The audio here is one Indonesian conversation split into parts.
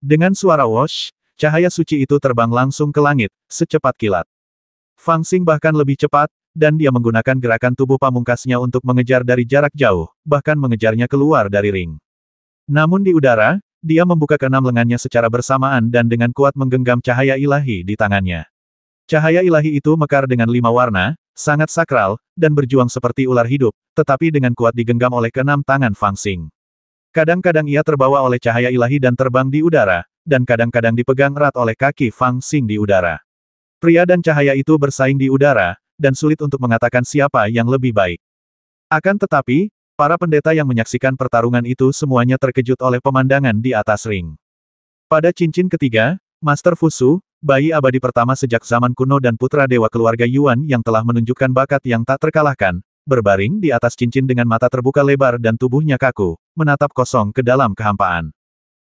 Dengan suara wosh, cahaya suci itu terbang langsung ke langit, secepat kilat. Fang Xing bahkan lebih cepat, dan dia menggunakan gerakan tubuh pamungkasnya untuk mengejar dari jarak jauh, bahkan mengejarnya keluar dari ring. Namun di udara, dia membuka keenam lengannya secara bersamaan dan dengan kuat menggenggam cahaya ilahi di tangannya. Cahaya ilahi itu mekar dengan 5 warna, sangat sakral, dan berjuang seperti ular hidup, tetapi dengan kuat digenggam oleh keenam tangan Fang Xing. Kadang-kadang ia terbawa oleh cahaya ilahi dan terbang di udara, dan kadang-kadang dipegang erat oleh kaki Fang Xing di udara. Pria dan cahaya itu bersaing di udara, dan sulit untuk mengatakan siapa yang lebih baik. Akan tetapi, para pendeta yang menyaksikan pertarungan itu semuanya terkejut oleh pemandangan di atas ring. Pada cincin ketiga, Master Fusu, bayi abadi pertama sejak zaman kuno dan putra dewa keluarga Yuan yang telah menunjukkan bakat yang tak terkalahkan, berbaring di atas cincin dengan mata terbuka lebar dan tubuhnya kaku, menatap kosong ke dalam kehampaan.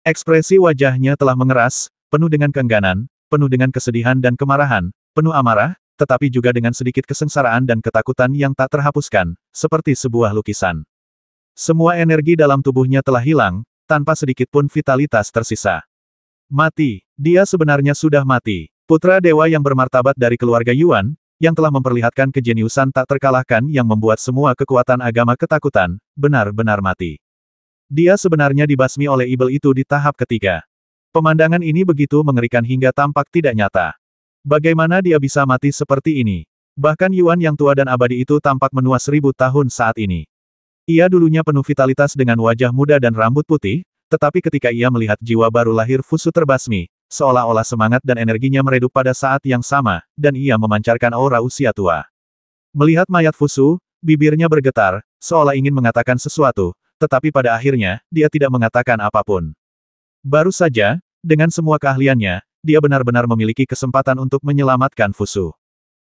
Ekspresi wajahnya telah mengeras, penuh dengan keengganan, penuh dengan kesedihan dan kemarahan, penuh amarah, tetapi juga dengan sedikit kesengsaraan dan ketakutan yang tak terhapuskan, seperti sebuah lukisan. Semua energi dalam tubuhnya telah hilang, tanpa sedikit pun vitalitas tersisa. Mati. Dia sebenarnya sudah mati. Putra dewa yang bermartabat dari keluarga Yuan, yang telah memperlihatkan kejeniusan tak terkalahkan yang membuat semua kekuatan agama ketakutan, benar-benar mati. Dia sebenarnya dibasmi oleh Ibel itu di tahap ketiga. Pemandangan ini begitu mengerikan hingga tampak tidak nyata. Bagaimana dia bisa mati seperti ini? Bahkan Yuan yang tua dan abadi itu tampak menua 1000 tahun saat ini. Ia dulunya penuh vitalitas dengan wajah muda dan rambut putih, tetapi ketika ia melihat jiwa baru lahir Fusu terbasmi, seolah-olah semangat dan energinya meredup pada saat yang sama, dan ia memancarkan aura usia tua. Melihat mayat Fusu, bibirnya bergetar, seolah ingin mengatakan sesuatu, tetapi pada akhirnya, dia tidak mengatakan apapun. Baru saja, dengan semua keahliannya, dia benar-benar memiliki kesempatan untuk menyelamatkan Fusu.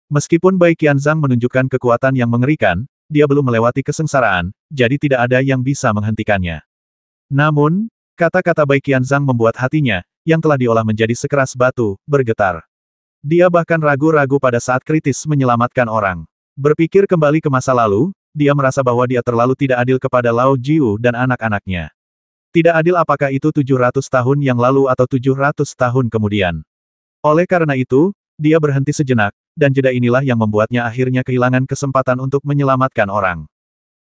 Meskipun Bai Qianzhang menunjukkan kekuatan yang mengerikan, dia belum melewati kesengsaraan, jadi tidak ada yang bisa menghentikannya. Namun, kata-kata Bai Qianzhang membuat hatinya, yang telah diolah menjadi sekeras batu, bergetar. Dia bahkan ragu-ragu pada saat kritis menyelamatkan orang. Berpikir kembali ke masa lalu, dia merasa bahwa dia terlalu tidak adil kepada Lao Jiu dan anak-anaknya. Tidak adil apakah itu 700 tahun yang lalu atau 700 tahun kemudian. Oleh karena itu, dia berhenti sejenak, dan jeda inilah yang membuatnya akhirnya kehilangan kesempatan untuk menyelamatkan orang.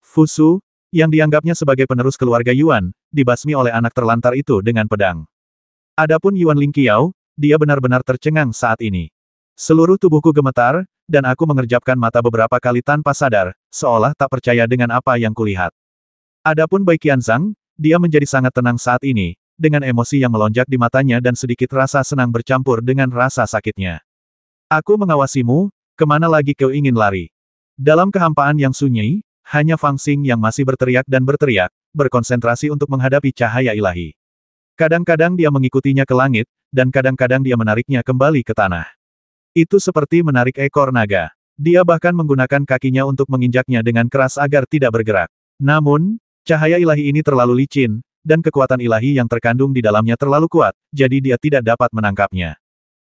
Fusu, yang dianggapnya sebagai penerus keluarga Yuan, dibasmi oleh anak terlantar itu dengan pedang. Adapun Yuan Lingqiao, dia benar-benar tercengang saat ini. Seluruh tubuhku gemetar, dan aku mengerjapkan mata beberapa kali tanpa sadar, seolah tak percaya dengan apa yang kulihat. Adapun Bai Qianzhang, dia menjadi sangat tenang saat ini, dengan emosi yang melonjak di matanya dan sedikit rasa senang bercampur dengan rasa sakitnya. Aku mengawasimu, kemana lagi kau ingin lari? Dalam kehampaan yang sunyi, hanya Fang Xing yang masih berteriak dan berteriak, berkonsentrasi untuk menghadapi cahaya ilahi. Kadang-kadang dia mengikutinya ke langit, dan kadang-kadang dia menariknya kembali ke tanah. Itu seperti menarik ekor naga. Dia bahkan menggunakan kakinya untuk menginjaknya dengan keras agar tidak bergerak. Namun, cahaya ilahi ini terlalu licin, dan kekuatan ilahi yang terkandung di dalamnya terlalu kuat, jadi dia tidak dapat menangkapnya.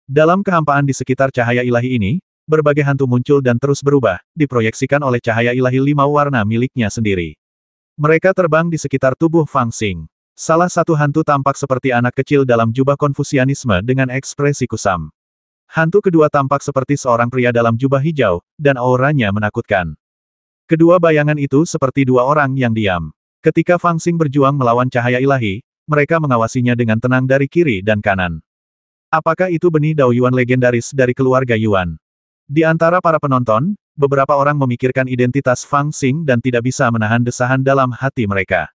Dalam kehampaan di sekitar cahaya ilahi ini, berbagai hantu muncul dan terus berubah, diproyeksikan oleh cahaya ilahi 5 warna miliknya sendiri. Mereka terbang di sekitar tubuh Fang Xing. Salah satu hantu tampak seperti anak kecil dalam jubah Konfusianisme dengan ekspresi kusam. Hantu kedua tampak seperti seorang pria dalam jubah hijau, dan auranya menakutkan. Kedua bayangan itu seperti dua orang yang diam. Ketika Fang Xing berjuang melawan cahaya ilahi, mereka mengawasinya dengan tenang dari kiri dan kanan. Apakah itu benih Dao Yuan legendaris dari keluarga Yuan? Di antara para penonton, beberapa orang memikirkan identitas Fang Xing dan tidak bisa menahan desahan dalam hati mereka.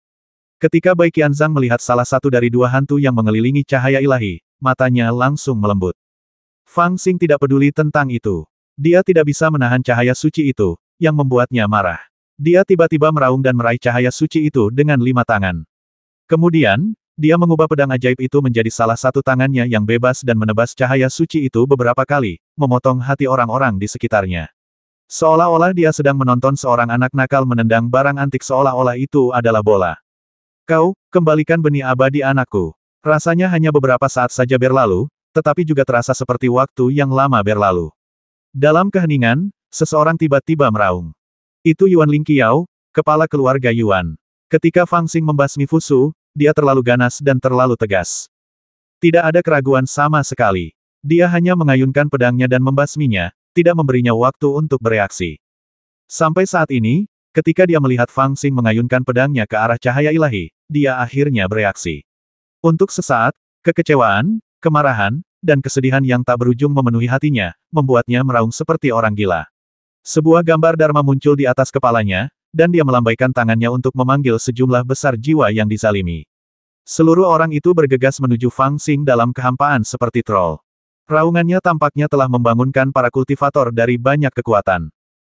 Ketika Bai Qianzhang melihat salah satu dari dua hantu yang mengelilingi cahaya ilahi, matanya langsung melembut. Fang Xing tidak peduli tentang itu. Dia tidak bisa menahan cahaya suci itu, yang membuatnya marah. Dia tiba-tiba meraung dan meraih cahaya suci itu dengan 5 tangan. Kemudian, dia mengubah pedang ajaib itu menjadi salah satu tangannya yang bebas dan menebas cahaya suci itu beberapa kali, memotong hati orang-orang di sekitarnya. Seolah-olah dia sedang menonton seorang anak nakal menendang barang antik seolah-olah itu adalah bola. Kau, kembalikan benih abadi anakku. Rasanya hanya beberapa saat saja berlalu, tetapi juga terasa seperti waktu yang lama berlalu. Dalam keheningan, seseorang tiba-tiba meraung. Itu Yuan Lingqiao, kepala keluarga Yuan. Ketika Fang Xing membasmi Fusu, dia terlalu ganas dan terlalu tegas. Tidak ada keraguan sama sekali. Dia hanya mengayunkan pedangnya dan membasminya, tidak memberinya waktu untuk bereaksi. Sampai saat ini, ketika dia melihat Fang Xing mengayunkan pedangnya ke arah cahaya ilahi, dia akhirnya bereaksi. Untuk sesaat, kekecewaan, kemarahan, dan kesedihan yang tak berujung memenuhi hatinya, membuatnya meraung seperti orang gila. Sebuah gambar Dharma muncul di atas kepalanya, dan dia melambaikan tangannya untuk memanggil sejumlah besar jiwa yang dizalimi. Seluruh orang itu bergegas menuju Fang Xing dalam kehampaan seperti troll. Raungannya tampaknya telah membangunkan para kultivator dari banyak kekuatan.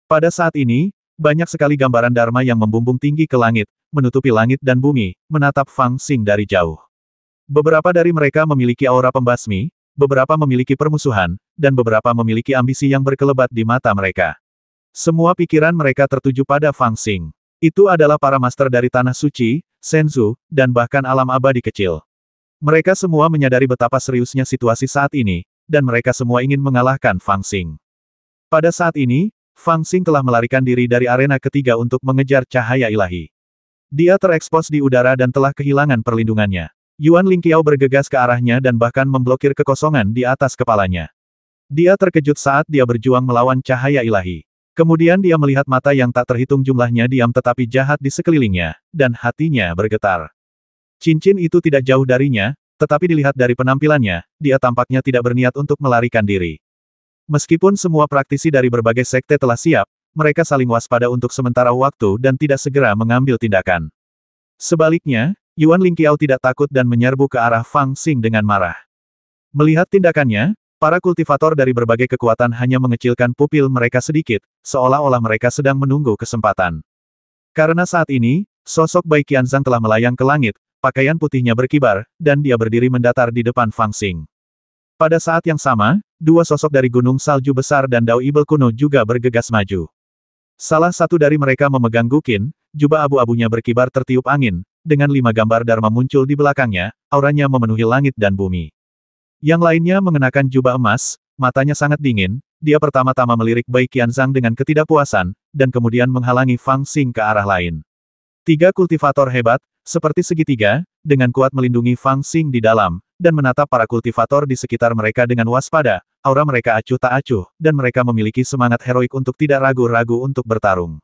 Pada saat ini, banyak sekali gambaran Dharma yang membumbung tinggi ke langit, menutupi langit dan bumi, menatap Fang Xing dari jauh. Beberapa dari mereka memiliki aura pembasmi, beberapa memiliki permusuhan, dan beberapa memiliki ambisi yang berkelebat di mata mereka. Semua pikiran mereka tertuju pada Fang Xing. Itu adalah para master dari Tanah Suci, Senzu, dan bahkan alam abadi kecil. Mereka semua menyadari betapa seriusnya situasi saat ini, dan mereka semua ingin mengalahkan Fang Xing. Pada saat ini, Fang Xing telah melarikan diri dari arena ketiga untuk mengejar cahaya ilahi. Dia terekspos di udara dan telah kehilangan perlindungannya. Yuan Lingqiao bergegas ke arahnya dan bahkan memblokir kekosongan di atas kepalanya. Dia terkejut saat dia berjuang melawan cahaya ilahi. Kemudian dia melihat mata yang tak terhitung jumlahnya diam tetapi jahat di sekelilingnya, dan hatinya bergetar. Cincin itu tidak jauh darinya, tetapi dilihat dari penampilannya, dia tampaknya tidak berniat untuk melarikan diri. Meskipun semua praktisi dari berbagai sekte telah siap, mereka saling waspada untuk sementara waktu dan tidak segera mengambil tindakan. Sebaliknya, Yuan Lingqiao tidak takut dan menyerbu ke arah Fang Xing dengan marah. Melihat tindakannya, para kultivator dari berbagai kekuatan hanya mengecilkan pupil mereka sedikit, seolah-olah mereka sedang menunggu kesempatan. Karena saat ini, sosok Bai Qianzhang telah melayang ke langit, pakaian putihnya berkibar, dan dia berdiri mendatar di depan Fang Xing. Pada saat yang sama, dua sosok dari Gunung Salju Besar dan Dao Ibel kuno juga bergegas maju. Salah satu dari mereka memegang gukin, jubah abu-abunya berkibar tertiup angin, dengan 5 gambar Dharma muncul di belakangnya, auranya memenuhi langit dan bumi. Yang lainnya mengenakan jubah emas, matanya sangat dingin, dia pertama-tama melirik Bai Qianzhang dengan ketidakpuasan, dan kemudian menghalangi Fang Xing ke arah lain. 3 kultivator hebat, seperti segitiga, dengan kuat melindungi Fang Xing di dalam, dan menatap para kultivator di sekitar mereka dengan waspada, aura mereka acuh tak acuh, dan mereka memiliki semangat heroik untuk tidak ragu-ragu untuk bertarung.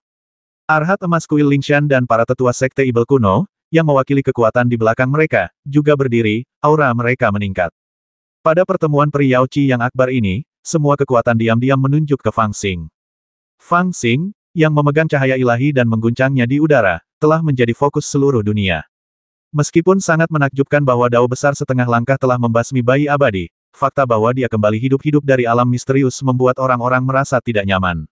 Arhat emas kuil Lingshan dan para tetua sekte Ibel kuno, yang mewakili kekuatan di belakang mereka, juga berdiri, aura mereka meningkat. Pada pertemuan peri Yao Qi yang akbar ini, semua kekuatan diam-diam menunjuk ke Fang Xing. Fang Xing, yang memegang cahaya ilahi dan mengguncangnya di udara, telah menjadi fokus seluruh dunia. Meskipun sangat menakjubkan bahwa Dao besar setengah langkah telah membasmi bayi abadi, fakta bahwa dia kembali hidup-hidup dari alam misterius membuat orang-orang merasa tidak nyaman.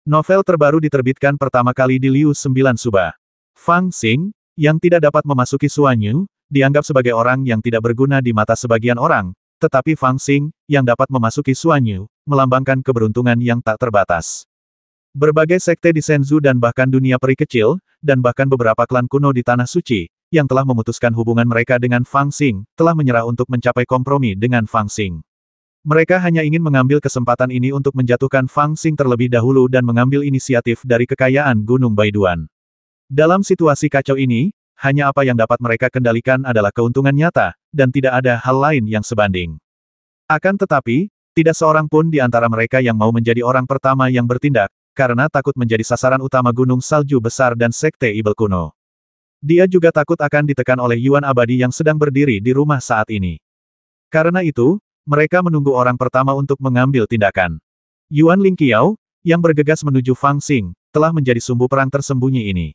Novel terbaru diterbitkan pertama kali di Liu 9 Suba. Fang Xing, yang tidak dapat memasuki Suanyu, dianggap sebagai orang yang tidak berguna di mata sebagian orang, tetapi Fang Xing, yang dapat memasuki Suanyu, melambangkan keberuntungan yang tak terbatas. Berbagai sekte di Senzu dan bahkan dunia peri kecil, dan bahkan beberapa klan kuno di Tanah Suci, yang telah memutuskan hubungan mereka dengan Fang Xing, telah menyerah untuk mencapai kompromi dengan Fang Xing. Mereka hanya ingin mengambil kesempatan ini untuk menjatuhkan Fang Xing terlebih dahulu dan mengambil inisiatif dari kekayaan Gunung Baiduan. Dalam situasi kacau ini, hanya apa yang dapat mereka kendalikan adalah keuntungan nyata, dan tidak ada hal lain yang sebanding. Akan tetapi, tidak seorang pun di antara mereka yang mau menjadi orang pertama yang bertindak, karena takut menjadi sasaran utama Gunung Salju Besar dan Sekte Ibel kuno. Dia juga takut akan ditekan oleh Yuan Abadi yang sedang berdiri di rumah saat ini. Karena itu, mereka menunggu orang pertama untuk mengambil tindakan. Yuan Lingqiao, yang bergegas menuju Fang Xing, telah menjadi sumbu perang tersembunyi ini.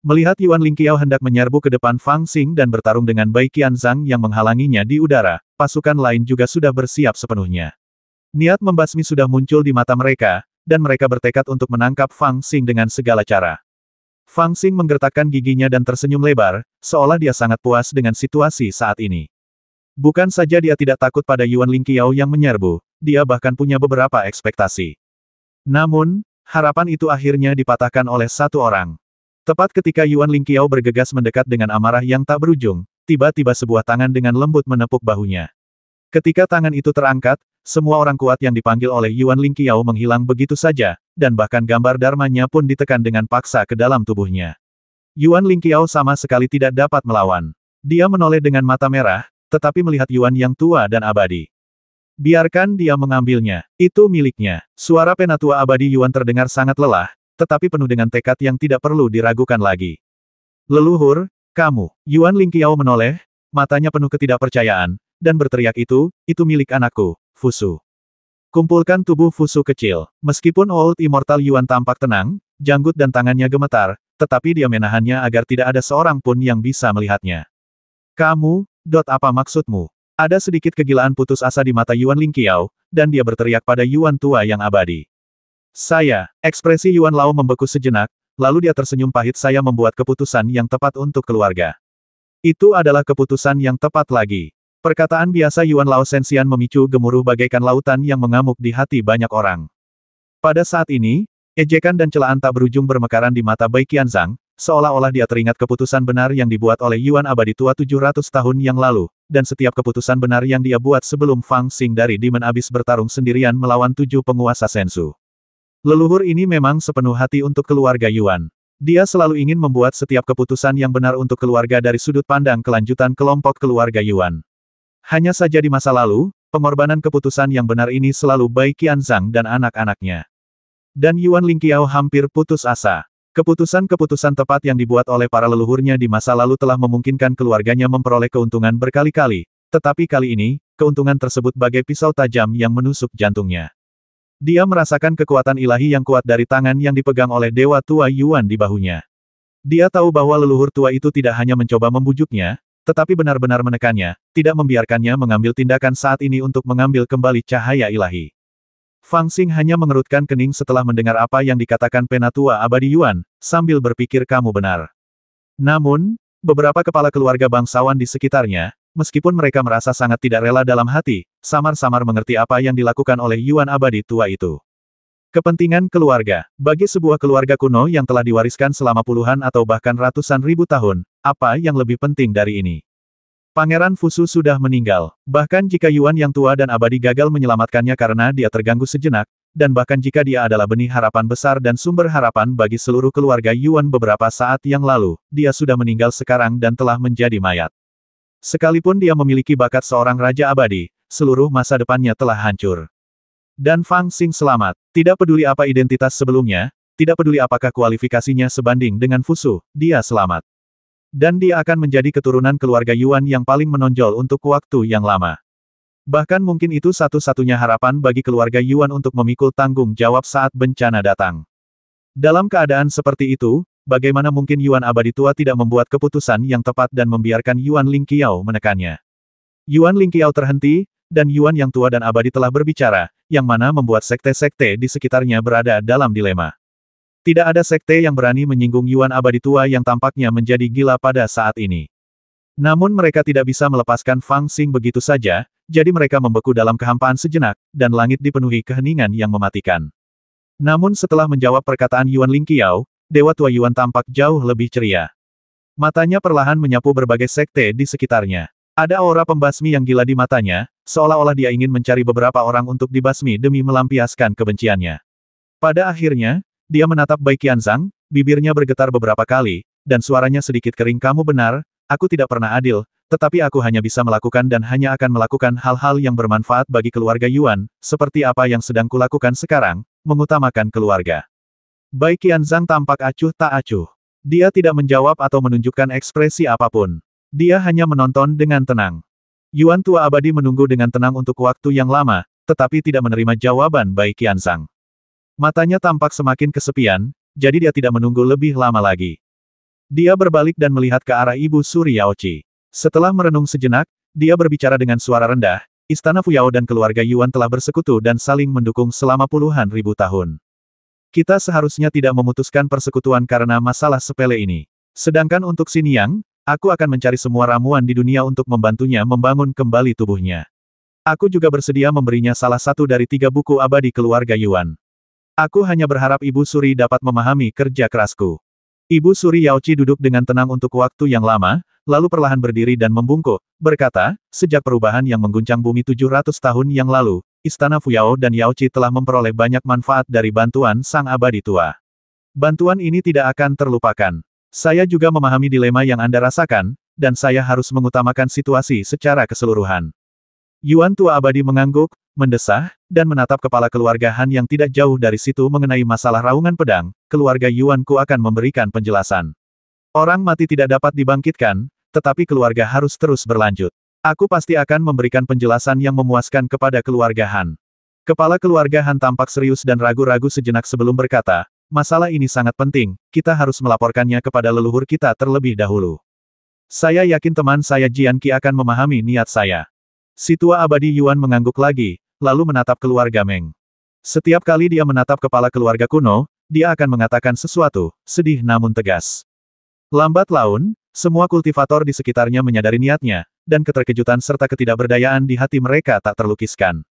Melihat Yuan Lingqiao hendak menyerbu ke depan Fang Xing dan bertarung dengan Bai Qianzhang yang menghalanginya di udara, pasukan lain juga sudah bersiap sepenuhnya. Niat membasmi sudah muncul di mata mereka, dan mereka bertekad untuk menangkap Fang Xing dengan segala cara. Fang Xing menggertakkan giginya dan tersenyum lebar, seolah dia sangat puas dengan situasi saat ini. Bukan saja dia tidak takut pada Yuan Lingqiao yang menyerbu, dia bahkan punya beberapa ekspektasi. Namun, harapan itu akhirnya dipatahkan oleh satu orang. Tepat ketika Yuan Lingqiao bergegas mendekat dengan amarah yang tak berujung, tiba-tiba sebuah tangan dengan lembut menepuk bahunya. Ketika tangan itu terangkat, semua orang kuat yang dipanggil oleh Yuan Lingqiao menghilang begitu saja, dan bahkan gambar dharmanya pun ditekan dengan paksa ke dalam tubuhnya. Yuan Lingqiao sama sekali tidak dapat melawan. Dia menoleh dengan mata merah, tetapi melihat Yuan yang tua dan abadi. Biarkan dia mengambilnya. Itu miliknya. Suara penatua abadi Yuan terdengar sangat lelah, tetapi penuh dengan tekad yang tidak perlu diragukan lagi. Leluhur, kamu. Yuan Lingqiao menoleh, matanya penuh ketidakpercayaan, dan berteriak itu milik anakku, Fusu. Kumpulkan tubuh Fusu kecil. Meskipun Old Immortal Yuan tampak tenang, janggut dan tangannya gemetar, tetapi dia menahannya agar tidak ada seorang pun yang bisa melihatnya. Kamu, apa maksudmu? Ada sedikit kegilaan putus asa di mata Yuan Lingqiao, dan dia berteriak pada Yuan tua yang abadi. Ekspresi Yuan Lao membeku sejenak, lalu dia tersenyum pahit. Saya membuat keputusan yang tepat untuk keluarga. Itu adalah keputusan yang tepat lagi. Perkataan biasa Yuan Lao Sensian memicu gemuruh bagaikan lautan yang mengamuk di hati banyak orang. Pada saat ini, ejekan dan celaan tak berujung bermekaran di mata Bai Qianzhang, seolah-olah dia teringat keputusan benar yang dibuat oleh Yuan abadi tua 700 tahun yang lalu, dan setiap keputusan benar yang dia buat sebelum Fang Xing dari Demon Abyss bertarung sendirian melawan 7 penguasa Sensu. Leluhur ini memang sepenuh hati untuk keluarga Yuan. Dia selalu ingin membuat setiap keputusan yang benar untuk keluarga dari sudut pandang kelanjutan kelompok keluarga Yuan. Hanya saja di masa lalu, pengorbanan keputusan yang benar ini selalu Bai Qianzhang dan anak-anaknya. Dan Yuan Lingqiao hampir putus asa. Keputusan-keputusan tepat yang dibuat oleh para leluhurnya di masa lalu telah memungkinkan keluarganya memperoleh keuntungan berkali-kali, tetapi kali ini, keuntungan tersebut bagai pisau tajam yang menusuk jantungnya. Dia merasakan kekuatan ilahi yang kuat dari tangan yang dipegang oleh Dewa Tua Yuan di bahunya. Dia tahu bahwa leluhur tua itu tidak hanya mencoba membujuknya, tetapi benar-benar menekannya, tidak membiarkannya mengambil tindakan saat ini untuk mengambil kembali cahaya ilahi. Fang Xing hanya mengerutkan kening setelah mendengar apa yang dikatakan penatua abadi Yuan, sambil berpikir kamu benar. Namun, beberapa kepala keluarga bangsawan di sekitarnya, meskipun mereka merasa sangat tidak rela dalam hati, samar-samar mengerti apa yang dilakukan oleh Yuan abadi tua itu. Kepentingan keluarga. Bagi sebuah keluarga kuno yang telah diwariskan selama puluhan atau bahkan ratusan ribu tahun, apa yang lebih penting dari ini? Pangeran Fusu sudah meninggal. Bahkan jika Yuan yang tua dan abadi gagal menyelamatkannya karena dia terganggu sejenak, dan bahkan jika dia adalah benih harapan besar dan sumber harapan bagi seluruh keluarga Yuan beberapa saat yang lalu, dia sudah meninggal sekarang dan telah menjadi mayat. Sekalipun dia memiliki bakat seorang raja abadi, seluruh masa depannya telah hancur. Dan Fang Xing selamat. Tidak peduli apa identitas sebelumnya, tidak peduli apakah kualifikasinya sebanding dengan Fusu, dia selamat. Dan dia akan menjadi keturunan keluarga Yuan yang paling menonjol untuk waktu yang lama. Bahkan mungkin itu satu-satunya harapan bagi keluarga Yuan untuk memikul tanggung jawab saat bencana datang. Dalam keadaan seperti itu, bagaimana mungkin Yuan abadi tua tidak membuat keputusan yang tepat dan membiarkan Yuan Lingqiao menekannya? Yuan Lingqiao terhenti, dan Yuan yang tua dan abadi telah berbicara, yang mana membuat sekte-sekte di sekitarnya berada dalam dilema. Tidak ada sekte yang berani menyinggung Yuan abadi tua yang tampaknya menjadi gila pada saat ini. Namun mereka tidak bisa melepaskan Fang Xing begitu saja, jadi mereka membeku dalam kehampaan sejenak, dan langit dipenuhi keheningan yang mematikan. Namun setelah menjawab perkataan Yuan Lingqiao, Dewa Tua Yuan tampak jauh lebih ceria. Matanya perlahan menyapu berbagai sekte di sekitarnya. Ada aura pembasmi yang gila di matanya, seolah-olah dia ingin mencari beberapa orang untuk dibasmi demi melampiaskan kebenciannya. Pada akhirnya, dia menatap Bai Qianzhang, bibirnya bergetar beberapa kali, dan suaranya sedikit kering. Kamu benar, aku tidak pernah adil, tetapi aku hanya bisa melakukan dan hanya akan melakukan hal-hal yang bermanfaat bagi keluarga Yuan, seperti apa yang sedang kulakukan sekarang, mengutamakan keluarga. Bai Qianzhang tampak acuh tak acuh. Dia tidak menjawab atau menunjukkan ekspresi apapun. Dia hanya menonton dengan tenang. Yuan tua abadi menunggu dengan tenang untuk waktu yang lama, tetapi tidak menerima jawaban Bai Qianzhang. Matanya tampak semakin kesepian, jadi dia tidak menunggu lebih lama lagi. Dia berbalik dan melihat ke arah Ibu Suri Yaoqi. Setelah merenung sejenak, dia berbicara dengan suara rendah, Istana Fuyao dan keluarga Yuan telah bersekutu dan saling mendukung selama puluhan ribu tahun. Kita seharusnya tidak memutuskan persekutuan karena masalah sepele ini. Sedangkan untuk Xin Yang, aku akan mencari semua ramuan di dunia untuk membantunya membangun kembali tubuhnya. Aku juga bersedia memberinya salah satu dari 3 buku abadi keluarga Yuan. Aku hanya berharap Ibu Suri dapat memahami kerja kerasku. Ibu Suri Yaoqi duduk dengan tenang untuk waktu yang lama, lalu perlahan berdiri dan membungkuk, berkata, sejak perubahan yang mengguncang bumi 700 tahun yang lalu, Istana Fuyao dan Yaoqi telah memperoleh banyak manfaat dari bantuan Sang Abadi Tua. Bantuan ini tidak akan terlupakan. Saya juga memahami dilema yang Anda rasakan, dan saya harus mengutamakan situasi secara keseluruhan. Yuan tua abadi mengangguk, mendesah, dan menatap kepala keluarga Han yang tidak jauh dari situ mengenai masalah raungan pedang. Keluarga Yuan Ku akan memberikan penjelasan. Orang mati tidak dapat dibangkitkan, tetapi keluarga harus terus berlanjut. Aku pasti akan memberikan penjelasan yang memuaskan kepada keluarga Han. Kepala keluarga Han tampak serius dan ragu-ragu sejenak sebelum berkata, masalah ini sangat penting, kita harus melaporkannya kepada leluhur kita terlebih dahulu. Saya yakin teman saya Jian Qi akan memahami niat saya. Si tua abadi Yuan mengangguk lagi, lalu menatap keluarga Meng. Setiap kali dia menatap kepala keluarga kuno, dia akan mengatakan sesuatu, sedih namun tegas. Lambat laun, semua kultivator di sekitarnya menyadari niatnya, dan keterkejutan serta ketidakberdayaan di hati mereka tak terlukiskan.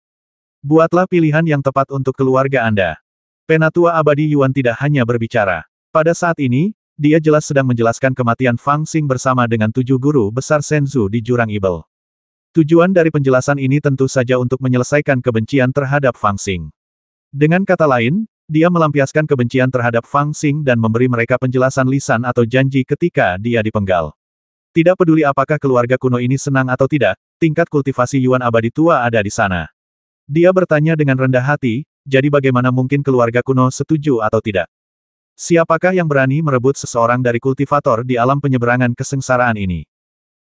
Buatlah pilihan yang tepat untuk keluarga Anda. Penatua abadi Yuan tidak hanya berbicara. Pada saat ini, dia jelas sedang menjelaskan kematian Fang Xing bersama dengan 7 guru besar Shenzhou di Jurang Ibel. Tujuan dari penjelasan ini tentu saja untuk menyelesaikan kebencian terhadap Fang Xing. Dengan kata lain, dia melampiaskan kebencian terhadap Fang Xing dan memberi mereka penjelasan lisan atau janji ketika dia dipenggal. Tidak peduli apakah keluarga kuno ini senang atau tidak, tingkat kultivasi Yuan abadi tua ada di sana. Dia bertanya dengan rendah hati, jadi bagaimana mungkin keluarga kuno setuju atau tidak? Siapakah yang berani merebut seseorang dari kultivator di alam penyeberangan kesengsaraan ini?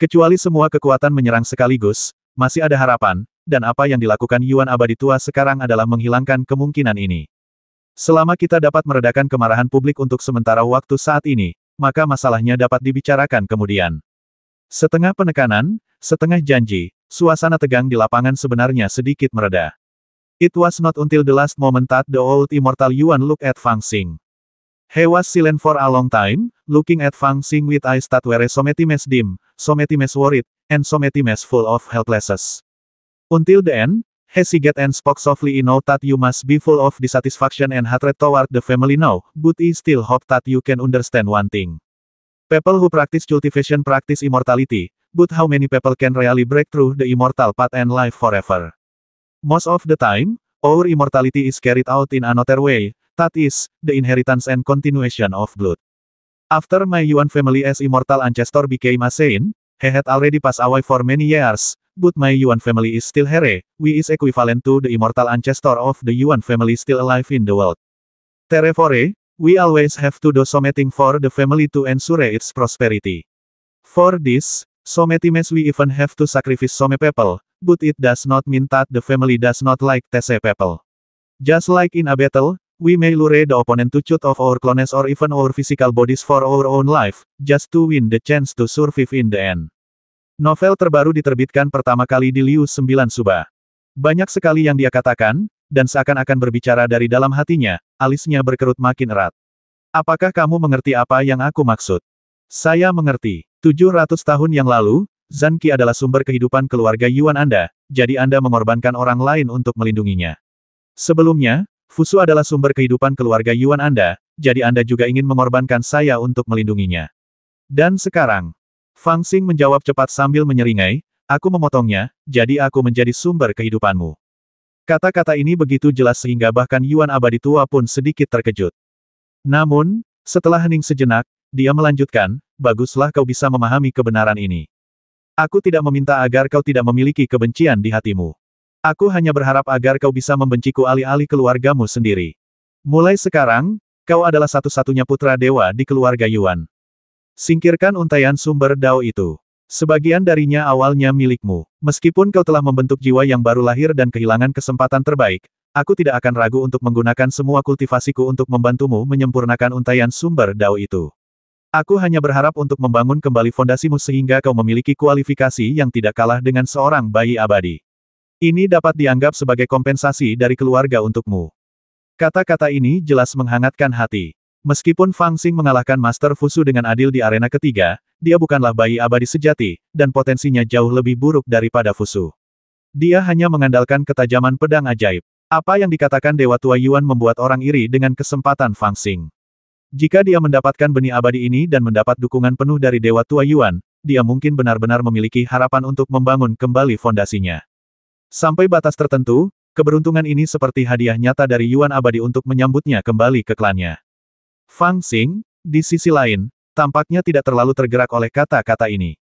Kecuali semua kekuatan menyerang sekaligus, masih ada harapan, dan apa yang dilakukan Yuan abadi tua sekarang adalah menghilangkan kemungkinan ini. Selama kita dapat meredakan kemarahan publik untuk sementara waktu saat ini, maka masalahnya dapat dibicarakan kemudian. Setengah penekanan, setengah janji, suasana tegang di lapangan sebenarnya sedikit mereda. It was not until the last moment that the old immortal Yuan looked at Fang Xing. He was silent for a long time, looking at Fang Xing with eyes that were so metimes dim, so metimes worried, and so metimes full of helplessness. Until the end, he sighed and spoke softly. I know that you must be full of dissatisfaction and hatred toward the family now, but I still hope that you can understand one thing. People who practice cultivation practice immortality, but how many people can really break through the immortal path and live forever? Most of the time, our immortality is carried out in another way. That is, the inheritance and continuation of blood. After my Yuan family as immortal ancestor became a saint, he had already passed away for many years, but my Yuan family is still here, we is equivalent to the immortal ancestor of the Yuan family still alive in the world. Therefore, we always have to do something for the family to ensure its prosperity. For this, sometimes we even have to sacrifice some people, but it does not mean that the family does not like these people. Just like in a battle, we may lure the opponent to shoot off our clones or even our physical bodies for our own life, just to win the chance to survive in the end. Novel terbaru diterbitkan pertama kali di Liu 9 Suba. Banyak sekali yang dia katakan, dan seakan-akan berbicara dari dalam hatinya, alisnya berkerut makin erat. Apakah kamu mengerti apa yang aku maksud? Saya mengerti. 700 tahun yang lalu, Zhan Qi adalah sumber kehidupan keluarga Yuan Anda, jadi Anda mengorbankan orang lain untuk melindunginya. Sebelumnya, Fusu adalah sumber kehidupan keluarga Yuan Anda, jadi Anda juga ingin mengorbankan saya untuk melindunginya. Dan sekarang, Fang Xing menjawab cepat sambil menyeringai, aku memotongnya, jadi aku menjadi sumber kehidupanmu. Kata-kata ini begitu jelas sehingga bahkan Yuan abadi tua pun sedikit terkejut. Namun, setelah hening sejenak, dia melanjutkan, baguslah kau bisa memahami kebenaran ini. Aku tidak meminta agar kau tidak memiliki kebencian di hatimu. Aku hanya berharap agar kau bisa membenciku alih-alih keluargamu sendiri. Mulai sekarang, kau adalah satu-satunya putra dewa di keluarga Yuan. Singkirkan untaian sumber Dao itu. Sebagian darinya awalnya milikmu. Meskipun kau telah membentuk jiwa yang baru lahir dan kehilangan kesempatan terbaik, aku tidak akan ragu untuk menggunakan semua kultivasiku untuk membantumu menyempurnakan untaian sumber Dao itu. Aku hanya berharap untuk membangun kembali fondasimu sehingga kau memiliki kualifikasi yang tidak kalah dengan seorang bayi abadi. Ini dapat dianggap sebagai kompensasi dari keluarga untukmu. Kata-kata ini jelas menghangatkan hati. Meskipun Fang Xing mengalahkan Master Fusu dengan adil di arena ketiga, dia bukanlah bayi abadi sejati, dan potensinya jauh lebih buruk daripada Fusu. Dia hanya mengandalkan ketajaman pedang ajaib. Apa yang dikatakan Dewa Tua Yuan membuat orang iri dengan kesempatan Fang Xing. Jika dia mendapatkan benih abadi ini dan mendapat dukungan penuh dari Dewa Tua Yuan, dia mungkin benar-benar memiliki harapan untuk membangun kembali fondasinya. Sampai batas tertentu, keberuntungan ini seperti hadiah nyata dari Yuan abadi untuk menyambutnya kembali ke klannya. Fang Xing, di sisi lain, tampaknya tidak terlalu tergerak oleh kata-kata ini.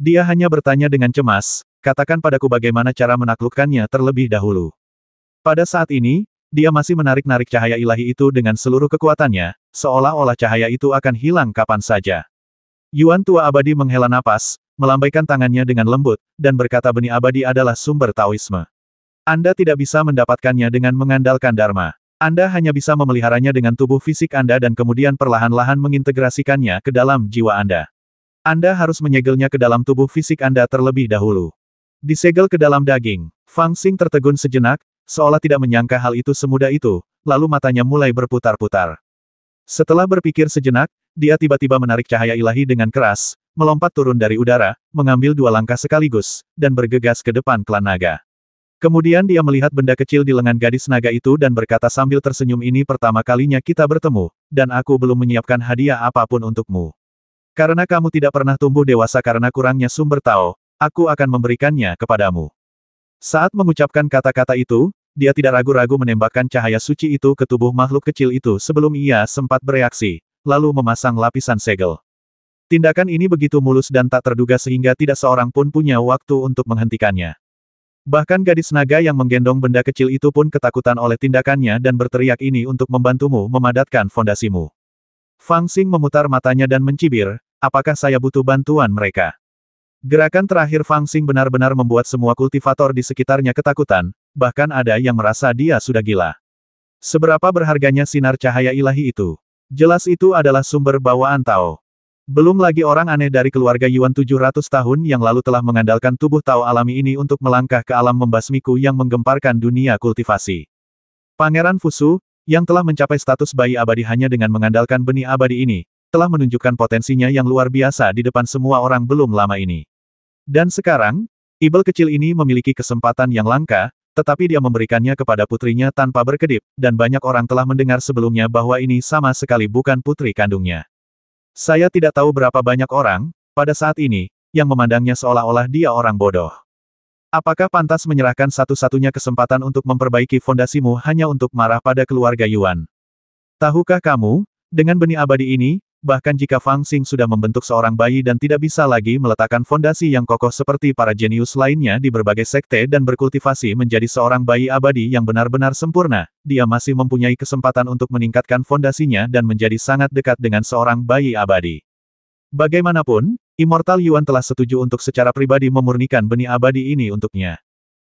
Dia hanya bertanya dengan cemas, katakan padaku bagaimana cara menaklukkannya terlebih dahulu. Pada saat ini, dia masih menarik-narik cahaya ilahi itu dengan seluruh kekuatannya, seolah-olah cahaya itu akan hilang kapan saja. Yuan tua abadi menghela napas, melambaikan tangannya dengan lembut, dan berkata benih abadi adalah sumber Taoisme. Anda tidak bisa mendapatkannya dengan mengandalkan Dharma. Anda hanya bisa memeliharanya dengan tubuh fisik Anda dan kemudian perlahan-lahan mengintegrasikannya ke dalam jiwa Anda. Anda harus menyegelnya ke dalam tubuh fisik Anda terlebih dahulu. Disegel ke dalam daging. Fang Xing tertegun sejenak, seolah tidak menyangka hal itu semudah itu, lalu matanya mulai berputar-putar. Setelah berpikir sejenak, dia tiba-tiba menarik cahaya ilahi dengan keras, melompat turun dari udara, mengambil 2 langkah sekaligus, dan bergegas ke depan klan naga. Kemudian dia melihat benda kecil di lengan gadis naga itu dan berkata sambil tersenyum, ini pertama kalinya kita bertemu, dan aku belum menyiapkan hadiah apapun untukmu. Karena kamu tidak pernah tumbuh dewasa karena kurangnya sumber Tao, aku akan memberikannya kepadamu. Saat mengucapkan kata-kata itu, dia tidak ragu-ragu menembakkan cahaya suci itu ke tubuh makhluk kecil itu sebelum ia sempat bereaksi, lalu memasang lapisan segel. Tindakan ini begitu mulus dan tak terduga sehingga tidak seorang pun punya waktu untuk menghentikannya. Bahkan gadis naga yang menggendong benda kecil itu pun ketakutan oleh tindakannya dan berteriak, ini untuk membantumu memadatkan fondasimu. Fang Xing memutar matanya dan mencibir, apakah saya butuh bantuan mereka? Gerakan terakhir Fang Xing benar-benar membuat semua kultivator di sekitarnya ketakutan, bahkan ada yang merasa dia sudah gila. Seberapa berharganya sinar cahaya ilahi itu? Jelas itu adalah sumber bawaan Tao. Belum lagi orang aneh dari keluarga Yuan 700 tahun yang lalu telah mengandalkan tubuh Tao alami ini untuk melangkah ke alam membasmiku yang menggemparkan dunia kultivasi. Pangeran Fusu, yang telah mencapai status bayi abadi hanya dengan mengandalkan benih abadi ini, telah menunjukkan potensinya yang luar biasa di depan semua orang belum lama ini. Dan sekarang, ibel kecil ini memiliki kesempatan yang langka, tetapi dia memberikannya kepada putrinya tanpa berkedip, dan banyak orang telah mendengar sebelumnya bahwa ini sama sekali bukan putri kandungnya. Saya tidak tahu berapa banyak orang, pada saat ini, yang memandangnya seolah-olah dia orang bodoh. Apakah pantas menyerahkan satu-satunya kesempatan untuk memperbaiki fondasimu hanya untuk marah pada keluarga Yuan? Tahukah kamu, dengan benih abadi ini, bahkan jika Fang Xing sudah membentuk seorang bayi dan tidak bisa lagi meletakkan fondasi yang kokoh seperti para jenius lainnya di berbagai sekte dan berkultivasi menjadi seorang bayi abadi yang benar-benar sempurna, dia masih mempunyai kesempatan untuk meningkatkan fondasinya dan menjadi sangat dekat dengan seorang bayi abadi. Bagaimanapun, Immortal Yuan telah setuju untuk secara pribadi memurnikan benih abadi ini untuknya.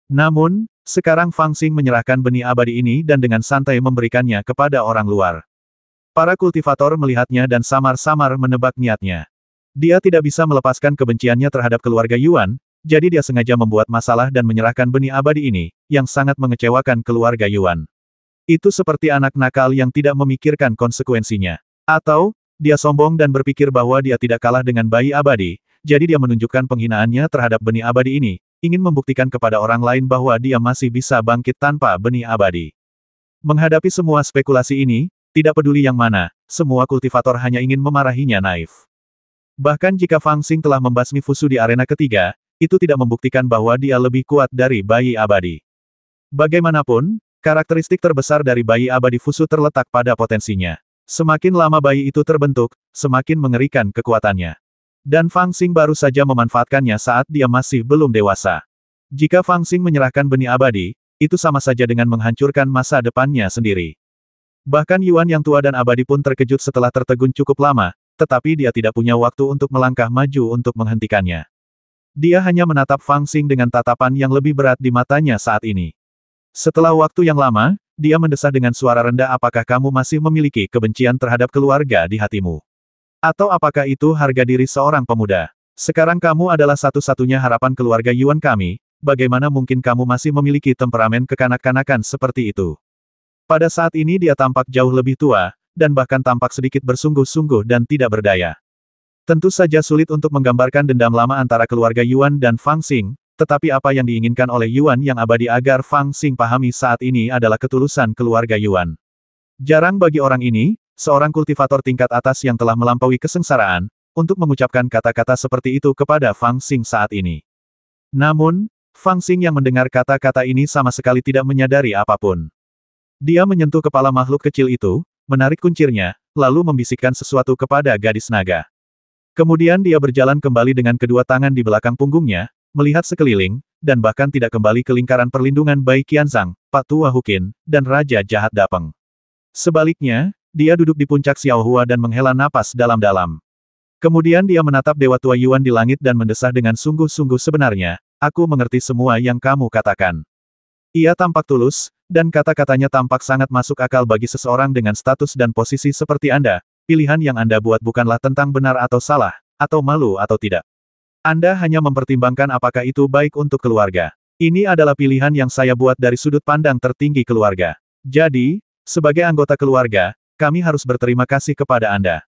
Namun, sekarang Fang Xing menyerahkan benih abadi ini dan dengan santai memberikannya kepada orang luar. Para kultivator melihatnya dan samar-samar menebak niatnya. Dia tidak bisa melepaskan kebenciannya terhadap keluarga Yuan, jadi dia sengaja membuat masalah dan menyerahkan benih abadi ini, yang sangat mengecewakan keluarga Yuan. Itu seperti anak nakal yang tidak memikirkan konsekuensinya. Atau, dia sombong dan berpikir bahwa dia tidak kalah dengan bayi abadi, jadi dia menunjukkan penghinaannya terhadap benih abadi ini, ingin membuktikan kepada orang lain bahwa dia masih bisa bangkit tanpa benih abadi. Menghadapi semua spekulasi ini, tidak peduli yang mana, semua kultivator hanya ingin memarahinya naif. Bahkan jika Fang Xing telah membasmi Fusu di arena ketiga, itu tidak membuktikan bahwa dia lebih kuat dari bayi abadi. Bagaimanapun, karakteristik terbesar dari bayi abadi Fusu terletak pada potensinya. Semakin lama bayi itu terbentuk, semakin mengerikan kekuatannya. Dan Fang Xing baru saja memanfaatkannya saat dia masih belum dewasa. Jika Fang Xing menyerahkan benih abadi, itu sama saja dengan menghancurkan masa depannya sendiri. Bahkan Yuan yang tua dan abadi pun terkejut setelah tertegun cukup lama, tetapi dia tidak punya waktu untuk melangkah maju untuk menghentikannya. Dia hanya menatap Fang Xing dengan tatapan yang lebih berat di matanya saat ini. Setelah waktu yang lama, dia mendesah dengan suara rendah, apakah kamu masih memiliki kebencian terhadap keluarga di hatimu? Atau apakah itu harga diri seorang pemuda? Sekarang kamu adalah satu-satunya harapan keluarga Yuan kami, bagaimana mungkin kamu masih memiliki temperamen kekanak-kanakan seperti itu? Pada saat ini dia tampak jauh lebih tua, dan bahkan tampak sedikit bersungguh-sungguh dan tidak berdaya. Tentu saja sulit untuk menggambarkan dendam lama antara keluarga Yuan dan Fang Xing, tetapi apa yang diinginkan oleh Yuan yang abadi agar Fang Xing pahami saat ini adalah ketulusan keluarga Yuan. Jarang bagi orang ini, seorang kultivator tingkat atas yang telah melampaui kesengsaraan, untuk mengucapkan kata-kata seperti itu kepada Fang Xing saat ini. Namun, Fang Xing yang mendengar kata-kata ini sama sekali tidak menyadari apapun. Dia menyentuh kepala makhluk kecil itu, menarik kuncirnya, lalu membisikkan sesuatu kepada gadis naga. Kemudian dia berjalan kembali dengan kedua tangan di belakang punggungnya, melihat sekeliling, dan bahkan tidak kembali ke lingkaran perlindungan Bai Qianzhang, Pak Tua Huqin, dan Raja Jahat Dapeng. Sebaliknya, dia duduk di puncak Xiaohua dan menghela napas dalam-dalam. Kemudian dia menatap Dewa Tua Yuan di langit dan mendesah dengan sungguh-sungguh sebenarnya, aku mengerti semua yang kamu katakan. Ia tampak tulus, dan kata-katanya tampak sangat masuk akal bagi seseorang dengan status dan posisi seperti Anda. Pilihan yang Anda buat bukanlah tentang benar atau salah, atau malu atau tidak. Anda hanya mempertimbangkan apakah itu baik untuk keluarga. Ini adalah pilihan yang saya buat dari sudut pandang tertinggi keluarga. Jadi, sebagai anggota keluarga, kami harus berterima kasih kepada Anda.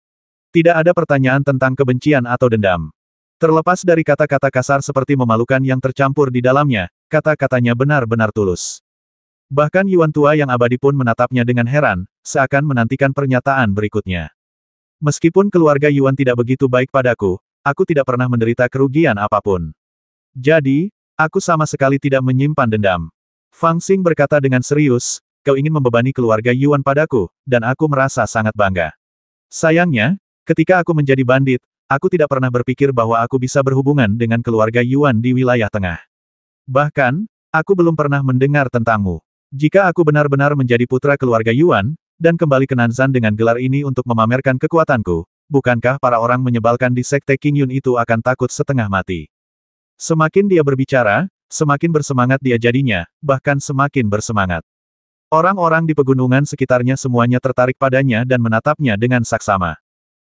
Tidak ada pertanyaan tentang kebencian atau dendam. Terlepas dari kata-kata kasar seperti memalukan yang tercampur di dalamnya, kata-katanya benar-benar tulus. Bahkan Yuan tua yang abadi pun menatapnya dengan heran, seakan menantikan pernyataan berikutnya. Meskipun keluarga Yuan tidak begitu baik padaku, aku tidak pernah menderita kerugian apapun. Jadi, aku sama sekali tidak menyimpan dendam. Fang Xing berkata dengan serius, kau ingin membebani keluarga Yuan padaku, dan aku merasa sangat bangga. Sayangnya, ketika aku menjadi bandit, aku tidak pernah berpikir bahwa aku bisa berhubungan dengan keluarga Yuan di wilayah tengah. Bahkan, aku belum pernah mendengar tentangmu. Jika aku benar-benar menjadi putra keluarga Yuan, dan kembali ke Nanzan dengan gelar ini untuk memamerkan kekuatanku, bukankah para orang menyebalkan di Sekte Qingyun itu akan takut setengah mati? Semakin dia berbicara, semakin bersemangat dia jadinya, bahkan semakin bersemangat. Orang-orang di pegunungan sekitarnya semuanya tertarik padanya dan menatapnya dengan saksama.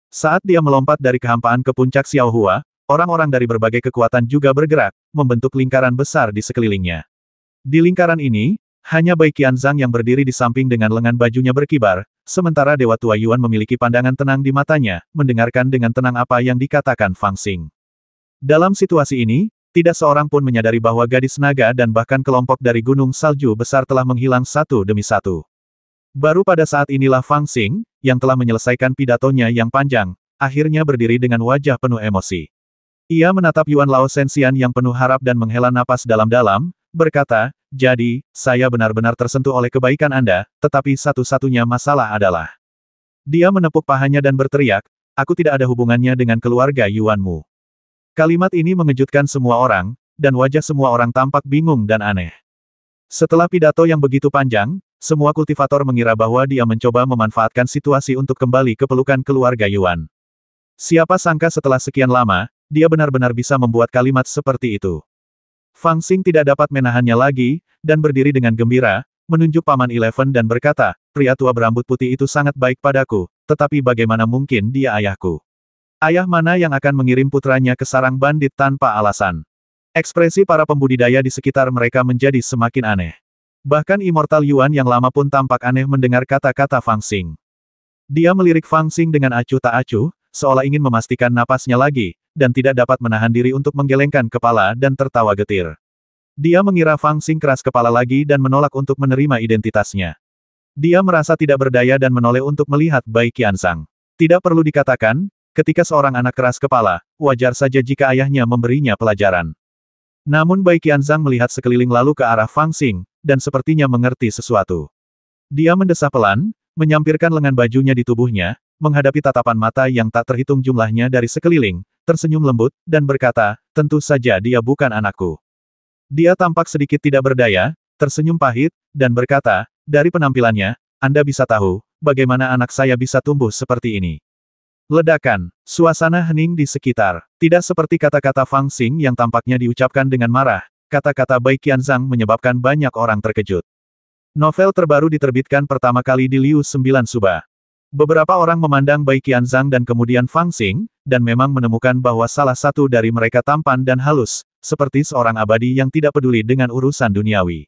Saat dia melompat dari kehampaan ke puncak Xiaohua, orang-orang dari berbagai kekuatan juga bergerak, membentuk lingkaran besar di sekelilingnya. Di lingkaran ini, hanya Bai Qianzhang yang berdiri di samping dengan lengan bajunya berkibar, sementara Dewa Tua Yuan memiliki pandangan tenang di matanya, mendengarkan dengan tenang apa yang dikatakan Fang Xing. Dalam situasi ini, tidak seorang pun menyadari bahwa gadis naga dan bahkan kelompok dari gunung salju besar telah menghilang satu demi satu. Baru pada saat inilah Fang Xing, yang telah menyelesaikan pidatonya yang panjang, akhirnya berdiri dengan wajah penuh emosi. Ia menatap Yuan Lao Shenxian yang penuh harap dan menghela napas dalam-dalam, berkata, jadi, saya benar-benar tersentuh oleh kebaikan Anda, tetapi satu-satunya masalah adalah. Dia menepuk pahanya dan berteriak, aku tidak ada hubungannya dengan keluarga Yuanmu. Kalimat ini mengejutkan semua orang, dan wajah semua orang tampak bingung dan aneh. Setelah pidato yang begitu panjang, semua kultivator mengira bahwa dia mencoba memanfaatkan situasi untuk kembali ke pelukan keluarga Yuan. Siapa sangka setelah sekian lama, dia benar-benar bisa membuat kalimat seperti itu. Fang Xing tidak dapat menahannya lagi, dan berdiri dengan gembira, menunjuk Paman Eleven dan berkata, pria tua berambut putih itu sangat baik padaku, tetapi bagaimana mungkin dia ayahku? Ayah mana yang akan mengirim putranya ke sarang bandit tanpa alasan? Ekspresi para pembudidaya di sekitar mereka menjadi semakin aneh. Bahkan Immortal Yuan yang lama pun tampak aneh mendengar kata-kata Fang Xing. Dia melirik Fang Xing dengan acuh tak acuh, seolah ingin memastikan napasnya lagi, dan tidak dapat menahan diri untuk menggelengkan kepala dan tertawa getir. Dia mengira Fang Xing keras kepala lagi dan menolak untuk menerima identitasnya. Dia merasa tidak berdaya dan menoleh untuk melihat Bai Qianzhang. Tidak perlu dikatakan, ketika seorang anak keras kepala, wajar saja jika ayahnya memberinya pelajaran. Namun Bai Qianzhang melihat sekeliling lalu ke arah Fang Xing, dan sepertinya mengerti sesuatu. Dia mendesah pelan, menyampirkan lengan bajunya di tubuhnya, menghadapi tatapan mata yang tak terhitung jumlahnya dari sekeliling, tersenyum lembut, dan berkata, tentu saja dia bukan anakku. Dia tampak sedikit tidak berdaya, tersenyum pahit, dan berkata, dari penampilannya, Anda bisa tahu, bagaimana anak saya bisa tumbuh seperti ini. Ledakan, suasana hening di sekitar. Tidak seperti kata-kata Fang Xing yang tampaknya diucapkan dengan marah, kata-kata Bai Qianzhang menyebabkan banyak orang terkejut. Novel terbaru diterbitkan pertama kali di Liu 9 Suba. Beberapa orang memandang Bai Qianzhang dan kemudian Fang Xing, dan memang menemukan bahwa salah satu dari mereka tampan dan halus, seperti seorang abadi yang tidak peduli dengan urusan duniawi.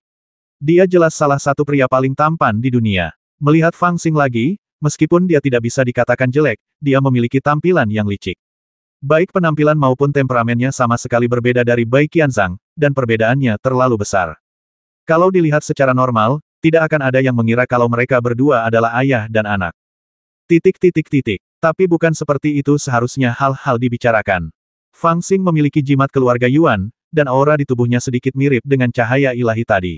Dia jelas salah satu pria paling tampan di dunia. Melihat Fang Xing lagi, meskipun dia tidak bisa dikatakan jelek, dia memiliki tampilan yang licik. Baik penampilan maupun temperamennya sama sekali berbeda dari Bai Qianzhang, dan perbedaannya terlalu besar. Kalau dilihat secara normal, tidak akan ada yang mengira kalau mereka berdua adalah ayah dan anak. Tapi bukan seperti itu seharusnya hal-hal dibicarakan. Fang Xing memiliki jimat keluarga Yuan, dan aura di tubuhnya sedikit mirip dengan cahaya ilahi tadi.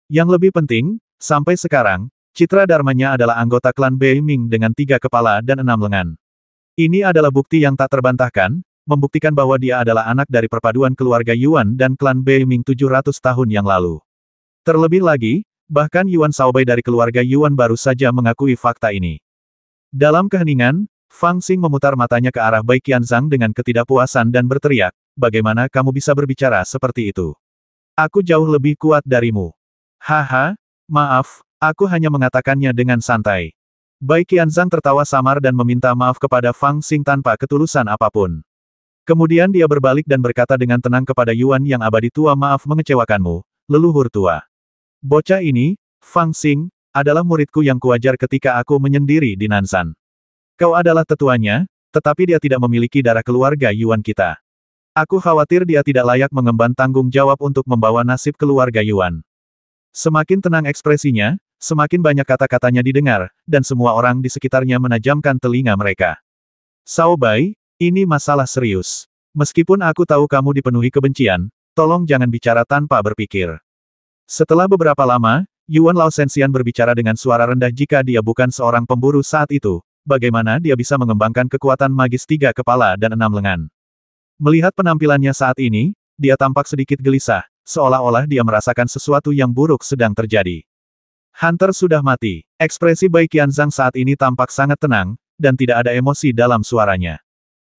Yang lebih penting, sampai sekarang, citra dharmanya adalah anggota klan Bei Ming dengan 3 kepala dan 6 lengan. Ini adalah bukti yang tak terbantahkan, membuktikan bahwa dia adalah anak dari perpaduan keluarga Yuan dan klan Beiming 700 tahun yang lalu. Terlebih lagi, bahkan Yuan Shaobai dari keluarga Yuan baru saja mengakui fakta ini. Dalam keheningan, Fang Xing memutar matanya ke arah Bai Qianzhang dengan ketidakpuasan dan berteriak, bagaimana kamu bisa berbicara seperti itu? Aku jauh lebih kuat darimu. Haha, maaf, aku hanya mengatakannya dengan santai. Bai Qianzhang tertawa samar dan meminta maaf kepada Fang Xing tanpa ketulusan apapun. Kemudian dia berbalik dan berkata dengan tenang kepada Yuan yang abadi tua, maaf mengecewakanmu, leluhur tua. Bocah ini, Fang Xing, adalah muridku yang kuajar ketika aku menyendiri di Nanzan. Kau adalah tetuanya, tetapi dia tidak memiliki darah keluarga Yuan kita. Aku khawatir dia tidak layak mengemban tanggung jawab untuk membawa nasib keluarga Yuan. Semakin tenang ekspresinya, semakin banyak kata-katanya didengar, dan semua orang di sekitarnya menajamkan telinga mereka. Shaobai, ini masalah serius. Meskipun aku tahu kamu dipenuhi kebencian, tolong jangan bicara tanpa berpikir. Setelah beberapa lama, Yuan Lao Shenxian berbicara dengan suara rendah, jika dia bukan seorang pemburu saat itu, bagaimana dia bisa mengembangkan kekuatan magis 3 kepala dan 6 lengan? Melihat penampilannya saat ini, dia tampak sedikit gelisah, seolah-olah dia merasakan sesuatu yang buruk sedang terjadi. Hunter sudah mati. Ekspresi Bai Qianzhang saat ini tampak sangat tenang, dan tidak ada emosi dalam suaranya.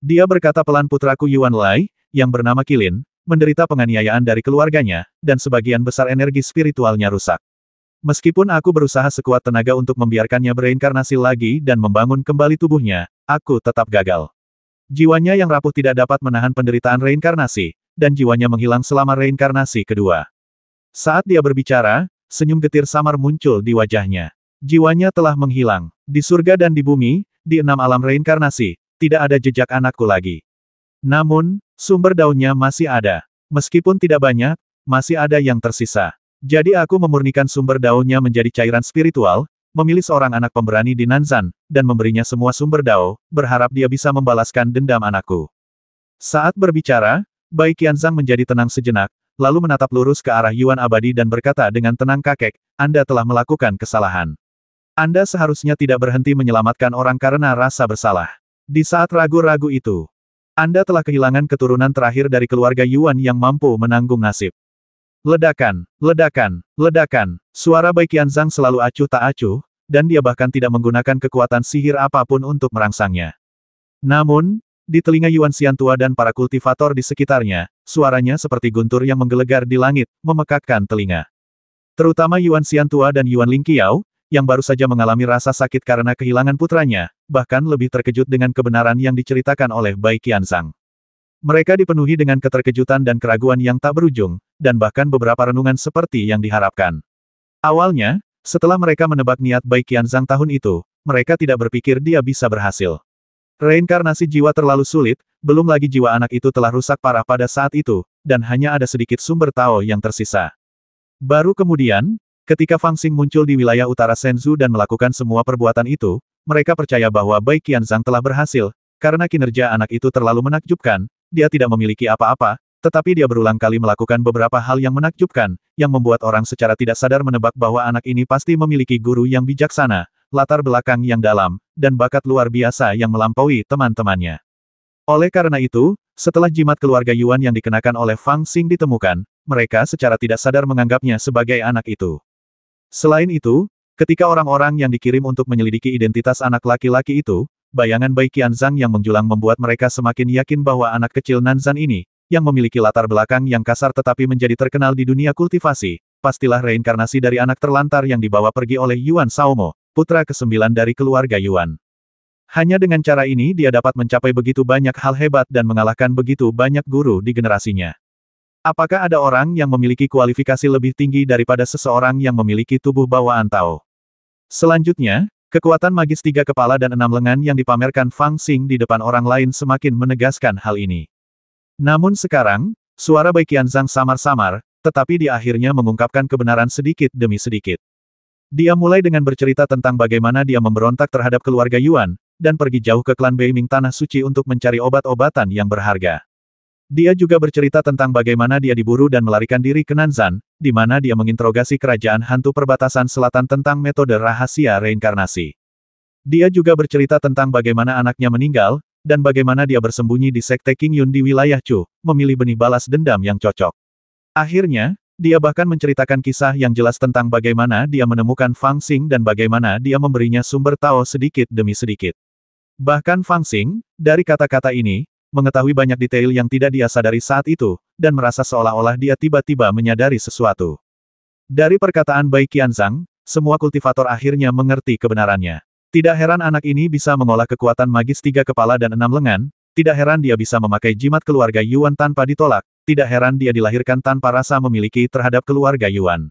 Dia berkata pelan, putraku Yuan Lai, yang bernama Qilin, menderita penganiayaan dari keluarganya, dan sebagian besar energi spiritualnya rusak. Meskipun aku berusaha sekuat tenaga untuk membiarkannya bereinkarnasi lagi dan membangun kembali tubuhnya, aku tetap gagal. Jiwanya yang rapuh tidak dapat menahan penderitaan reinkarnasi, dan jiwanya menghilang selama reinkarnasi kedua. Saat dia berbicara, senyum getir samar muncul di wajahnya. Jiwanya telah menghilang. Di surga dan di bumi, di 6 alam reinkarnasi, tidak ada jejak anakku lagi. Namun, sumber daunnya masih ada. Meskipun tidak banyak, masih ada yang tersisa. Jadi aku memurnikan sumber daunnya menjadi cairan spiritual, memilih seorang anak pemberani di Nanzan, dan memberinya semua sumber dao, berharap dia bisa membalaskan dendam anakku. Saat berbicara, Bai Qianzhang menjadi tenang sejenak, lalu menatap lurus ke arah Yuan abadi dan berkata dengan tenang, kakek, Anda telah melakukan kesalahan. Anda seharusnya tidak berhenti menyelamatkan orang karena rasa bersalah. Di saat ragu-ragu itu, Anda telah kehilangan keturunan terakhir dari keluarga Yuan yang mampu menanggung nasib. Ledakan, ledakan, ledakan. Suara Bai Qianzhang selalu acuh tak acuh, dan dia bahkan tidak menggunakan kekuatan sihir apapun untuk merangsangnya. Namun, di telinga Yuan Xiantua dan para kultivator di sekitarnya, suaranya seperti guntur yang menggelegar di langit, memekakkan telinga. Terutama Yuan Xiantua dan Yuan Lingqiao, yang baru saja mengalami rasa sakit karena kehilangan putranya, bahkan lebih terkejut dengan kebenaran yang diceritakan oleh Bai Qianzhang. Mereka dipenuhi dengan keterkejutan dan keraguan yang tak berujung, dan bahkan beberapa renungan seperti yang diharapkan. Awalnya, setelah mereka menebak niat Bai Qianzhang tahun itu, mereka tidak berpikir dia bisa berhasil. Reinkarnasi jiwa terlalu sulit, belum lagi jiwa anak itu telah rusak parah pada saat itu, dan hanya ada sedikit sumber Tao yang tersisa. Baru kemudian, ketika Fang Xing muncul di wilayah utara Shenzhou dan melakukan semua perbuatan itu, mereka percaya bahwa Bai Qianzhang telah berhasil, karena kinerja anak itu terlalu menakjubkan, dia tidak memiliki apa-apa, tetapi dia berulang kali melakukan beberapa hal yang menakjubkan, yang membuat orang secara tidak sadar menebak bahwa anak ini pasti memiliki guru yang bijaksana, latar belakang yang dalam, dan bakat luar biasa yang melampaui teman-temannya. Oleh karena itu, setelah jimat keluarga Yuan yang dikenakan oleh Fang Xing ditemukan, mereka secara tidak sadar menganggapnya sebagai anak itu. Selain itu, ketika orang-orang yang dikirim untuk menyelidiki identitas anak laki-laki itu, bayangan Bai Qianzhang yang menjulang membuat mereka semakin yakin bahwa anak kecil Nanzan ini, yang memiliki latar belakang yang kasar tetapi menjadi terkenal di dunia kultivasi, pastilah reinkarnasi dari anak terlantar yang dibawa pergi oleh Yuan Shaomo, putra ke-9 dari keluarga Yuan. Hanya dengan cara ini dia dapat mencapai begitu banyak hal hebat dan mengalahkan begitu banyak guru di generasinya. Apakah ada orang yang memiliki kualifikasi lebih tinggi daripada seseorang yang memiliki tubuh bawaan Tao? Selanjutnya, kekuatan magis 3 kepala dan 6 lengan yang dipamerkan Fang Xing di depan orang lain semakin menegaskan hal ini. Namun sekarang, suara Bai Qianzhang samar-samar, tetapi dia akhirnya mengungkapkan kebenaran sedikit demi sedikit. Dia mulai dengan bercerita tentang bagaimana dia memberontak terhadap keluarga Yuan, dan pergi jauh ke klan Beiming Tanah Suci untuk mencari obat-obatan yang berharga. Dia juga bercerita tentang bagaimana dia diburu dan melarikan diri ke Nanzan, di mana dia menginterogasi kerajaan hantu perbatasan selatan tentang metode rahasia reinkarnasi. Dia juga bercerita tentang bagaimana anaknya meninggal, dan bagaimana dia bersembunyi di Sekte King Yun di wilayah Chu, memilih benih balas dendam yang cocok. Akhirnya, dia bahkan menceritakan kisah yang jelas tentang bagaimana dia menemukan Fang Xing dan bagaimana dia memberinya sumber Tao sedikit demi sedikit. Bahkan Fang Xing, dari kata-kata ini, mengetahui banyak detail yang tidak dia sadari saat itu, dan merasa seolah-olah dia tiba-tiba menyadari sesuatu. Dari perkataan Bai Qianzhang, semua kultivator akhirnya mengerti kebenarannya. Tidak heran anak ini bisa mengolah kekuatan magis 3 kepala dan 6 lengan, tidak heran dia bisa memakai jimat keluarga Yuan tanpa ditolak, tidak heran dia dilahirkan tanpa rasa memiliki terhadap keluarga Yuan.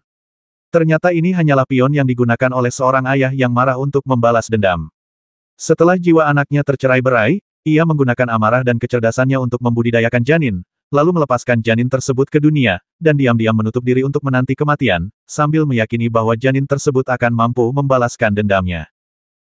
Ternyata ini hanyalah pion yang digunakan oleh seorang ayah yang marah untuk membalas dendam. Setelah jiwa anaknya tercerai-berai, ia menggunakan amarah dan kecerdasannya untuk membudidayakan janin, lalu melepaskan janin tersebut ke dunia, dan diam-diam menutup diri untuk menanti kematian, sambil meyakini bahwa janin tersebut akan mampu membalaskan dendamnya.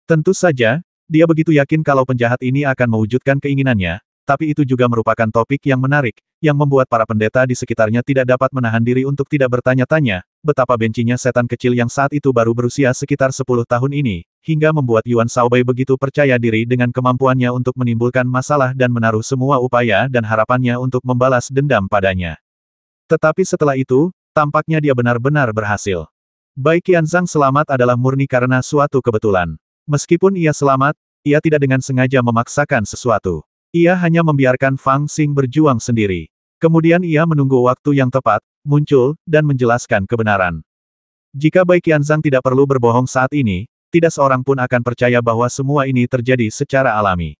Tentu saja, dia begitu yakin kalau penjahat ini akan mewujudkan keinginannya, tapi itu juga merupakan topik yang menarik, yang membuat para pendeta di sekitarnya tidak dapat menahan diri untuk tidak bertanya-tanya, betapa bencinya setan kecil yang saat itu baru berusia sekitar 10 tahun ini, hingga membuat Yuan Shaobai begitu percaya diri dengan kemampuannya untuk menimbulkan masalah dan menaruh semua upaya dan harapannya untuk membalas dendam padanya. Tetapi setelah itu, tampaknya dia benar-benar berhasil. Bai Qianzhang selamat adalah murni karena suatu kebetulan. Meskipun ia selamat, ia tidak dengan sengaja memaksakan sesuatu. Ia hanya membiarkan Fang Xing berjuang sendiri. Kemudian ia menunggu waktu yang tepat, muncul, dan menjelaskan kebenaran. Jika Bai Qianzhang tidak perlu berbohong saat ini, tidak seorang pun akan percaya bahwa semua ini terjadi secara alami.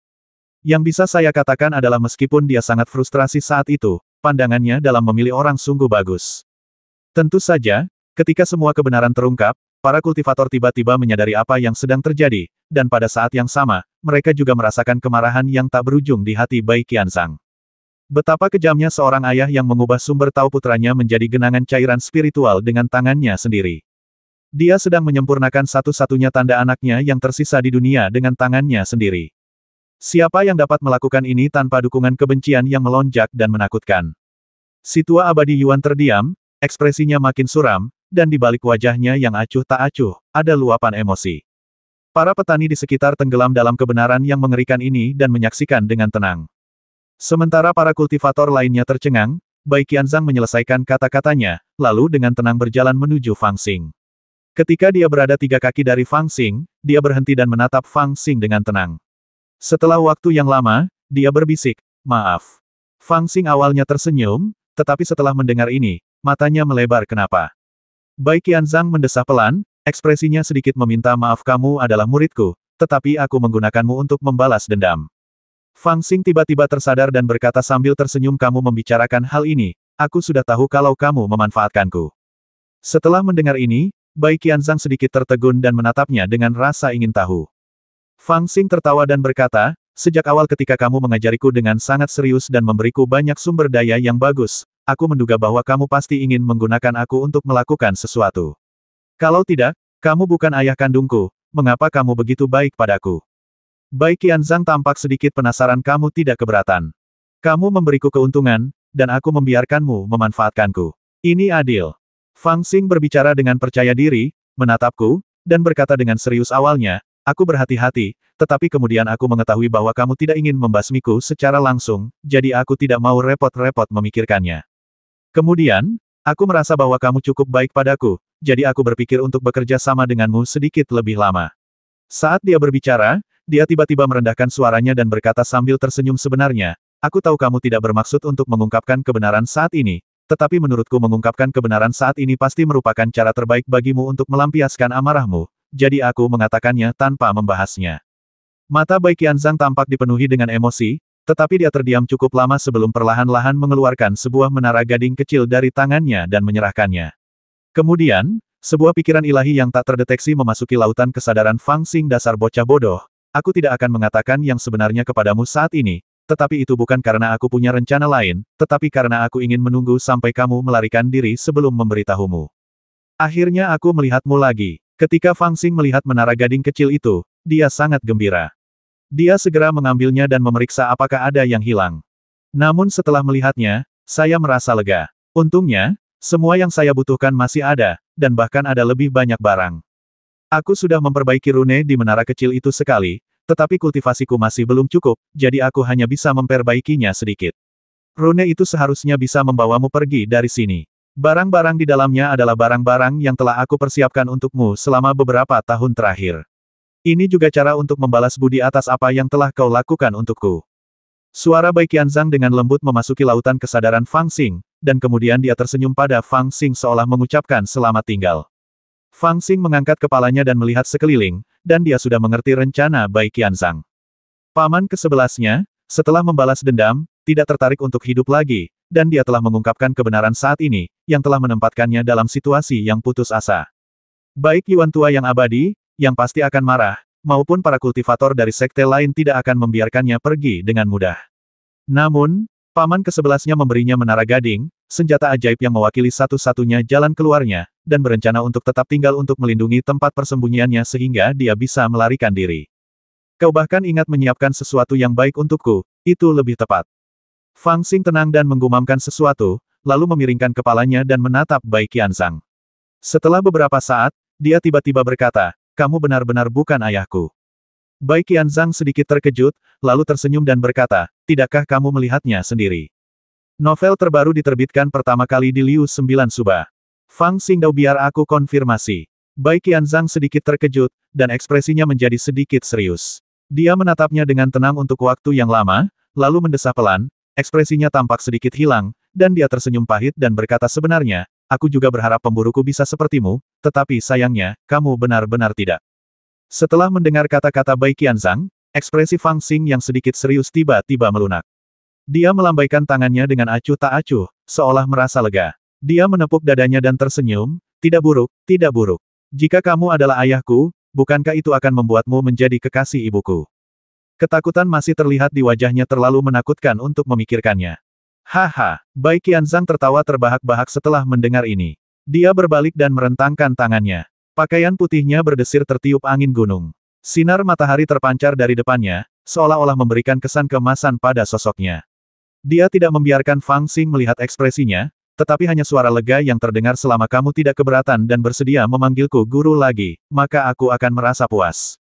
Yang bisa saya katakan adalah meskipun dia sangat frustrasi saat itu, pandangannya dalam memilih orang sungguh bagus. Tentu saja, ketika semua kebenaran terungkap, para kultivator tiba-tiba menyadari apa yang sedang terjadi, dan pada saat yang sama, mereka juga merasakan kemarahan yang tak berujung di hati Bai Qianzhang. Betapa kejamnya seorang ayah yang mengubah sumber Tao putranya menjadi genangan cairan spiritual dengan tangannya sendiri. Dia sedang menyempurnakan satu-satunya tanda anaknya yang tersisa di dunia dengan tangannya sendiri. Siapa yang dapat melakukan ini tanpa dukungan kebencian yang melonjak dan menakutkan? Si tua abadi Yuan terdiam, ekspresinya makin suram, dan di balik wajahnya yang acuh tak acuh, ada luapan emosi. Para petani di sekitar tenggelam dalam kebenaran yang mengerikan ini dan menyaksikan dengan tenang. Sementara para kultivator lainnya tercengang, Bai Qianzhang menyelesaikan kata-katanya, lalu dengan tenang berjalan menuju Fang Xing. Ketika dia berada 3 kaki dari Fang Xing, dia berhenti dan menatap Fang Xing dengan tenang. Setelah waktu yang lama, dia berbisik, "Maaf." Fang Xing awalnya tersenyum, tetapi setelah mendengar ini, matanya melebar kenapa. Bai Qianzhang mendesah pelan, ekspresinya sedikit meminta maaf, "Kamu adalah muridku, tetapi aku menggunakanmu untuk membalas dendam." Fang Xing tiba-tiba tersadar dan berkata sambil tersenyum, "Kamu membicarakan hal ini, aku sudah tahu kalau kamu memanfaatkanku." Setelah mendengar ini, Bai Qianzhang sedikit tertegun dan menatapnya dengan rasa ingin tahu. Fang Xing tertawa dan berkata, "Sejak awal ketika kamu mengajariku dengan sangat serius dan memberiku banyak sumber daya yang bagus, aku menduga bahwa kamu pasti ingin menggunakan aku untuk melakukan sesuatu. Kalau tidak, kamu bukan ayah kandungku, mengapa kamu begitu baik padaku?" Bai Qianzhang tampak sedikit penasaran. "Kamu tidak keberatan. Kamu memberiku keuntungan, dan aku membiarkanmu memanfaatkanku. Ini adil." Fang Xing berbicara dengan percaya diri, menatapku, dan berkata dengan serius, "Awalnya, aku berhati-hati, tetapi kemudian aku mengetahui bahwa kamu tidak ingin membasmiku secara langsung, jadi aku tidak mau repot-repot memikirkannya. Kemudian, aku merasa bahwa kamu cukup baik padaku, jadi aku berpikir untuk bekerja sama denganmu sedikit lebih lama." Saat dia berbicara, dia tiba-tiba merendahkan suaranya dan berkata sambil tersenyum, "Sebenarnya, aku tahu kamu tidak bermaksud untuk mengungkapkan kebenaran saat ini, tetapi menurutku mengungkapkan kebenaran saat ini pasti merupakan cara terbaik bagimu untuk melampiaskan amarahmu, jadi aku mengatakannya tanpa membahasnya." Mata Bai Qianzhang tampak dipenuhi dengan emosi, tetapi dia terdiam cukup lama sebelum perlahan-lahan mengeluarkan sebuah menara gading kecil dari tangannya dan menyerahkannya. Kemudian, sebuah pikiran ilahi yang tak terdeteksi memasuki lautan kesadaran Fang Xing. "Dasar bocah bodoh, aku tidak akan mengatakan yang sebenarnya kepadamu saat ini, tetapi itu bukan karena aku punya rencana lain, tetapi karena aku ingin menunggu sampai kamu melarikan diri sebelum memberitahumu. Akhirnya aku melihatmu lagi." Ketika Fang Xing melihat menara gading kecil itu, dia sangat gembira. Dia segera mengambilnya dan memeriksa apakah ada yang hilang. Namun setelah melihatnya, saya merasa lega. Untungnya, semua yang saya butuhkan masih ada, dan bahkan ada lebih banyak barang. Aku sudah memperbaiki rune di menara kecil itu sekali, tetapi kultivasiku masih belum cukup, jadi aku hanya bisa memperbaikinya sedikit. Rune itu seharusnya bisa membawamu pergi dari sini. Barang-barang di dalamnya adalah barang-barang yang telah aku persiapkan untukmu selama beberapa tahun terakhir. Ini juga cara untuk membalas budi atas apa yang telah kau lakukan untukku. Suara Bai Qianzhang dengan lembut memasuki lautan kesadaran Fang Xing, dan kemudian dia tersenyum pada Fang Xing seolah mengucapkan selamat tinggal. Fang Xing mengangkat kepalanya dan melihat sekeliling, dan dia sudah mengerti rencana Bai Qianzhang. Paman ke-11-nya, setelah membalas dendam, tidak tertarik untuk hidup lagi, dan dia telah mengungkapkan kebenaran saat ini, yang telah menempatkannya dalam situasi yang putus asa. Baik Yuan tua yang abadi, yang pasti akan marah, maupun para kultivator dari sekte lain tidak akan membiarkannya pergi dengan mudah. Namun, paman ke-11-nya memberinya menara gading, senjata ajaib yang mewakili satu-satunya jalan keluarnya, dan berencana untuk tetap tinggal untuk melindungi tempat persembunyiannya sehingga dia bisa melarikan diri. Kau bahkan ingat menyiapkan sesuatu yang baik untukku, itu lebih tepat. Fang Xing tenang dan menggumamkan sesuatu, lalu memiringkan kepalanya dan menatap Bai Qianzhang. Setelah beberapa saat, dia tiba-tiba berkata, kamu benar-benar bukan ayahku. Bai Qianzhang sedikit terkejut, lalu tersenyum dan berkata, tidakkah kamu melihatnya sendiri? Novel terbaru diterbitkan pertama kali di Liu 9 Suba. Fang Xingdao biar aku konfirmasi. Bai Qianzhang sedikit terkejut, dan ekspresinya menjadi sedikit serius. Dia menatapnya dengan tenang untuk waktu yang lama, lalu mendesah pelan, ekspresinya tampak sedikit hilang, dan dia tersenyum pahit dan berkata sebenarnya, aku juga berharap pemburuku bisa sepertimu, tetapi sayangnya, kamu benar-benar tidak. Setelah mendengar kata-kata Bai Qianzhang, ekspresi Fang Xing yang sedikit serius tiba-tiba melunak. Dia melambaikan tangannya dengan acuh tak acuh, seolah merasa lega. Dia menepuk dadanya dan tersenyum, tidak buruk, tidak buruk. Jika kamu adalah ayahku, bukankah itu akan membuatmu menjadi kekasih ibuku? Ketakutan masih terlihat di wajahnya terlalu menakutkan untuk memikirkannya. Haha, Bai Qianzhang tertawa terbahak-bahak setelah mendengar ini. Dia berbalik dan merentangkan tangannya. Pakaian putihnya berdesir tertiup angin gunung. Sinar matahari terpancar dari depannya, seolah-olah memberikan kesan keemasan pada sosoknya. Dia tidak membiarkan Fang Xing melihat ekspresinya, tetapi hanya suara lega yang terdengar selama kamu tidak keberatan dan bersedia memanggilku guru lagi, maka aku akan merasa puas.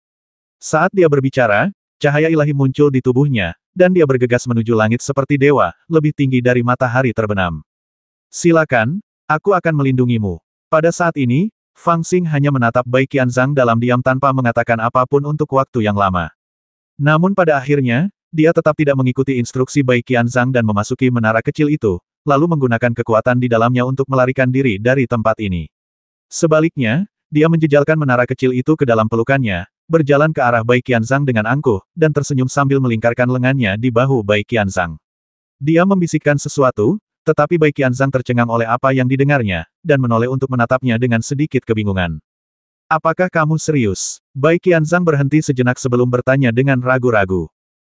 Saat dia berbicara, cahaya ilahi muncul di tubuhnya, dan dia bergegas menuju langit seperti dewa, lebih tinggi dari matahari terbenam. Silakan, aku akan melindungimu. Pada saat ini, Fang Xing hanya menatap Bai Qianzhang dalam diam tanpa mengatakan apapun untuk waktu yang lama. Namun pada akhirnya, dia tetap tidak mengikuti instruksi Bai Qianzhang dan memasuki menara kecil itu, lalu menggunakan kekuatan di dalamnya untuk melarikan diri dari tempat ini. Sebaliknya, dia menjejalkan menara kecil itu ke dalam pelukannya, berjalan ke arah Bai Qianzhang dengan angkuh, dan tersenyum sambil melingkarkan lengannya di bahu Bai Qianzhang. Dia membisikkan sesuatu, tetapi Bai Qianzhang tercengang oleh apa yang didengarnya, dan menoleh untuk menatapnya dengan sedikit kebingungan. Apakah kamu serius? Bai Qianzhang berhenti sejenak sebelum bertanya dengan ragu-ragu.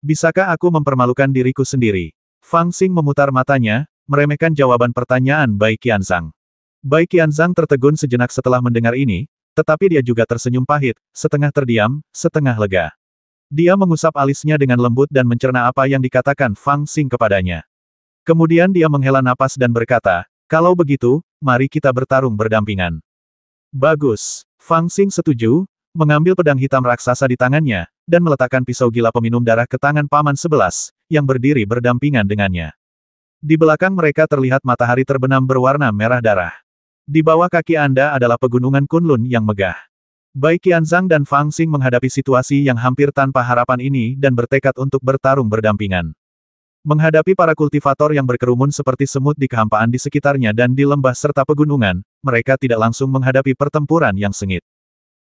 Bisakah aku mempermalukan diriku sendiri? Fang Xing memutar matanya, meremehkan jawaban pertanyaan Bai Qianzhang. Bai Qianzhang tertegun sejenak setelah mendengar ini, tetapi dia juga tersenyum pahit, setengah terdiam, setengah lega. Dia mengusap alisnya dengan lembut dan mencerna apa yang dikatakan Fang Xing kepadanya. Kemudian dia menghela napas dan berkata, kalau begitu, mari kita bertarung berdampingan. Bagus. Fang Xing setuju, mengambil pedang hitam raksasa di tangannya, dan meletakkan pisau gila peminum darah ke tangan paman 11, yang berdiri berdampingan dengannya. Di belakang mereka terlihat matahari terbenam berwarna merah darah. Di bawah kaki Anda adalah pegunungan Kunlun yang megah. Bai Qianzhang dan Fang Xing menghadapi situasi yang hampir tanpa harapan ini dan bertekad untuk bertarung berdampingan. Menghadapi para kultivator yang berkerumun seperti semut di kehampaan di sekitarnya dan di lembah serta pegunungan, mereka tidak langsung menghadapi pertempuran yang sengit.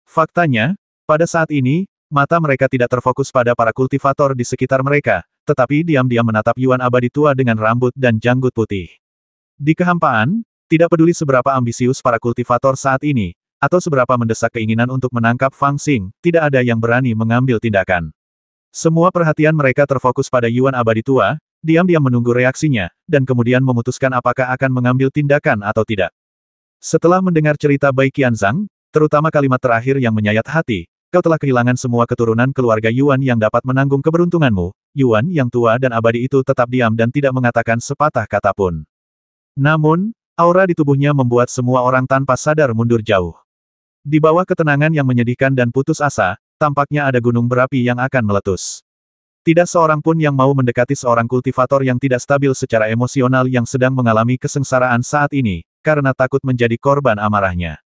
Faktanya, pada saat ini, mata mereka tidak terfokus pada para kultivator di sekitar mereka, tetapi diam-diam menatap Yuan abadi tua dengan rambut dan janggut putih. Di kehampaan, tidak peduli seberapa ambisius para kultivator saat ini, atau seberapa mendesak keinginan untuk menangkap Fang Xing, tidak ada yang berani mengambil tindakan. Semua perhatian mereka terfokus pada Yuan abadi tua, diam-diam menunggu reaksinya, dan kemudian memutuskan apakah akan mengambil tindakan atau tidak. Setelah mendengar cerita Bai Qianzhang, terutama kalimat terakhir yang menyayat hati, kau telah kehilangan semua keturunan keluarga Yuan yang dapat menanggung keberuntunganmu. Yuan yang tua dan abadi itu tetap diam dan tidak mengatakan sepatah kata pun. Namun, aura di tubuhnya membuat semua orang tanpa sadar mundur jauh. Di bawah ketenangan yang menyedihkan dan putus asa, tampaknya ada gunung berapi yang akan meletus. Tidak seorang pun yang mau mendekati seorang kultivator yang tidak stabil secara emosional yang sedang mengalami kesengsaraan saat ini, karena takut menjadi korban amarahnya.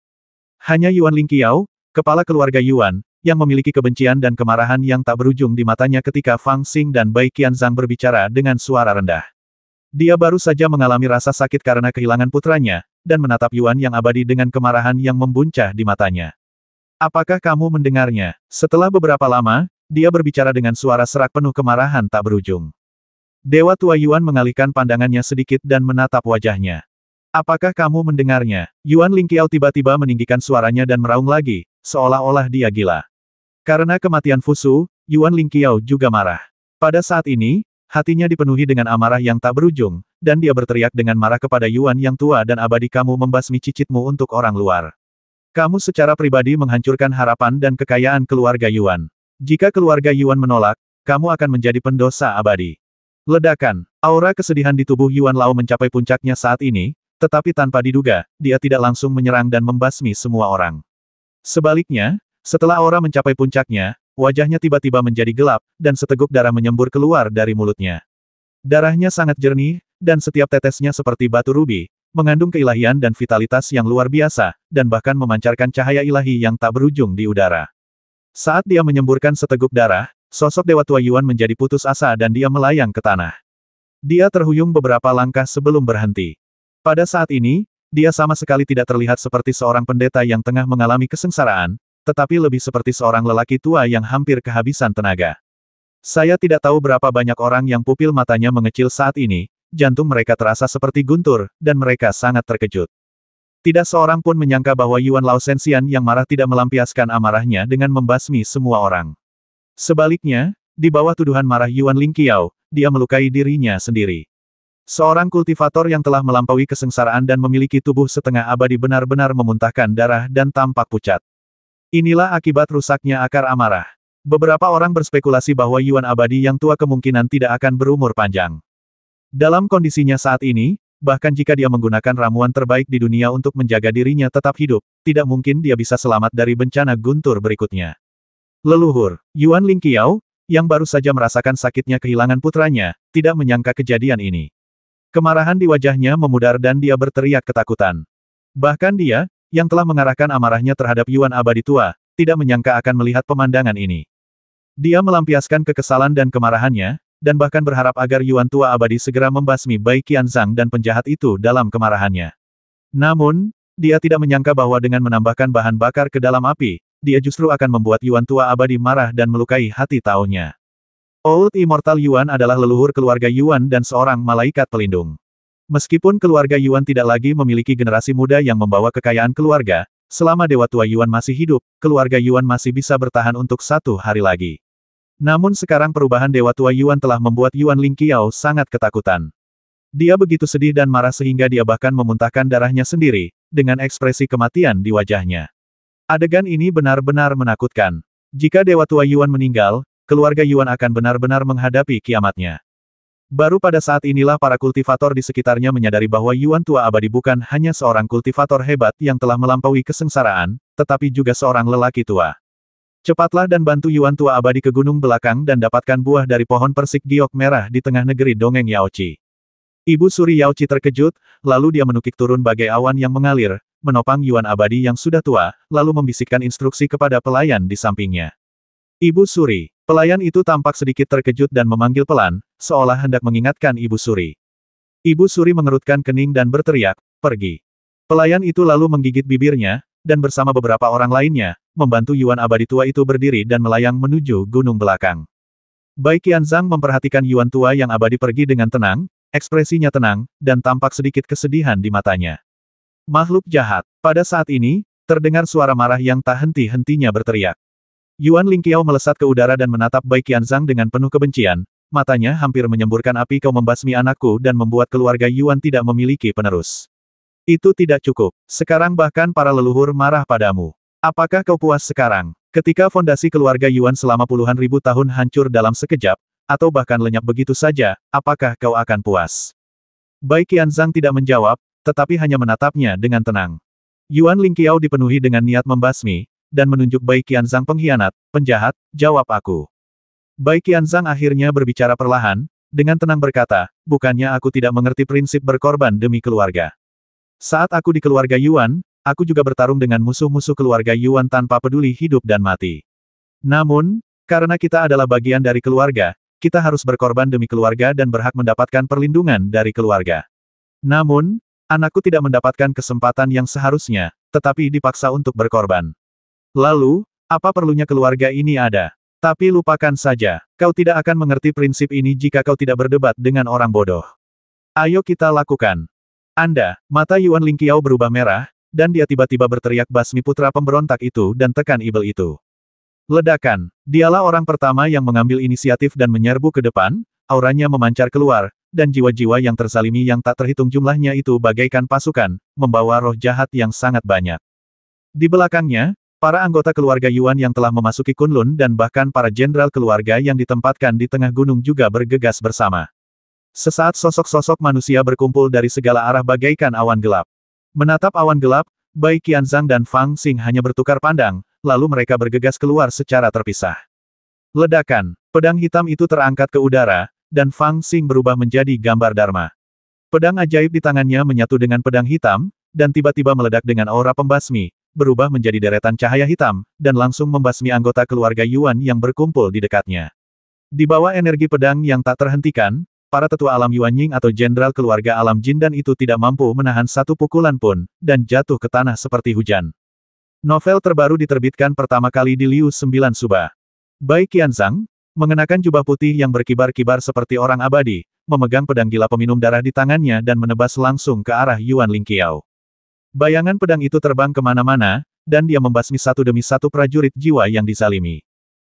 Hanya Yuan Lingqiao, kepala keluarga Yuan, yang memiliki kebencian dan kemarahan yang tak berujung di matanya ketika Fang Xing dan Bai Qianzhang berbicara dengan suara rendah. Dia baru saja mengalami rasa sakit karena kehilangan putranya, dan menatap Yuan yang abadi dengan kemarahan yang membuncah di matanya. Apakah kamu mendengarnya? Setelah beberapa lama, dia berbicara dengan suara serak penuh kemarahan tak berujung. Dewa tua Yuan mengalihkan pandangannya sedikit dan menatap wajahnya. Apakah kamu mendengarnya? Yuan Lingqiao tiba-tiba meninggikan suaranya dan meraung lagi, seolah-olah dia gila. Karena kematian Fusu, Yuan Lingqiao juga marah. Pada saat ini, hatinya dipenuhi dengan amarah yang tak berujung, dan dia berteriak dengan marah kepada Yuan yang tua dan abadi, kamu membasmi cicitmu untuk orang luar. Kamu secara pribadi menghancurkan harapan dan kekayaan keluarga Yuan. Jika keluarga Yuan menolak, kamu akan menjadi pendosa abadi. Ledakan. Aura kesedihan di tubuh Yuan Lao mencapai puncaknya saat ini, tetapi tanpa diduga, dia tidak langsung menyerang dan membasmi semua orang. Sebaliknya, setelah aura mencapai puncaknya, wajahnya tiba-tiba menjadi gelap, dan seteguk darah menyembur keluar dari mulutnya. Darahnya sangat jernih, dan setiap tetesnya seperti batu rubi, mengandung keilahian dan vitalitas yang luar biasa, dan bahkan memancarkan cahaya ilahi yang tak berujung di udara. Saat dia menyemburkan seteguk darah, sosok Dewa Tua Yuan menjadi putus asa dan dia melayang ke tanah. Dia terhuyung beberapa langkah sebelum berhenti. Pada saat ini, dia sama sekali tidak terlihat seperti seorang pendeta yang tengah mengalami kesengsaraan, tetapi lebih seperti seorang lelaki tua yang hampir kehabisan tenaga. Saya tidak tahu berapa banyak orang yang pupil matanya mengecil saat ini, jantung mereka terasa seperti guntur, dan mereka sangat terkejut. Tidak seorang pun menyangka bahwa Yuan Lao Shenxian yang marah tidak melampiaskan amarahnya dengan membasmi semua orang. Sebaliknya, di bawah tuduhan marah Yuan Lingqiao, dia melukai dirinya sendiri. Seorang kultivator yang telah melampaui kesengsaraan dan memiliki tubuh setengah abadi benar-benar memuntahkan darah dan tampak pucat. Inilah akibat rusaknya akar amarah. Beberapa orang berspekulasi bahwa Yuan abadi yang tua kemungkinan tidak akan berumur panjang. Dalam kondisinya saat ini, bahkan jika dia menggunakan ramuan terbaik di dunia untuk menjaga dirinya tetap hidup, tidak mungkin dia bisa selamat dari bencana guntur berikutnya. Leluhur, Yuan Lingqiao, yang baru saja merasakan sakitnya kehilangan putranya, tidak menyangka kejadian ini. Kemarahan di wajahnya memudar dan dia berteriak ketakutan. Bahkan dia, yang telah mengarahkan amarahnya terhadap Yuan abadi tua, tidak menyangka akan melihat pemandangan ini. Dia melampiaskan kekesalan dan kemarahannya, dan bahkan berharap agar Yuan tua abadi segera membasmi Bai Qianzhang dan penjahat itu dalam kemarahannya. Namun, dia tidak menyangka bahwa dengan menambahkan bahan bakar ke dalam api, dia justru akan membuat Yuan tua abadi marah dan melukai hati taunya. Old Immortal Yuan adalah leluhur keluarga Yuan dan seorang malaikat pelindung. Meskipun keluarga Yuan tidak lagi memiliki generasi muda yang membawa kekayaan keluarga, selama Dewa Tua Yuan masih hidup, keluarga Yuan masih bisa bertahan untuk 1 hari lagi. Namun sekarang perubahan Dewa Tua Yuan telah membuat Yuan Lingqiao sangat ketakutan. Dia begitu sedih dan marah sehingga dia bahkan memuntahkan darahnya sendiri, dengan ekspresi kematian di wajahnya. Adegan ini benar-benar menakutkan. Jika Dewa Tua Yuan meninggal, keluarga Yuan akan benar-benar menghadapi kiamatnya. Baru pada saat inilah para kultivator di sekitarnya menyadari bahwa Yuan tua abadi bukan hanya seorang kultivator hebat yang telah melampaui kesengsaraan, tetapi juga seorang lelaki tua. Cepatlah dan bantu Yuan tua abadi ke gunung belakang dan dapatkan buah dari pohon persik giok merah di tengah negeri dongeng Yaoci. Ibu suri Yaoci terkejut, lalu dia menukik turun bagai awan yang mengalir, menopang Yuan abadi yang sudah tua, lalu membisikkan instruksi kepada pelayan di sampingnya. Ibu suri, pelayan itu tampak sedikit terkejut dan memanggil pelan, seolah hendak mengingatkan Ibu suri. Ibu suri mengerutkan kening dan berteriak, pergi. Pelayan itu lalu menggigit bibirnya, dan bersama beberapa orang lainnya, membantu Yuan abadi tua itu berdiri dan melayang menuju gunung belakang. Bai Qianzhang memperhatikan Yuan tua yang abadi pergi dengan tenang, ekspresinya tenang, dan tampak sedikit kesedihan di matanya. Makhluk jahat. Pada saat ini, terdengar suara marah yang tak henti-hentinya berteriak. Yuan Lingqiao melesat ke udara dan menatap Bai Qianzhang dengan penuh kebencian, matanya hampir menyemburkan api, kau membasmi anakku dan membuat keluarga Yuan tidak memiliki penerus. Itu tidak cukup. Sekarang bahkan para leluhur marah padamu. Apakah kau puas sekarang? Ketika fondasi keluarga Yuan selama puluhan ribu tahun hancur dalam sekejap, atau bahkan lenyap begitu saja, apakah kau akan puas? Bai Qianzhang tidak menjawab, tetapi hanya menatapnya dengan tenang. Yuan Lingqiao dipenuhi dengan niat membasmi, dan menunjuk Bai Qianzhang pengkhianat, penjahat, jawab aku. Bai Qianzhang akhirnya berbicara perlahan, dengan tenang berkata, bukannya aku tidak mengerti prinsip berkorban demi keluarga. Saat aku di keluarga Yuan, aku juga bertarung dengan musuh-musuh keluarga Yuan tanpa peduli hidup dan mati. Namun, karena kita adalah bagian dari keluarga, kita harus berkorban demi keluarga dan berhak mendapatkan perlindungan dari keluarga. Namun, anakku tidak mendapatkan kesempatan yang seharusnya, tetapi dipaksa untuk berkorban. Lalu, apa perlunya keluarga ini ada? Tapi lupakan saja, kau tidak akan mengerti prinsip ini jika kau tidak berdebat dengan orang bodoh. Ayo kita lakukan. Mata Yuan Lingqiao berubah merah, dan dia tiba-tiba berteriak basmi putra pemberontak itu dan tekan ibel itu. Ledakan, dialah orang pertama yang mengambil inisiatif dan menyerbu ke depan, auranya memancar keluar, dan jiwa-jiwa yang terzalimi yang tak terhitung jumlahnya itu bagaikan pasukan, membawa roh jahat yang sangat banyak. Di belakangnya, para anggota keluarga Yuan yang telah memasuki Kunlun dan bahkan para jenderal keluarga yang ditempatkan di tengah gunung juga bergegas bersama. Sesaat sosok-sosok manusia berkumpul dari segala arah bagaikan awan gelap. Menatap awan gelap, Bai Qianzhang dan Fang Xing hanya bertukar pandang, lalu mereka bergegas keluar secara terpisah. Ledakan, pedang hitam itu terangkat ke udara, dan Fang Xing berubah menjadi gambar Dharma. Pedang ajaib di tangannya menyatu dengan pedang hitam, dan tiba-tiba meledak dengan aura pembasmi, berubah menjadi deretan cahaya hitam, dan langsung membasmi anggota keluarga Yuan yang berkumpul di dekatnya. Di bawah energi pedang yang tak terhentikan, para tetua alam Yuanying atau jenderal keluarga alam jin dan itu tidak mampu menahan satu pukulan pun, dan jatuh ke tanah seperti hujan. Novel terbaru diterbitkan pertama kali di Liu 9 Suba. Bai Qianzhang, mengenakan jubah putih yang berkibar-kibar seperti orang abadi, memegang pedang gila peminum darah di tangannya dan menebas langsung ke arah Yuan Lingqiao. Bayangan pedang itu terbang kemana-mana, dan dia membasmi satu demi satu prajurit jiwa yang dizalimi.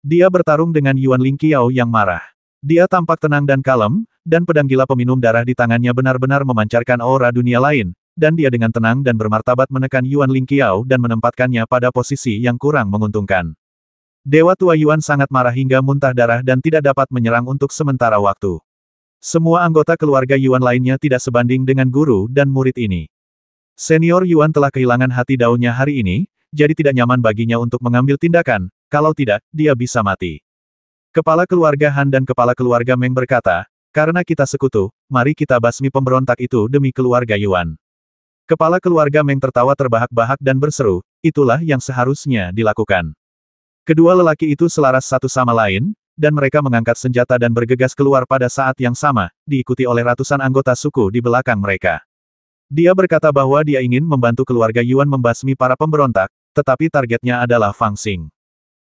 Dia bertarung dengan Yuan Lingqiao yang marah. Dia tampak tenang dan kalem, dan pedang gila peminum darah di tangannya benar-benar memancarkan aura dunia lain, dan dia dengan tenang dan bermartabat menekan Yuan Lingqiao dan menempatkannya pada posisi yang kurang menguntungkan. Dewa tua Yuan sangat marah hingga muntah darah dan tidak dapat menyerang untuk sementara waktu. Semua anggota keluarga Yuan lainnya tidak sebanding dengan guru dan murid ini. Senior Yuan telah kehilangan hati daunnya hari ini, jadi tidak nyaman baginya untuk mengambil tindakan, kalau tidak, dia bisa mati. Kepala keluarga Han dan kepala keluarga Meng berkata, karena kita sekutu, mari kita basmi pemberontak itu demi keluarga Yuan. Kepala keluarga Meng tertawa terbahak-bahak dan berseru, itulah yang seharusnya dilakukan. Kedua lelaki itu selaras satu sama lain, dan mereka mengangkat senjata dan bergegas keluar pada saat yang sama, diikuti oleh ratusan anggota suku di belakang mereka. Dia berkata bahwa dia ingin membantu keluarga Yuan membasmi para pemberontak, tetapi targetnya adalah Fang Xing.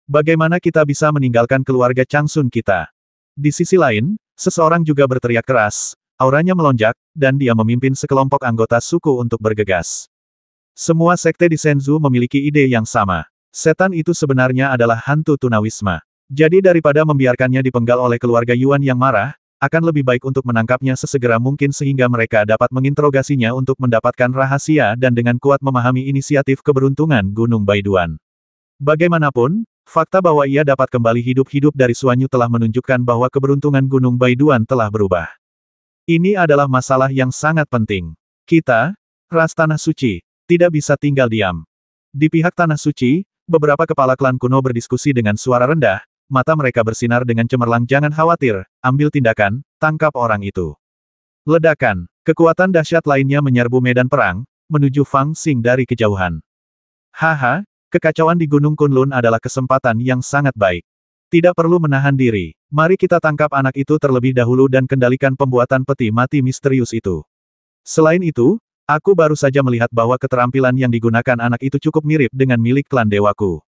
Bagaimana kita bisa meninggalkan keluarga Changsun kita? Di sisi lain, seseorang juga berteriak keras, auranya melonjak, dan dia memimpin sekelompok anggota suku untuk bergegas. Semua sekte di Shenzhou memiliki ide yang sama. Setan itu sebenarnya adalah hantu tunawisma. Jadi daripada membiarkannya dipenggal oleh keluarga Yuan yang marah, akan lebih baik untuk menangkapnya sesegera mungkin sehingga mereka dapat menginterogasinya untuk mendapatkan rahasia dan dengan kuat memahami inisiatif keberuntungan Gunung Baiduan. Bagaimanapun, fakta bahwa ia dapat kembali hidup-hidup dari Suanyu telah menunjukkan bahwa keberuntungan Gunung Baiduan telah berubah. Ini adalah masalah yang sangat penting. Kita, ras Tanah Suci, tidak bisa tinggal diam. Di pihak Tanah Suci, beberapa kepala klan kuno berdiskusi dengan suara rendah, mata mereka bersinar dengan cemerlang. Jangan khawatir, ambil tindakan, tangkap orang itu. Ledakan, kekuatan dahsyat lainnya menyerbu medan perang, menuju Fang Xing dari kejauhan. Haha, kekacauan di Gunung Kunlun adalah kesempatan yang sangat baik. Tidak perlu menahan diri, mari kita tangkap anak itu terlebih dahulu dan kendalikan pembuatan peti mati misterius itu. Selain itu, aku baru saja melihat bahwa keterampilan yang digunakan anak itu cukup mirip dengan milik klan dewaku.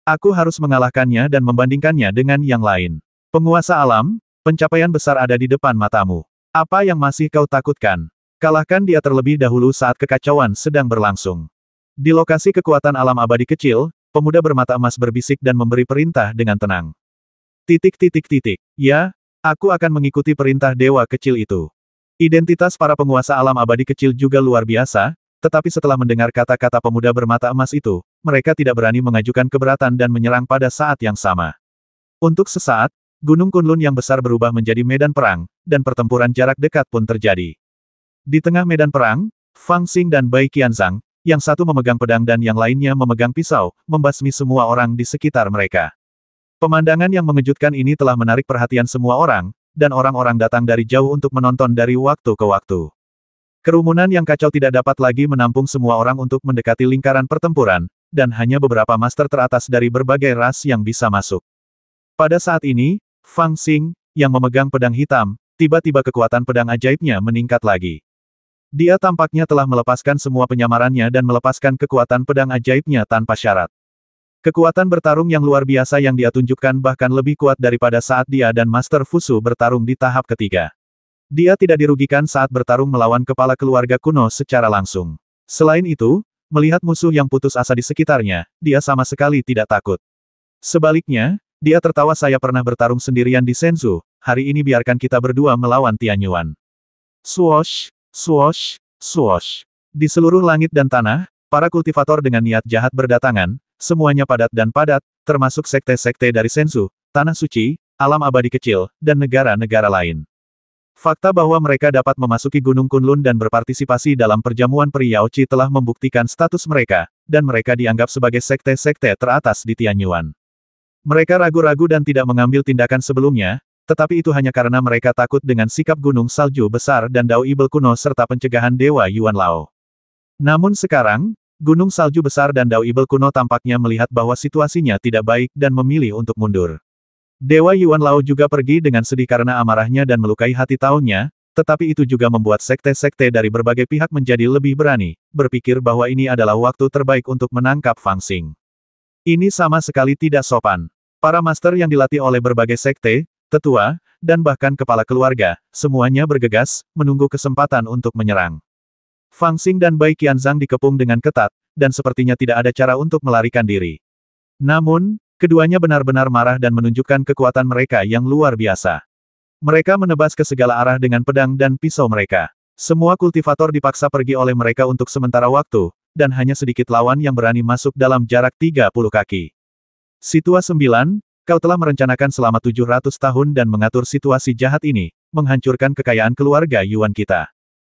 Aku harus mengalahkannya dan membandingkannya dengan yang lain. Penguasa alam, pencapaian besar ada di depan matamu. Apa yang masih kau takutkan? Kalahkan dia terlebih dahulu saat kekacauan sedang berlangsung. Di lokasi kekuatan alam abadi kecil, pemuda bermata emas berbisik dan memberi perintah dengan tenang. Ya, aku akan mengikuti perintah dewa kecil itu. Identitas para penguasa alam abadi kecil juga luar biasa, tetapi setelah mendengar kata-kata pemuda bermata emas itu, mereka tidak berani mengajukan keberatan dan menyerang pada saat yang sama. Untuk sesaat, Gunung Kunlun yang besar berubah menjadi medan perang, dan pertempuran jarak dekat pun terjadi. Di tengah medan perang, Fang Xing dan Bai Qianzhang, yang satu memegang pedang dan yang lainnya memegang pisau, membasmi semua orang di sekitar mereka. Pemandangan yang mengejutkan ini telah menarik perhatian semua orang, dan orang-orang datang dari jauh untuk menonton dari waktu ke waktu. Kerumunan yang kacau tidak dapat lagi menampung semua orang untuk mendekati lingkaran pertempuran, dan hanya beberapa master teratas dari berbagai ras yang bisa masuk. Pada saat ini, Fang Xing, yang memegang pedang hitam, tiba-tiba kekuatan pedang ajaibnya meningkat lagi. Dia tampaknya telah melepaskan semua penyamarannya dan melepaskan kekuatan pedang ajaibnya tanpa syarat. Kekuatan bertarung yang luar biasa yang dia tunjukkan bahkan lebih kuat daripada saat dia dan Master Fusu bertarung di tahap ketiga. Dia tidak dirugikan saat bertarung melawan kepala keluarga kuno secara langsung. Selain itu, melihat musuh yang putus asa di sekitarnya, dia sama sekali tidak takut. Sebaliknya, dia tertawa. Saya pernah bertarung sendirian di Shenzhou, hari ini biarkan kita berdua melawan Tianyuan. Swoosh, swoosh, swoosh. Di seluruh langit dan tanah, para kultivator dengan niat jahat berdatangan, semuanya padat dan padat, termasuk sekte-sekte dari Shenzhou, Tanah Suci, alam abadi kecil, dan negara-negara lain. Fakta bahwa mereka dapat memasuki Gunung Kunlun dan berpartisipasi dalam perjamuan peri Yaochi telah membuktikan status mereka, dan mereka dianggap sebagai sekte-sekte teratas di Tianyuan. Mereka ragu-ragu dan tidak mengambil tindakan sebelumnya, tetapi itu hanya karena mereka takut dengan sikap Gunung Salju Besar dan Dao Ibel kuno serta pencegahan Dewa Yuan Lao. Namun sekarang, Gunung Salju Besar dan Dao Ibel kuno tampaknya melihat bahwa situasinya tidak baik dan memilih untuk mundur. Dewa Yuan Lao juga pergi dengan sedih karena amarahnya dan melukai hati taunnya, tetapi itu juga membuat sekte-sekte dari berbagai pihak menjadi lebih berani, berpikir bahwa ini adalah waktu terbaik untuk menangkap Fang Xing. Ini sama sekali tidak sopan. Para master yang dilatih oleh berbagai sekte, tetua, dan bahkan kepala keluarga, semuanya bergegas, menunggu kesempatan untuk menyerang. Fang Xing dan Bai Qianzhang dikepung dengan ketat, dan sepertinya tidak ada cara untuk melarikan diri. Namun, keduanya benar-benar marah dan menunjukkan kekuatan mereka yang luar biasa. Mereka menebas ke segala arah dengan pedang dan pisau mereka. Semua kultivator dipaksa pergi oleh mereka untuk sementara waktu, dan hanya sedikit lawan yang berani masuk dalam jarak 30 kaki. Situa 9, kau telah merencanakan selama 700 tahun dan mengatur situasi jahat ini, menghancurkan kekayaan keluarga Yuan kita.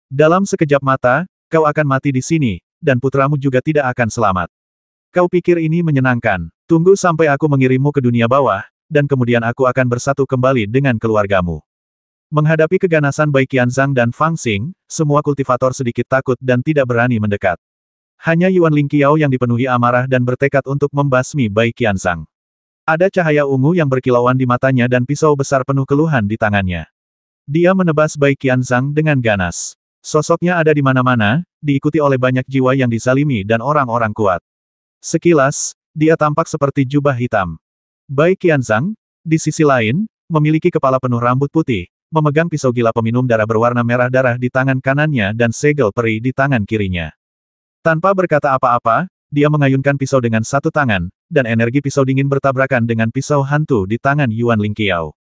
Dalam sekejap mata, kau akan mati di sini, dan putramu juga tidak akan selamat. Kau pikir ini menyenangkan? Tunggu sampai aku mengirimmu ke dunia bawah, dan kemudian aku akan bersatu kembali dengan keluargamu. Menghadapi keganasan Bai Qianzhang dan Fang Xing, semua kultivator sedikit takut dan tidak berani mendekat. Hanya Yuan Lingqiao yang dipenuhi amarah dan bertekad untuk membasmi Bai Qianzhang. Ada cahaya ungu yang berkilauan di matanya dan pisau besar penuh keluhan di tangannya. Dia menebas Bai Qianzhang dengan ganas. Sosoknya ada di mana-mana, diikuti oleh banyak jiwa yang dizalimi dan orang-orang kuat. Sekilas, dia tampak seperti jubah hitam. Bai Qianzhang, di sisi lain, memiliki kepala penuh rambut putih, memegang pisau gila peminum darah berwarna merah darah di tangan kanannya dan segel peri di tangan kirinya. Tanpa berkata apa-apa, dia mengayunkan pisau dengan satu tangan, dan energi pisau dingin bertabrakan dengan pisau hantu di tangan Yuan Lingqiao.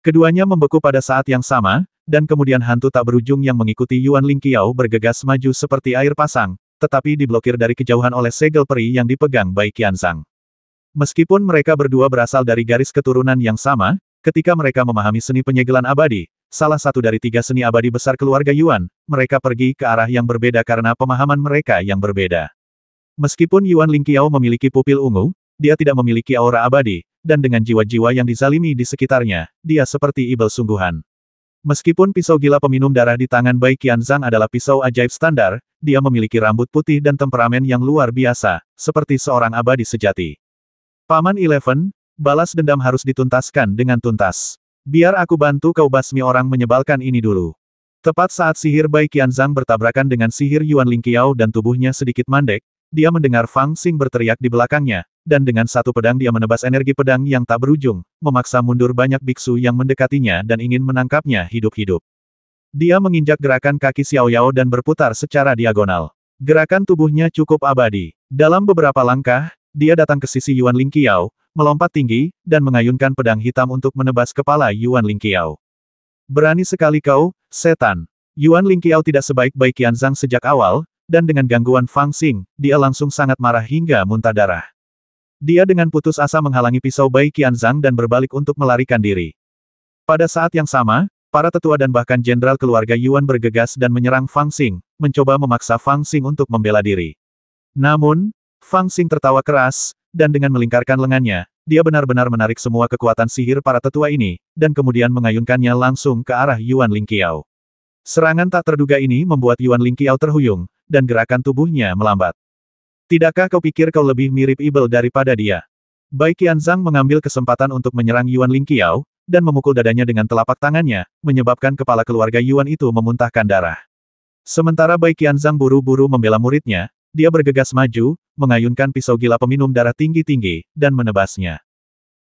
Keduanya membeku pada saat yang sama, dan kemudian hantu tak berujung yang mengikuti Yuan Lingqiao bergegas maju seperti air pasang, tetapi diblokir dari kejauhan oleh segel peri yang dipegang Bai Qianzhang. Meskipun mereka berdua berasal dari garis keturunan yang sama, ketika mereka memahami seni penyegelan abadi, salah satu dari 3 seni abadi besar keluarga Yuan, mereka pergi ke arah yang berbeda karena pemahaman mereka yang berbeda. Meskipun Yuan Lingqiao memiliki pupil ungu, dia tidak memiliki aura abadi, dan dengan jiwa-jiwa yang dizalimi di sekitarnya, dia seperti ibel sungguhan. Meskipun pisau gila peminum darah di tangan Bai Qianzhang adalah pisau ajaib standar, dia memiliki rambut putih dan temperamen yang luar biasa, seperti seorang abadi sejati. Paman Eleven, balas dendam harus dituntaskan dengan tuntas. Biar aku bantu kau basmi orang menyebalkan ini dulu. Tepat saat sihir Bai Qianzhang bertabrakan dengan sihir Yuan Lingqiao dan tubuhnya sedikit mandek, dia mendengar Fang Xing berteriak di belakangnya, dan dengan satu pedang dia menebas energi pedang yang tak berujung, memaksa mundur banyak biksu yang mendekatinya dan ingin menangkapnya hidup-hidup. Dia menginjak gerakan kaki Xiao Yao dan berputar secara diagonal. Gerakan tubuhnya cukup abadi. Dalam beberapa langkah, dia datang ke sisi Yuan Lingqiao, melompat tinggi, dan mengayunkan pedang hitam untuk menebas kepala Yuan Lingqiao. Berani sekali kau, setan. Yuan Lingqiao tidak sebaik Bai Qianzhang sejak awal, dan dengan gangguan Fang Xing, dia langsung sangat marah hingga muntah darah. Dia dengan putus asa menghalangi pisau Bai Qianzhang dan berbalik untuk melarikan diri. Pada saat yang sama, para tetua dan bahkan jenderal keluarga Yuan bergegas dan menyerang Fang Xing, mencoba memaksa Fang Xing untuk membela diri. Namun, Fang Xing tertawa keras, dan dengan melingkarkan lengannya, dia benar-benar menarik semua kekuatan sihir para tetua ini, dan kemudian mengayunkannya langsung ke arah Yuan Lingqiao. Serangan tak terduga ini membuat Yuan Lingqiao terhuyung, dan gerakan tubuhnya melambat. Tidakkah kau pikir kau lebih mirip Ibel daripada dia? Bai Qianzhang mengambil kesempatan untuk menyerang Yuan Lingqiao, dan memukul dadanya dengan telapak tangannya, menyebabkan kepala keluarga Yuan itu memuntahkan darah. Sementara Bai Qianzhang buru-buru membela muridnya, dia bergegas maju, mengayunkan pisau gila peminum darah tinggi-tinggi, dan menebasnya.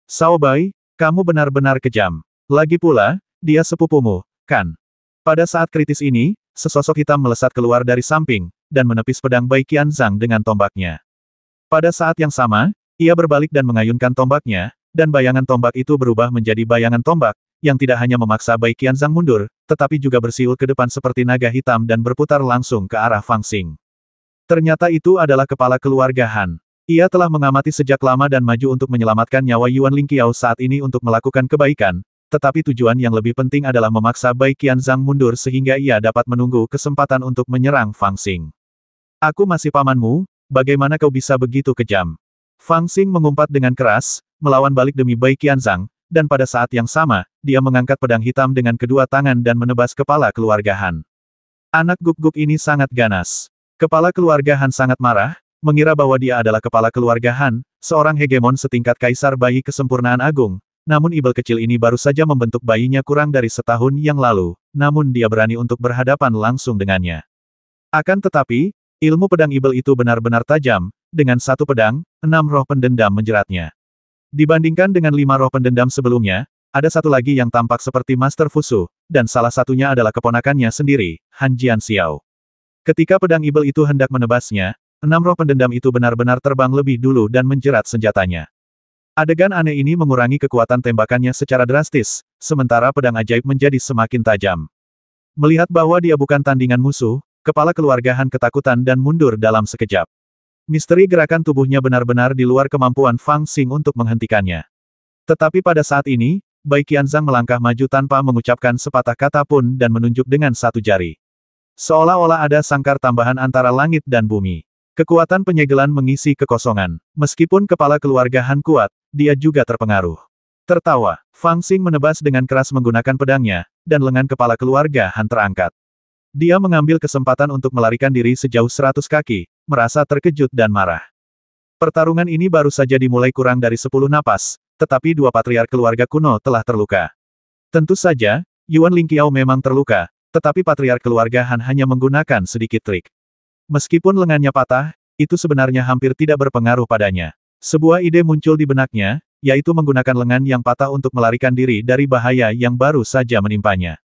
Sao Bai, kamu benar-benar kejam. Lagi pula, dia sepupumu, kan? Pada saat kritis ini, sesosok hitam melesat keluar dari samping, dan menepis pedang Bai Qianzhang dengan tombaknya. Pada saat yang sama, ia berbalik dan mengayunkan tombaknya, dan bayangan tombak itu berubah menjadi bayangan tombak, yang tidak hanya memaksa Bai Qianzhang mundur, tetapi juga bersiul ke depan seperti naga hitam dan berputar langsung ke arah Fang Xing. Ternyata itu adalah kepala keluarga Han. Ia telah mengamati sejak lama dan maju untuk menyelamatkan nyawa Yuan Lingqiao saat ini untuk melakukan kebaikan, tetapi tujuan yang lebih penting adalah memaksa Bai Qianzhang mundur sehingga ia dapat menunggu kesempatan untuk menyerang Fang Xing. Aku masih pamanmu, bagaimana kau bisa begitu kejam? Fang Xing mengumpat dengan keras, melawan balik demi Bai Qianzhang, dan pada saat yang sama, dia mengangkat pedang hitam dengan kedua tangan dan menebas kepala keluarga Han. Anak guk-guk ini sangat ganas. Kepala keluarga Han sangat marah, mengira bahwa dia adalah kepala keluarga Han, seorang hegemon setingkat kaisar bayi kesempurnaan agung, namun Ibel kecil ini baru saja membentuk bayinya kurang dari setahun yang lalu, namun dia berani untuk berhadapan langsung dengannya. Akan tetapi, ilmu pedang Ibel itu benar-benar tajam, dengan satu pedang, 6 roh pendendam menjeratnya. Dibandingkan dengan 5 roh pendendam sebelumnya, ada satu lagi yang tampak seperti Master Fusu, dan salah satunya adalah keponakannya sendiri, Han Jianxiao. Ketika pedang Ibel itu hendak menebasnya, 6 roh pendendam itu benar-benar terbang lebih dulu dan menjerat senjatanya. Adegan aneh ini mengurangi kekuatan tembakannya secara drastis, sementara pedang ajaib menjadi semakin tajam. Melihat bahwa dia bukan tandingan musuh, kepala keluarga Han ketakutan dan mundur dalam sekejap. Misteri gerakan tubuhnya benar-benar di luar kemampuan Fang Xing untuk menghentikannya. Tetapi pada saat ini, Bai Qianzhang melangkah maju tanpa mengucapkan sepatah kata pun dan menunjuk dengan satu jari. Seolah-olah ada sangkar tambahan antara langit dan bumi. Kekuatan penyegelan mengisi kekosongan. Meskipun kepala keluarga Han kuat, dia juga terpengaruh. Tertawa, Fang Xing menebas dengan keras menggunakan pedangnya, dan lengan kepala keluarga Han terangkat. Dia mengambil kesempatan untuk melarikan diri sejauh 100 kaki, merasa terkejut dan marah. Pertarungan ini baru saja dimulai kurang dari 10 napas, tetapi dua patriark keluarga kuno telah terluka. Tentu saja, Yuan Lingqiao memang terluka, tetapi patriark keluarga Han hanya menggunakan sedikit trik. Meskipun lengannya patah, itu sebenarnya hampir tidak berpengaruh padanya. Sebuah ide muncul di benaknya, yaitu menggunakan lengan yang patah untuk melarikan diri dari bahaya yang baru saja menimpanya.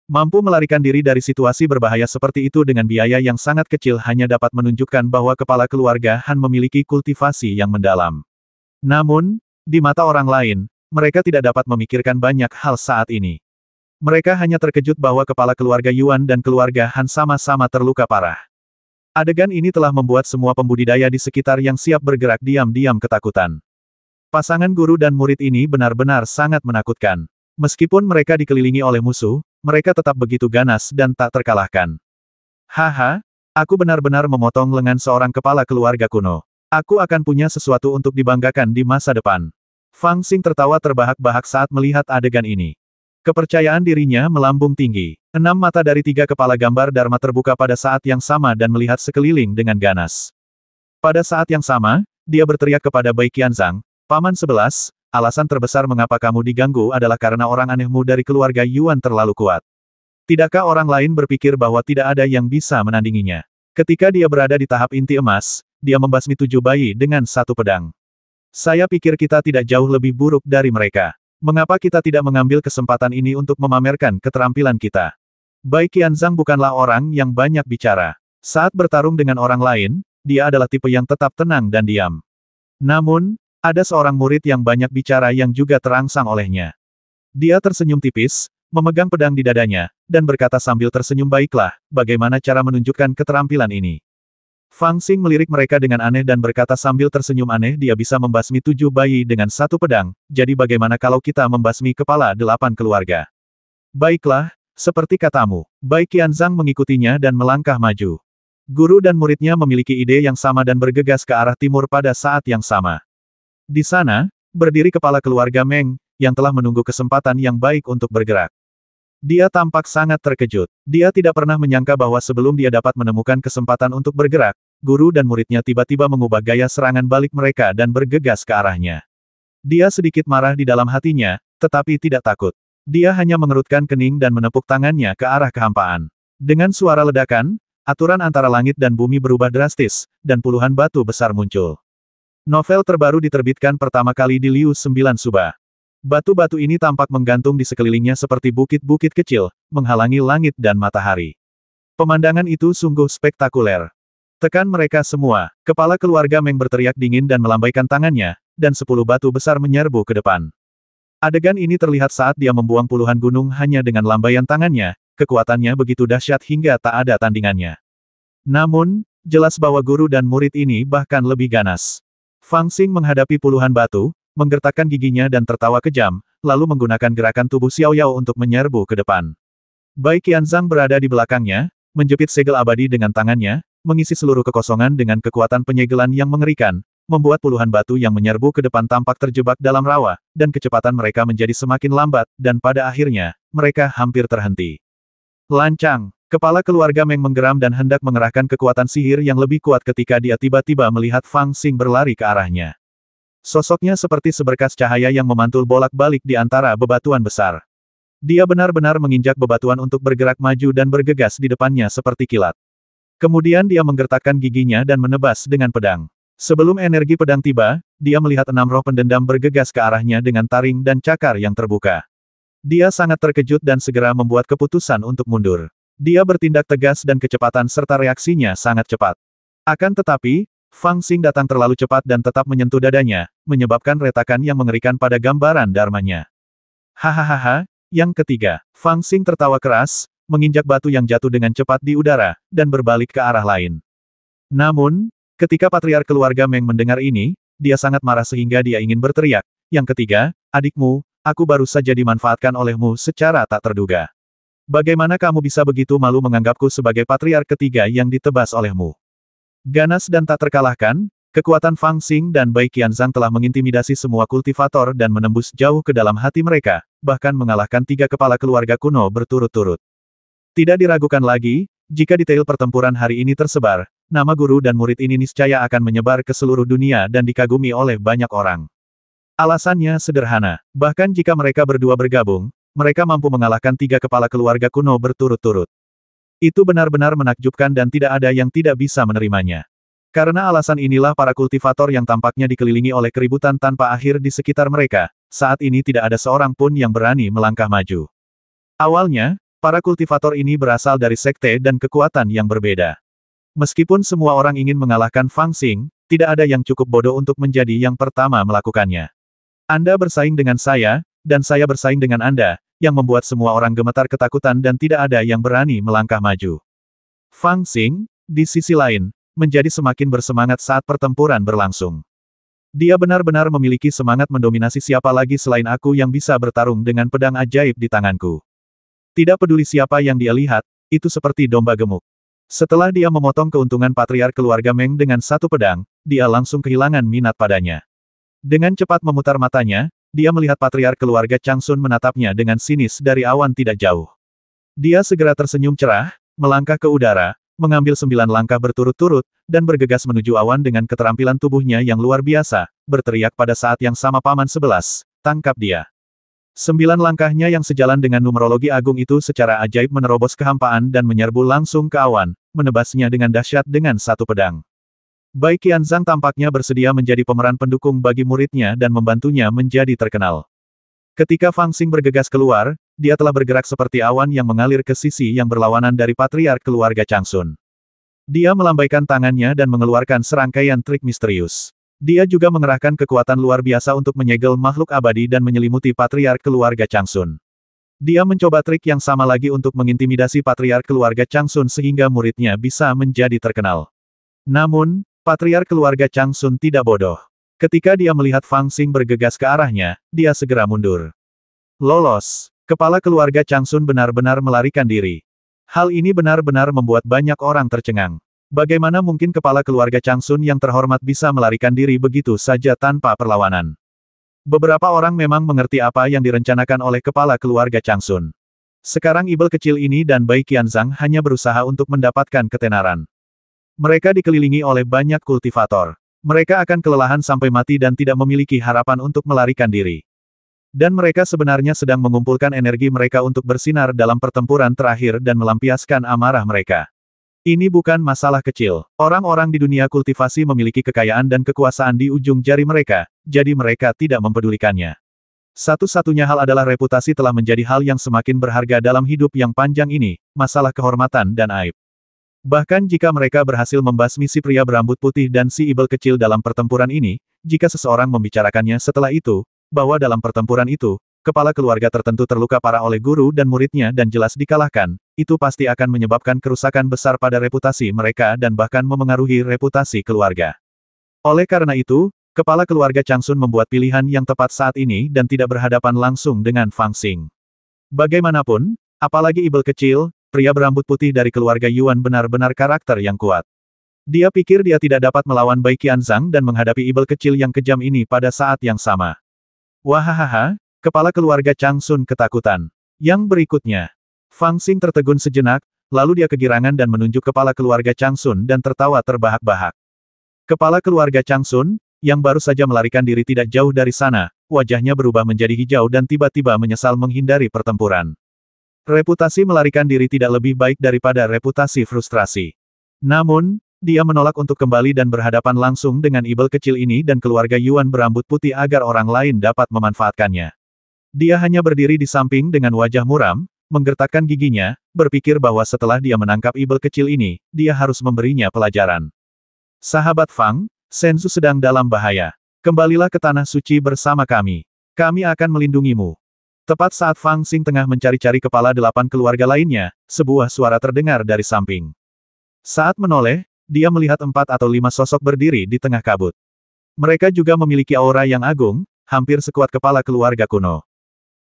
Mampu melarikan diri dari situasi berbahaya seperti itu dengan biaya yang sangat kecil hanya dapat menunjukkan bahwa kepala keluarga Han memiliki kultivasi yang mendalam. Namun, di mata orang lain, mereka tidak dapat memikirkan banyak hal saat ini. Mereka hanya terkejut bahwa kepala keluarga Yuan dan keluarga Han sama-sama terluka parah. Adegan ini telah membuat semua pembudidaya di sekitar yang siap bergerak diam-diam ketakutan. Pasangan guru dan murid ini benar-benar sangat menakutkan. Meskipun mereka dikelilingi oleh musuh, mereka tetap begitu ganas dan tak terkalahkan. Haha, aku benar-benar memotong lengan seorang kepala keluarga kuno. Aku akan punya sesuatu untuk dibanggakan di masa depan. Fang Xing tertawa terbahak-bahak saat melihat adegan ini. Kepercayaan dirinya melambung tinggi. 6 mata dari 3 kepala gambar Dharma terbuka pada saat yang sama dan melihat sekeliling dengan ganas. Pada saat yang sama, dia berteriak kepada Bai Qianzhang, "Paman 11, alasan terbesar mengapa kamu diganggu adalah karena orang anehmu dari keluarga Yuan terlalu kuat. Tidakkah orang lain berpikir bahwa tidak ada yang bisa menandinginya?" Ketika dia berada di tahap inti emas, dia membasmi 7 bayi dengan satu pedang. Saya pikir kita tidak jauh lebih buruk dari mereka. Mengapa kita tidak mengambil kesempatan ini untuk memamerkan keterampilan kita? Bai Qianzhang bukanlah orang yang banyak bicara. Saat bertarung dengan orang lain, dia adalah tipe yang tetap tenang dan diam. Namun, ada seorang murid yang banyak bicara yang juga terangsang olehnya. Dia tersenyum tipis, memegang pedang di dadanya, dan berkata sambil tersenyum, "Baiklah, bagaimana cara menunjukkan keterampilan ini?" Fang Xing melirik mereka dengan aneh dan berkata sambil tersenyum aneh, "Dia bisa membasmi 7 bayi dengan satu pedang, jadi bagaimana kalau kita membasmi kepala 8 keluarga?" "Baiklah, seperti katamu." Bai Qianzhang mengikutinya dan melangkah maju. Guru dan muridnya memiliki ide yang sama dan bergegas ke arah timur pada saat yang sama. Di sana, berdiri kepala keluarga Meng, yang telah menunggu kesempatan yang baik untuk bergerak. Dia tampak sangat terkejut. Dia tidak pernah menyangka bahwa sebelum dia dapat menemukan kesempatan untuk bergerak, guru dan muridnya tiba-tiba mengubah gaya serangan balik mereka dan bergegas ke arahnya. Dia sedikit marah di dalam hatinya, tetapi tidak takut. Dia hanya mengerutkan kening dan menepuk tangannya ke arah kehampaan. Dengan suara ledakan, aturan antara langit dan bumi berubah drastis, dan puluhan batu besar muncul. Novel terbaru diterbitkan pertama kali di Liu 9 Suba. Batu-batu ini tampak menggantung di sekelilingnya seperti bukit-bukit kecil, menghalangi langit dan matahari. Pemandangan itu sungguh spektakuler. Tekan mereka semua, kepala keluarga Meng berteriak dingin dan melambaikan tangannya, dan 10 batu besar menyerbu ke depan. Adegan ini terlihat saat dia membuang puluhan gunung hanya dengan lambaian tangannya, kekuatannya begitu dahsyat hingga tak ada tandingannya. Namun, jelas bahwa guru dan murid ini bahkan lebih ganas. Fang Xing menghadapi puluhan batu, menggertakkan giginya dan tertawa kejam, lalu menggunakan gerakan tubuh Xiao Yao untuk menyerbu ke depan. Bai Qianzhang berada di belakangnya, menjepit segel abadi dengan tangannya, mengisi seluruh kekosongan dengan kekuatan penyegelan yang mengerikan, membuat puluhan batu yang menyerbu ke depan tampak terjebak dalam rawa, dan kecepatan mereka menjadi semakin lambat, dan pada akhirnya, mereka hampir terhenti. Lancang, kepala keluarga Meng menggeram dan hendak mengerahkan kekuatan sihir yang lebih kuat ketika dia tiba-tiba melihat Fang Xing berlari ke arahnya. Sosoknya seperti seberkas cahaya yang memantul bolak-balik di antara bebatuan besar. Dia benar-benar menginjak bebatuan untuk bergerak maju dan bergegas di depannya seperti kilat. Kemudian dia menggertakkan giginya dan menebas dengan pedang. Sebelum energi pedang tiba, dia melihat 6 roh pendendam bergegas ke arahnya dengan taring dan cakar yang terbuka. Dia sangat terkejut dan segera membuat keputusan untuk mundur. Dia bertindak tegas dan kecepatan serta reaksinya sangat cepat. Akan tetapi, Fang Xing datang terlalu cepat dan tetap menyentuh dadanya, menyebabkan retakan yang mengerikan pada gambaran dharmanya. Hahaha, yang ketiga, Fang Xing tertawa keras, menginjak batu yang jatuh dengan cepat di udara, dan berbalik ke arah lain. Namun, ketika patriark keluarga Meng mendengar ini, dia sangat marah sehingga dia ingin berteriak, "Yang ketiga, adikmu, aku baru saja dimanfaatkan olehmu secara tak terduga. Bagaimana kamu bisa begitu malu menganggapku sebagai patriark ketiga yang ditebas olehmu?" Ganas dan tak terkalahkan, kekuatan Fang Xing dan Bai Qianzhang telah mengintimidasi semua kultivator dan menembus jauh ke dalam hati mereka, bahkan mengalahkan 3 kepala keluarga kuno berturut-turut. Tidak diragukan lagi, jika detail pertempuran hari ini tersebar, nama guru dan murid ini niscaya akan menyebar ke seluruh dunia dan dikagumi oleh banyak orang. Alasannya sederhana, bahkan jika mereka berdua bergabung, mereka mampu mengalahkan 3 kepala keluarga kuno berturut-turut. Itu benar-benar menakjubkan dan tidak ada yang tidak bisa menerimanya. Karena alasan inilah para kultivator yang tampaknya dikelilingi oleh keributan tanpa akhir di sekitar mereka, saat ini tidak ada seorang pun yang berani melangkah maju. Awalnya, para kultivator ini berasal dari sekte dan kekuatan yang berbeda. Meskipun semua orang ingin mengalahkan Fang Xing, tidak ada yang cukup bodoh untuk menjadi yang pertama melakukannya. Anda bersaing dengan saya, dan saya bersaing dengan Anda, yang membuat semua orang gemetar ketakutan dan tidak ada yang berani melangkah maju. Fang Xing, di sisi lain, menjadi semakin bersemangat saat pertempuran berlangsung. Dia benar-benar memiliki semangat mendominasi siapa lagi selain aku yang bisa bertarung dengan pedang ajaib di tanganku. Tidak peduli siapa yang dia lihat, itu seperti domba gemuk. Setelah dia memotong keuntungan patriark keluarga Meng dengan satu pedang, dia langsung kehilangan minat padanya. Dengan cepat memutar matanya, dia melihat patriark keluarga Changsun menatapnya dengan sinis dari awan tidak jauh. Dia segera tersenyum cerah, melangkah ke udara, mengambil 9 langkah berturut-turut, dan bergegas menuju awan dengan keterampilan tubuhnya yang luar biasa, berteriak pada saat yang sama Paman 11, tangkap dia. 9 langkahnya yang sejalan dengan numerologi agung itu secara ajaib menerobos kehampaan dan menyerbu langsung ke awan, menebasnya dengan dahsyat dengan satu pedang. Bai Qianzhang tampaknya bersedia menjadi pemeran pendukung bagi muridnya dan membantunya menjadi terkenal. Ketika Fang Xing bergegas keluar, dia telah bergerak seperti awan yang mengalir ke sisi yang berlawanan dari patriark keluarga Changsun. Dia melambaikan tangannya dan mengeluarkan serangkaian trik misterius. Dia juga mengerahkan kekuatan luar biasa untuk menyegel makhluk abadi dan menyelimuti patriark keluarga Changsun. Dia mencoba trik yang sama lagi untuk mengintimidasi patriark keluarga Changsun sehingga muridnya bisa menjadi terkenal. Namun, patriark keluarga Changsun tidak bodoh. Ketika dia melihat Fang Xing bergegas ke arahnya, dia segera mundur. Lolos. Kepala keluarga Changsun benar-benar melarikan diri. Hal ini benar-benar membuat banyak orang tercengang. Bagaimana mungkin kepala keluarga Changsun yang terhormat bisa melarikan diri begitu saja tanpa perlawanan? Beberapa orang memang mengerti apa yang direncanakan oleh kepala keluarga Changsun. Sekarang ibel kecil ini dan Bai Qianzhang hanya berusaha untuk mendapatkan ketenaran. Mereka dikelilingi oleh banyak kultivator. Mereka akan kelelahan sampai mati dan tidak memiliki harapan untuk melarikan diri. Dan mereka sebenarnya sedang mengumpulkan energi mereka untuk bersinar dalam pertempuran terakhir dan melampiaskan amarah mereka. Ini bukan masalah kecil. Orang-orang di dunia kultivasi memiliki kekayaan dan kekuasaan di ujung jari mereka, jadi mereka tidak mempedulikannya. Satu-satunya hal adalah reputasi telah menjadi hal yang semakin berharga dalam hidup yang panjang ini, masalah kehormatan dan aib. Bahkan jika mereka berhasil membasmi si pria berambut putih dan si ibel kecil dalam pertempuran ini, jika seseorang membicarakannya setelah itu, bahwa dalam pertempuran itu, kepala keluarga tertentu terluka parah oleh guru dan muridnya dan jelas dikalahkan, itu pasti akan menyebabkan kerusakan besar pada reputasi mereka dan bahkan memengaruhi reputasi keluarga. Oleh karena itu, kepala keluarga Changsun membuat pilihan yang tepat saat ini dan tidak berhadapan langsung dengan Fang Xing. Bagaimanapun, apalagi ibel kecil, pria berambut putih dari keluarga Yuan benar-benar karakter yang kuat. Dia pikir dia tidak dapat melawan Bai Qianzhang dan menghadapi ibel kecil yang kejam ini pada saat yang sama. Wahahaha, kepala keluarga Changsun ketakutan. Yang berikutnya, Fang Xing tertegun sejenak, lalu dia kegirangan dan menunjuk kepala keluarga Changsun dan tertawa terbahak-bahak. Kepala keluarga Changsun, yang baru saja melarikan diri tidak jauh dari sana, wajahnya berubah menjadi hijau dan tiba-tiba menyesal menghindari pertempuran. Reputasi melarikan diri tidak lebih baik daripada reputasi frustrasi. Namun, dia menolak untuk kembali dan berhadapan langsung dengan ibel kecil ini dan keluarga Yuan berambut putih agar orang lain dapat memanfaatkannya. Dia hanya berdiri di samping dengan wajah muram, menggertakkan giginya, berpikir bahwa setelah dia menangkap ibel kecil ini, dia harus memberinya pelajaran. Sahabat Fang, Senzu sedang dalam bahaya. Kembalilah ke tanah suci bersama kami. Kami akan melindungimu. Tepat saat Fang Xing tengah mencari-cari kepala 8 keluarga lainnya, sebuah suara terdengar dari samping. Saat menoleh, dia melihat 4 atau 5 sosok berdiri di tengah kabut. Mereka juga memiliki aura yang agung, hampir sekuat kepala keluarga kuno.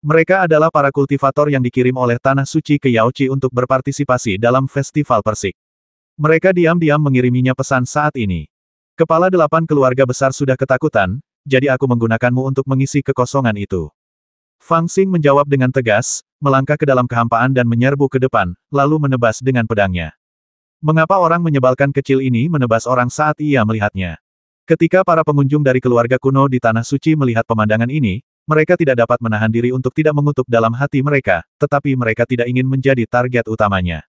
Mereka adalah para kultivator yang dikirim oleh Tanah Suci ke Yaochi untuk berpartisipasi dalam festival persik. Mereka diam-diam mengiriminya pesan saat ini. Kepala 8 keluarga besar sudah ketakutan, jadi aku menggunakanmu untuk mengisi kekosongan itu. Fang Xing menjawab dengan tegas, melangkah ke dalam kehampaan dan menyerbu ke depan, lalu menebas dengan pedangnya. Mengapa orang menyebalkan kecil ini menebas orang saat ia melihatnya? Ketika para pengunjung dari keluarga kuno di Tanah Suci melihat pemandangan ini, mereka tidak dapat menahan diri untuk tidak mengutuk dalam hati mereka, tetapi mereka tidak ingin menjadi target utamanya.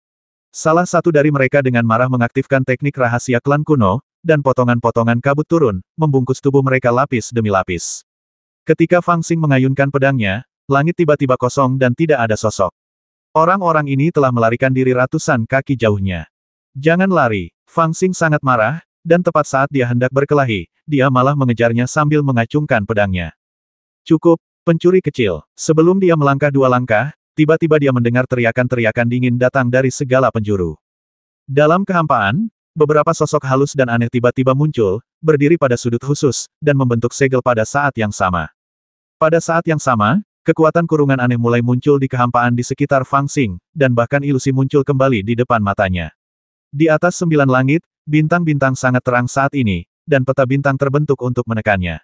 Salah satu dari mereka dengan marah mengaktifkan teknik rahasia klan kuno, dan potongan-potongan kabut turun, membungkus tubuh mereka lapis demi lapis. Ketika Fang Xing mengayunkan pedangnya, langit tiba-tiba kosong dan tidak ada sosok. Orang-orang ini telah melarikan diri ratusan kaki jauhnya. Jangan lari, Fang Xing sangat marah, dan tepat saat dia hendak berkelahi, dia malah mengejarnya sambil mengacungkan pedangnya. Cukup, pencuri kecil. Sebelum dia melangkah 2 langkah, tiba-tiba dia mendengar teriakan-teriakan dingin datang dari segala penjuru. Dalam kehampaan, beberapa sosok halus dan aneh tiba-tiba muncul, berdiri pada sudut khusus, dan membentuk segel pada saat yang sama. Pada saat yang sama, kekuatan kurungan aneh mulai muncul di kehampaan di sekitar Fang Xing, dan bahkan ilusi muncul kembali di depan matanya. Di atas 9 langit, bintang-bintang sangat terang saat ini, dan peta bintang terbentuk untuk menekannya.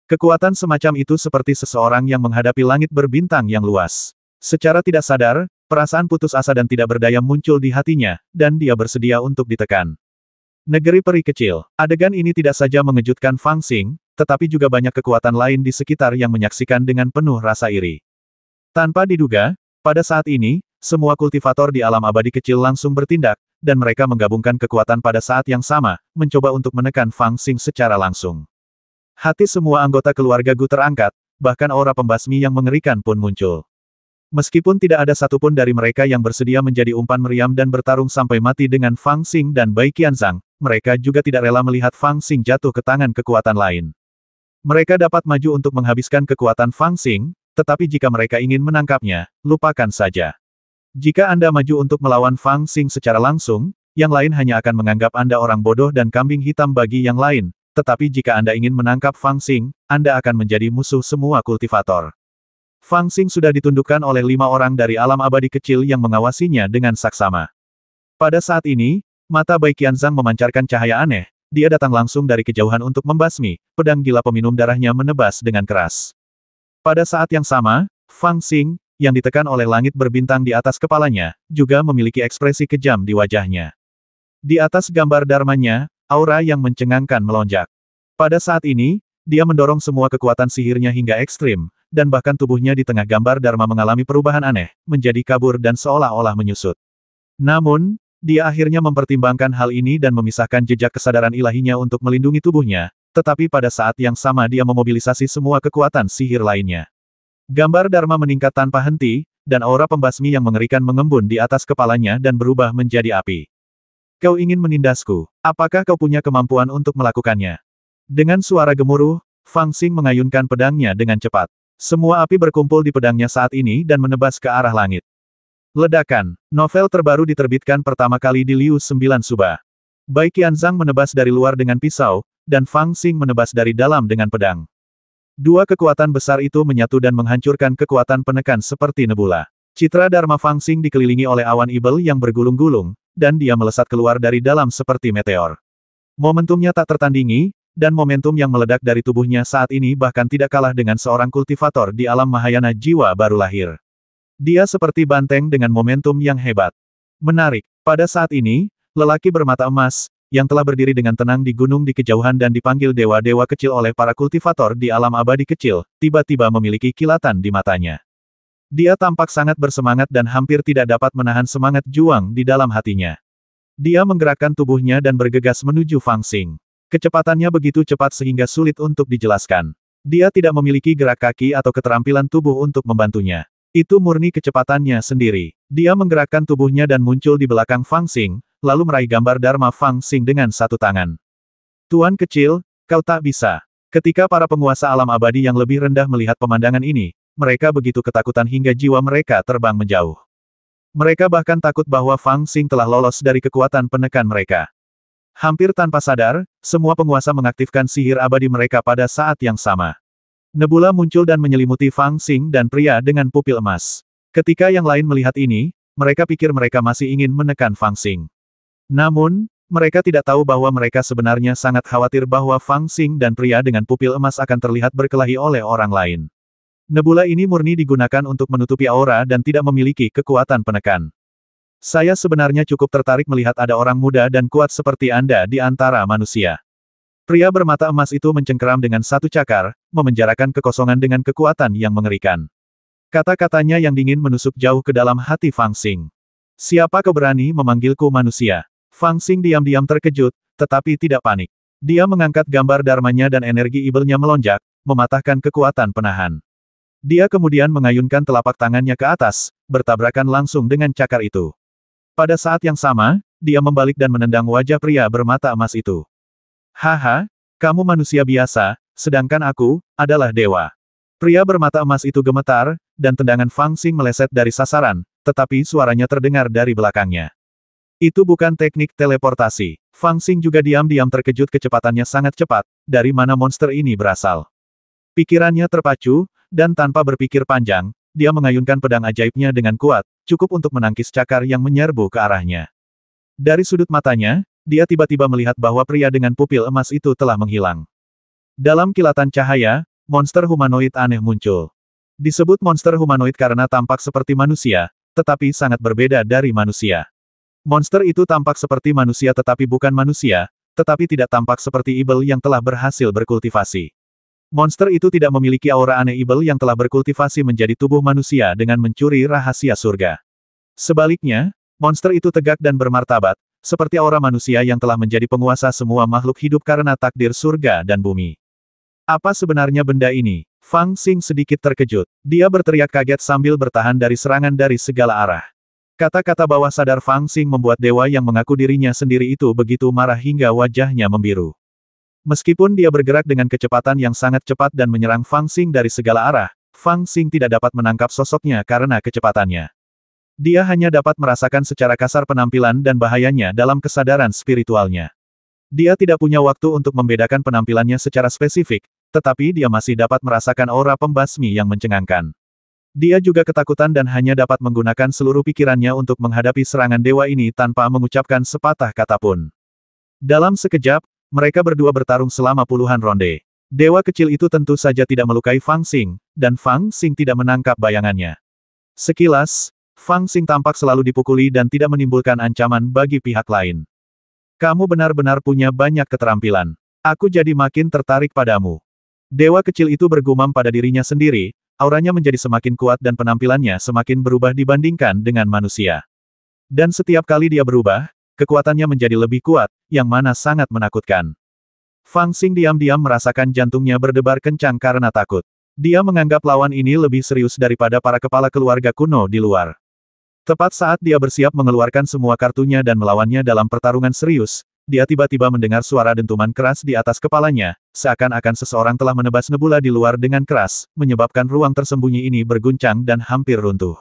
Kekuatan semacam itu seperti seseorang yang menghadapi langit berbintang yang luas. Secara tidak sadar, perasaan putus asa dan tidak berdaya muncul di hatinya, dan dia bersedia untuk ditekan. Negeri peri kecil. Adegan ini tidak saja mengejutkan Fang Xing, tetapi juga banyak kekuatan lain di sekitar yang menyaksikan dengan penuh rasa iri. Tanpa diduga, pada saat ini, semua kultivator di alam abadi kecil langsung bertindak, dan mereka menggabungkan kekuatan pada saat yang sama, mencoba untuk menekan Fang Xing secara langsung. Hati semua anggota keluarga Gu terangkat, bahkan aura pembasmi yang mengerikan pun muncul. Meskipun tidak ada satupun dari mereka yang bersedia menjadi umpan meriam dan bertarung sampai mati dengan Fang Xing dan Bai Qianzhang, mereka juga tidak rela melihat Fang Xing jatuh ke tangan kekuatan lain. Mereka dapat maju untuk menghabiskan kekuatan Fang Xing, tetapi jika mereka ingin menangkapnya, lupakan saja. Jika Anda maju untuk melawan Fang Xing secara langsung, yang lain hanya akan menganggap Anda orang bodoh dan kambing hitam bagi yang lain, tetapi jika Anda ingin menangkap Fang Xing, Anda akan menjadi musuh semua kultivator. Fang Xing sudah ditundukkan oleh 5 orang dari alam abadi kecil yang mengawasinya dengan saksama. Pada saat ini, Mata Bai Qianzhang memancarkan cahaya aneh, dia datang langsung dari kejauhan untuk membasmi, pedang gila peminum darahnya menebas dengan keras. Pada saat yang sama, Fang Xing, yang ditekan oleh langit berbintang di atas kepalanya, juga memiliki ekspresi kejam di wajahnya. Di atas gambar dharmanya, aura yang mencengangkan melonjak. Pada saat ini, dia mendorong semua kekuatan sihirnya hingga ekstrim, dan bahkan tubuhnya di tengah gambar dharma mengalami perubahan aneh, menjadi kabur dan seolah-olah menyusut. Namun, dia akhirnya mempertimbangkan hal ini dan memisahkan jejak kesadaran ilahinya untuk melindungi tubuhnya, tetapi pada saat yang sama dia memobilisasi semua kekuatan sihir lainnya. Gambar dharma meningkat tanpa henti, dan aura pembasmi yang mengerikan mengembun di atas kepalanya dan berubah menjadi api. Kau ingin menindasku? Apakah kau punya kemampuan untuk melakukannya? Dengan suara gemuruh, Fang Xing mengayunkan pedangnya dengan cepat. Semua api berkumpul di pedangnya saat ini dan menebas ke arah langit. Ledakan. Novel terbaru diterbitkan pertama kali di Liu 9 Suba. Bai Qianzhang menebas dari luar dengan pisau, dan Fang Xing menebas dari dalam dengan pedang. Dua kekuatan besar itu menyatu dan menghancurkan kekuatan penekan seperti nebula. Citra Dharma Fang Xing dikelilingi oleh awan ibel yang bergulung-gulung, dan dia melesat keluar dari dalam seperti meteor. Momentumnya tak tertandingi, dan momentum yang meledak dari tubuhnya saat ini bahkan tidak kalah dengan seorang kultivator di alam Mahayana jiwa baru lahir. Dia seperti banteng dengan momentum yang hebat. Menarik. Pada saat ini, lelaki bermata emas, yang telah berdiri dengan tenang di gunung di kejauhan dan dipanggil dewa-dewa kecil oleh para kultivator di alam abadi kecil, tiba-tiba memiliki kilatan di matanya. Dia tampak sangat bersemangat dan hampir tidak dapat menahan semangat juang di dalam hatinya. Dia menggerakkan tubuhnya dan bergegas menuju Fang Xing. Kecepatannya begitu cepat sehingga sulit untuk dijelaskan. Dia tidak memiliki gerak kaki atau keterampilan tubuh untuk membantunya. Itu murni kecepatannya sendiri. Dia menggerakkan tubuhnya dan muncul di belakang Fang Xing, lalu meraih gambar Dharma Fang Xing dengan satu tangan. Tuan kecil, kau tak bisa. Ketika para penguasa alam abadi yang lebih rendah melihat pemandangan ini, mereka begitu ketakutan hingga jiwa mereka terbang menjauh. Mereka bahkan takut bahwa Fang Xing telah lolos dari kekuatan penekan mereka. Hampir tanpa sadar, semua penguasa mengaktifkan sihir abadi mereka pada saat yang sama. Nebula muncul dan menyelimuti Fang Xing dan pria dengan pupil emas. Ketika yang lain melihat ini, mereka pikir mereka masih ingin menekan Fang Xing. Namun, mereka tidak tahu bahwa mereka sebenarnya sangat khawatir bahwa Fang Xing dan pria dengan pupil emas akan terlihat berkelahi oleh orang lain. Nebula ini murni digunakan untuk menutupi aura dan tidak memiliki kekuatan penekan. Saya sebenarnya cukup tertarik melihat ada orang muda dan kuat seperti Anda di antara manusia. Pria bermata emas itu mencengkeram dengan satu cakar, memenjarakan kekosongan dengan kekuatan yang mengerikan. Kata-katanya yang dingin menusuk jauh ke dalam hati Fang Xing. Siapa kau berani memanggilku manusia? Fang Xing diam-diam terkejut, tetapi tidak panik. Dia mengangkat gambar dharmanya dan energi ibelnya melonjak, mematahkan kekuatan penahan. Dia kemudian mengayunkan telapak tangannya ke atas, bertabrakan langsung dengan cakar itu. Pada saat yang sama, dia membalik dan menendang wajah pria bermata emas itu. Haha, kamu manusia biasa, sedangkan aku adalah dewa. Pria bermata emas itu gemetar, dan tendangan Fang Xing meleset dari sasaran, tetapi suaranya terdengar dari belakangnya. Itu bukan teknik teleportasi. Fang Xing juga diam-diam terkejut kecepatannya sangat cepat, dari mana monster ini berasal. Pikirannya terpacu, dan tanpa berpikir panjang, dia mengayunkan pedang ajaibnya dengan kuat, cukup untuk menangkis cakar yang menyerbu ke arahnya. Dari sudut matanya, dia tiba-tiba melihat bahwa pria dengan pupil emas itu telah menghilang. Dalam kilatan cahaya, monster humanoid aneh muncul. Disebut monster humanoid karena tampak seperti manusia, tetapi sangat berbeda dari manusia. Monster itu tampak seperti manusia tetapi bukan manusia, tetapi tidak tampak seperti ibel yang telah berhasil berkultivasi. Monster itu tidak memiliki aura aneh ibel yang telah berkultivasi menjadi tubuh manusia dengan mencuri rahasia surga. Sebaliknya, monster itu tegak dan bermartabat, seperti aura manusia yang telah menjadi penguasa semua makhluk hidup karena takdir surga dan bumi. Apa sebenarnya benda ini? Fang Xing sedikit terkejut. Dia berteriak kaget sambil bertahan dari serangan dari segala arah. Kata-kata bawah sadar Fang Xing membuat dewa yang mengaku dirinya sendiri itu begitu marah hingga wajahnya membiru. Meskipun dia bergerak dengan kecepatan yang sangat cepat dan menyerang Fang Xing dari segala arah, Fang Xing tidak dapat menangkap sosoknya karena kecepatannya. Dia hanya dapat merasakan secara kasar penampilan dan bahayanya dalam kesadaran spiritualnya. Dia tidak punya waktu untuk membedakan penampilannya secara spesifik, tetapi dia masih dapat merasakan aura pembasmi yang mencengangkan. Dia juga ketakutan dan hanya dapat menggunakan seluruh pikirannya untuk menghadapi serangan dewa ini tanpa mengucapkan sepatah kata pun. Dalam sekejap, mereka berdua bertarung selama puluhan ronde. Dewa kecil itu tentu saja tidak melukai Fang Xing, dan Fang Xing tidak menangkap bayangannya. Sekilas, Fang Xing tampak selalu dipukuli dan tidak menimbulkan ancaman bagi pihak lain. Kamu benar-benar punya banyak keterampilan. Aku jadi makin tertarik padamu. Dewa kecil itu bergumam pada dirinya sendiri, auranya menjadi semakin kuat dan penampilannya semakin berubah dibandingkan dengan manusia. Dan setiap kali dia berubah, kekuatannya menjadi lebih kuat, yang mana sangat menakutkan. Fang Xing diam-diam merasakan jantungnya berdebar kencang karena takut. Dia menganggap lawan ini lebih serius daripada para kepala keluarga kuno di luar. Tepat saat dia bersiap mengeluarkan semua kartunya dan melawannya dalam pertarungan serius, dia tiba-tiba mendengar suara dentuman keras di atas kepalanya, seakan-akan seseorang telah menebas nebula di luar dengan keras, menyebabkan ruang tersembunyi ini berguncang dan hampir runtuh.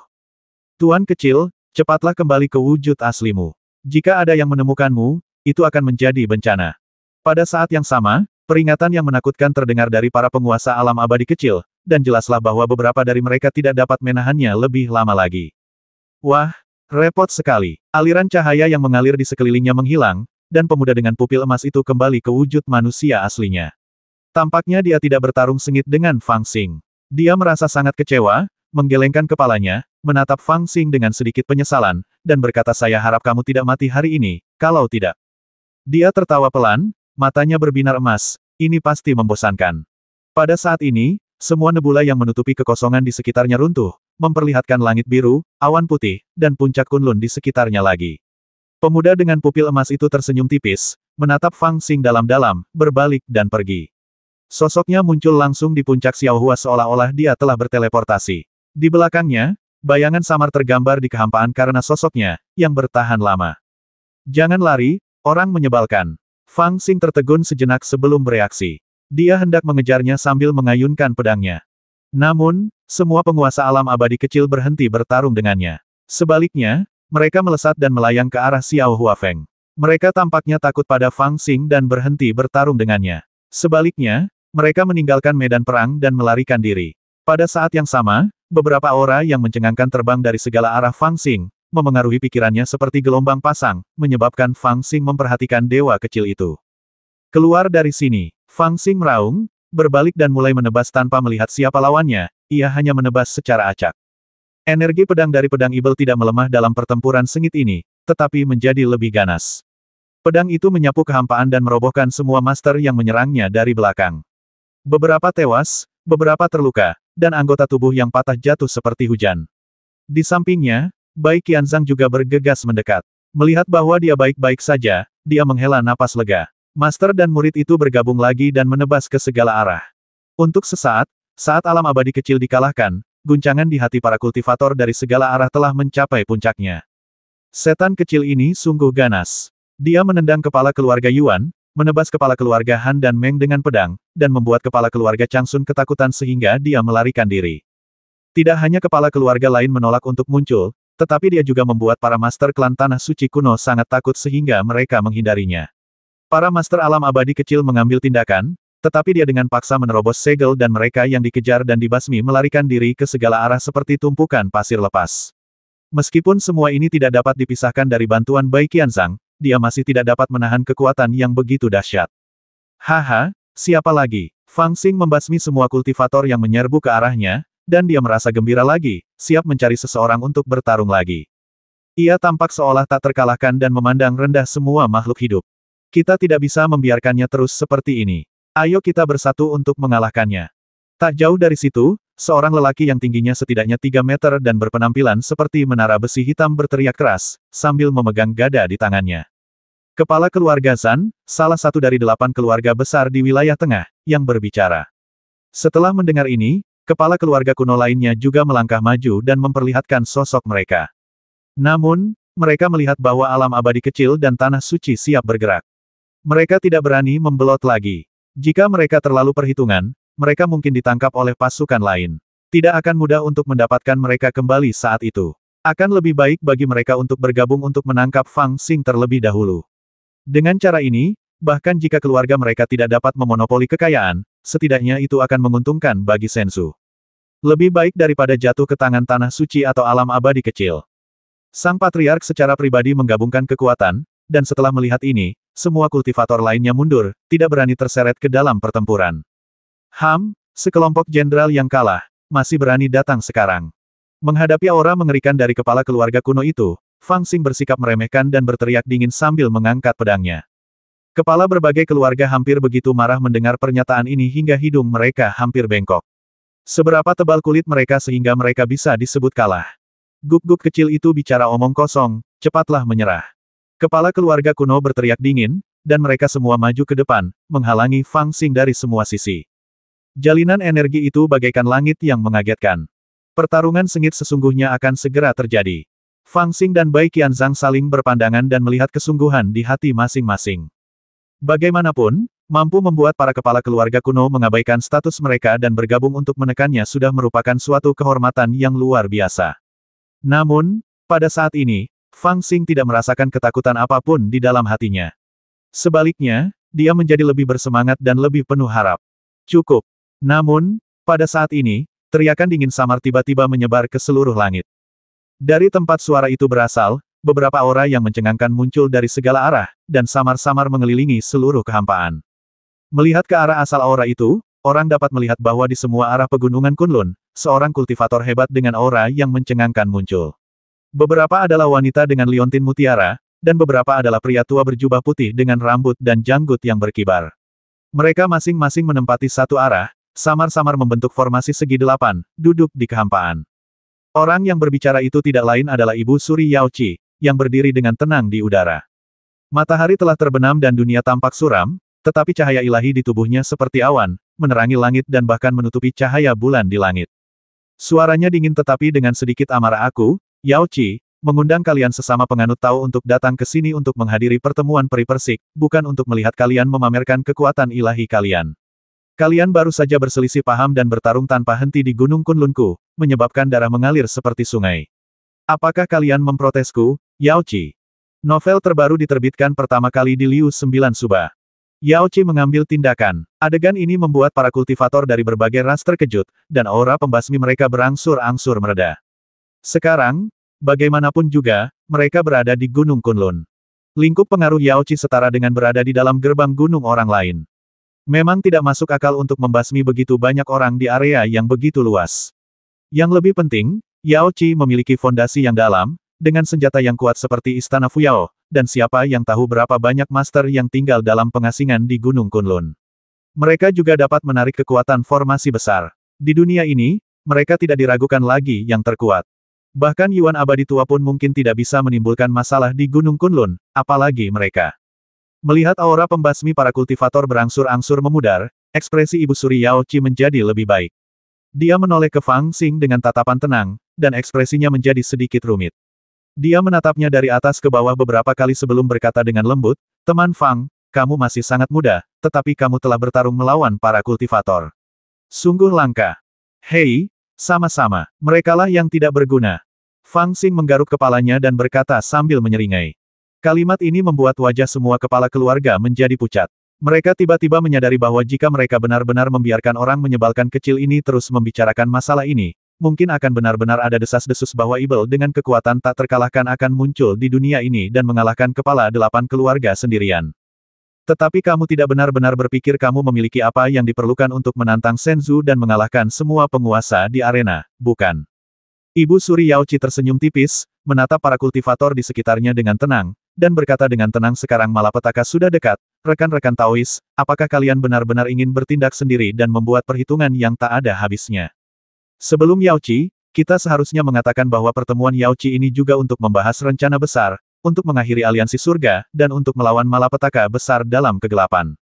Tuan kecil, cepatlah kembali ke wujud aslimu. Jika ada yang menemukanmu, itu akan menjadi bencana. Pada saat yang sama, peringatan yang menakutkan terdengar dari para penguasa alam abadi kecil, dan jelaslah bahwa beberapa dari mereka tidak dapat menahannya lebih lama lagi. Wah, repot sekali. Aliran cahaya yang mengalir di sekelilingnya menghilang, dan pemuda dengan pupil emas itu kembali ke wujud manusia aslinya. Tampaknya dia tidak bertarung sengit dengan Fang Xing. Dia merasa sangat kecewa, menggelengkan kepalanya, menatap Fang Xing dengan sedikit penyesalan, dan berkata, saya harap kamu tidak mati hari ini, kalau tidak. Dia tertawa pelan, matanya berbinar emas, ini pasti membosankan. Pada saat ini, semua nebula yang menutupi kekosongan di sekitarnya runtuh, memperlihatkan langit biru, awan putih, dan puncak Kunlun di sekitarnya lagi. Pemuda dengan pupil emas itu tersenyum tipis, menatap Fang Xing dalam-dalam, berbalik dan pergi. Sosoknya muncul langsung di puncak Xiaohua seolah-olah dia telah berteleportasi. Di belakangnya, bayangan samar tergambar di kehampaan karena sosoknya, yang bertahan lama. Jangan lari, orang menyebalkan. Fang Xing tertegun sejenak sebelum bereaksi. Dia hendak mengejarnya sambil mengayunkan pedangnya. Namun, semua penguasa alam abadi kecil berhenti bertarung dengannya. Sebaliknya, mereka melesat dan melayang ke arah Xiao Huafeng. Mereka tampaknya takut pada Fang Xing dan berhenti bertarung dengannya. Sebaliknya, mereka meninggalkan medan perang dan melarikan diri. Pada saat yang sama, beberapa aura yang mencengangkan terbang dari segala arah Fang Xing, memengaruhi pikirannya seperti gelombang pasang, menyebabkan Fang Xing memperhatikan dewa kecil itu. Keluar dari sini, Fang Xing meraung, berbalik dan mulai menebas tanpa melihat siapa lawannya, ia hanya menebas secara acak. Energi pedang dari pedang Ibel tidak melemah dalam pertempuran sengit ini, tetapi menjadi lebih ganas. Pedang itu menyapu kehampaan dan merobohkan semua master yang menyerangnya dari belakang. Beberapa tewas, beberapa terluka, dan anggota tubuh yang patah jatuh seperti hujan. Di sampingnya, Bai Qianzhang juga bergegas mendekat. Melihat bahwa dia baik-baik saja, dia menghela napas lega. Master dan murid itu bergabung lagi dan menebas ke segala arah. Untuk sesaat, saat alam abadi kecil dikalahkan, guncangan di hati para kultivator dari segala arah telah mencapai puncaknya. Setan kecil ini sungguh ganas. Dia menendang kepala keluarga Yuan, menebas kepala keluarga Han dan Meng dengan pedang, dan membuat kepala keluarga Changsun ketakutan sehingga dia melarikan diri. Tidak hanya kepala keluarga lain menolak untuk muncul, tetapi dia juga membuat para master klan Tanah Suci kuno sangat takut sehingga mereka menghindarinya. Para master alam abadi kecil mengambil tindakan, tetapi dia dengan paksa menerobos segel dan mereka yang dikejar dan dibasmi melarikan diri ke segala arah seperti tumpukan pasir lepas. Meskipun semua ini tidak dapat dipisahkan dari bantuan Bai Qianzhang, dia masih tidak dapat menahan kekuatan yang begitu dahsyat. Haha, siapa lagi? Fang Xing membasmi semua kultivator yang menyerbu ke arahnya, dan dia merasa gembira lagi, siap mencari seseorang untuk bertarung lagi. Ia tampak seolah tak terkalahkan dan memandang rendah semua makhluk hidup. Kita tidak bisa membiarkannya terus seperti ini. Ayo kita bersatu untuk mengalahkannya. Tak jauh dari situ, seorang lelaki yang tingginya setidaknya 3 meter dan berpenampilan seperti menara besi hitam berteriak keras, sambil memegang gada di tangannya. Kepala keluarga Zan, salah satu dari 8 keluarga besar di wilayah tengah, yang berbicara. Setelah mendengar ini, kepala keluarga kuno lainnya juga melangkah maju dan memperlihatkan sosok mereka. Namun, mereka melihat bahwa alam abadi kecil dan tanah suci siap bergerak. Mereka tidak berani membelot lagi. Jika mereka terlalu perhitungan, mereka mungkin ditangkap oleh pasukan lain. Tidak akan mudah untuk mendapatkan mereka kembali saat itu. Akan lebih baik bagi mereka untuk bergabung untuk menangkap Fang Xing terlebih dahulu. Dengan cara ini, bahkan jika keluarga mereka tidak dapat memonopoli kekayaan, setidaknya itu akan menguntungkan bagi Sensu. Lebih baik daripada jatuh ke tangan tanah suci atau alam abadi kecil. Sang patriark secara pribadi menggabungkan kekuatan, dan setelah melihat ini, semua kultivator lainnya mundur, tidak berani terseret ke dalam pertempuran. Sekelompok jenderal yang kalah, masih berani datang sekarang. Menghadapi aura mengerikan dari kepala keluarga kuno itu, Fang Xing bersikap meremehkan dan berteriak dingin sambil mengangkat pedangnya. Kepala berbagai keluarga hampir begitu marah mendengar pernyataan ini hingga hidung mereka hampir bengkok. Seberapa tebal kulit mereka sehingga mereka bisa disebut kalah. Guk-guk kecil itu bicara omong kosong, cepatlah menyerah. Kepala keluarga kuno berteriak dingin, dan mereka semua maju ke depan, menghalangi Fang Xing dari semua sisi. Jalinan energi itu bagaikan langit yang mengagetkan. Pertarungan sengit sesungguhnya akan segera terjadi. Fang Xing dan Bai Qianzhang saling berpandangan dan melihat kesungguhan di hati masing-masing. Bagaimanapun, mampu membuat para kepala keluarga kuno mengabaikan status mereka dan bergabung untuk menekannya sudah merupakan suatu kehormatan yang luar biasa. Namun, pada saat ini, Fang Xing tidak merasakan ketakutan apapun di dalam hatinya. Sebaliknya, dia menjadi lebih bersemangat dan lebih penuh harap. Cukup. Namun, pada saat ini, teriakan dingin samar tiba-tiba menyebar ke seluruh langit. Dari tempat suara itu berasal, beberapa aura yang mencengangkan muncul dari segala arah, dan samar-samar mengelilingi seluruh kehampaan. Melihat ke arah asal aura itu, orang dapat melihat bahwa di semua arah pegunungan Kunlun, seorang kultivator hebat dengan aura yang mencengangkan muncul. Beberapa adalah wanita dengan liontin mutiara, dan beberapa adalah pria tua berjubah putih dengan rambut dan janggut yang berkibar. Mereka masing-masing menempati satu arah, samar-samar membentuk formasi segi delapan, duduk di kehampaan. Orang yang berbicara itu tidak lain adalah Ibu Suri Yaoqi, yang berdiri dengan tenang di udara. Matahari telah terbenam dan dunia tampak suram, tetapi cahaya ilahi di tubuhnya seperti awan, menerangi langit dan bahkan menutupi cahaya bulan di langit. Suaranya dingin tetapi dengan sedikit amarah. Aku, Yaoqi, mengundang kalian sesama penganut Tao untuk datang ke sini untuk menghadiri pertemuan peri persik, bukan untuk melihat kalian memamerkan kekuatan ilahi kalian. Kalian baru saja berselisih paham dan bertarung tanpa henti di Gunung Kunlunku, menyebabkan darah mengalir seperti sungai. Apakah kalian memprotesku, Yaoqi? Novel terbaru diterbitkan pertama kali di Liu 9 Suba. Yaoqi mengambil tindakan. Adegan ini membuat para kultivator dari berbagai ras terkejut, dan aura pembasmi mereka berangsur-angsur mereda. Sekarang, bagaimanapun juga, mereka berada di Gunung Kunlun. Lingkup pengaruh Yaoqi setara dengan berada di dalam gerbang gunung orang lain. Memang tidak masuk akal untuk membasmi begitu banyak orang di area yang begitu luas. Yang lebih penting, Yaoqi memiliki fondasi yang dalam, dengan senjata yang kuat seperti Istana Fuyao, dan siapa yang tahu berapa banyak master yang tinggal dalam pengasingan di Gunung Kunlun. Mereka juga dapat menarik kekuatan formasi besar. Di dunia ini, mereka tidak diragukan lagi yang terkuat. Bahkan Yuan Abadi Tua pun mungkin tidak bisa menimbulkan masalah di Gunung Kunlun, apalagi mereka. Melihat aura pembasmi para kultivator berangsur-angsur memudar, ekspresi Ibu Suri Yaoqi menjadi lebih baik. Dia menoleh ke Fang Xing dengan tatapan tenang, dan ekspresinya menjadi sedikit rumit. Dia menatapnya dari atas ke bawah beberapa kali sebelum berkata dengan lembut, "Teman Fang, kamu masih sangat muda, tetapi kamu telah bertarung melawan para kultivator. Sungguh langka." "Hei, sama-sama, merekalah yang tidak berguna." Fang Xing menggaruk kepalanya dan berkata sambil menyeringai. Kalimat ini membuat wajah semua kepala keluarga menjadi pucat. Mereka tiba-tiba menyadari bahwa jika mereka benar-benar membiarkan orang menyebalkan kecil ini terus membicarakan masalah ini, mungkin akan benar-benar ada desas-desus bahwa Ibel dengan kekuatan tak terkalahkan akan muncul di dunia ini dan mengalahkan kepala 8 keluarga sendirian. Tetapi kamu tidak benar-benar berpikir kamu memiliki apa yang diperlukan untuk menantang Senzu dan mengalahkan semua penguasa di arena, bukan? Ibu Suri Yaoqi tersenyum tipis, menatap para kultivator di sekitarnya dengan tenang, dan berkata dengan tenang, "Sekarang malapetaka sudah dekat, rekan-rekan Taois, apakah kalian benar-benar ingin bertindak sendiri dan membuat perhitungan yang tak ada habisnya? Sebelum Yaoqi, kita seharusnya mengatakan bahwa pertemuan Yaoqi ini juga untuk membahas rencana besar, untuk mengakhiri aliansi surga, dan untuk melawan malapetaka besar dalam kegelapan.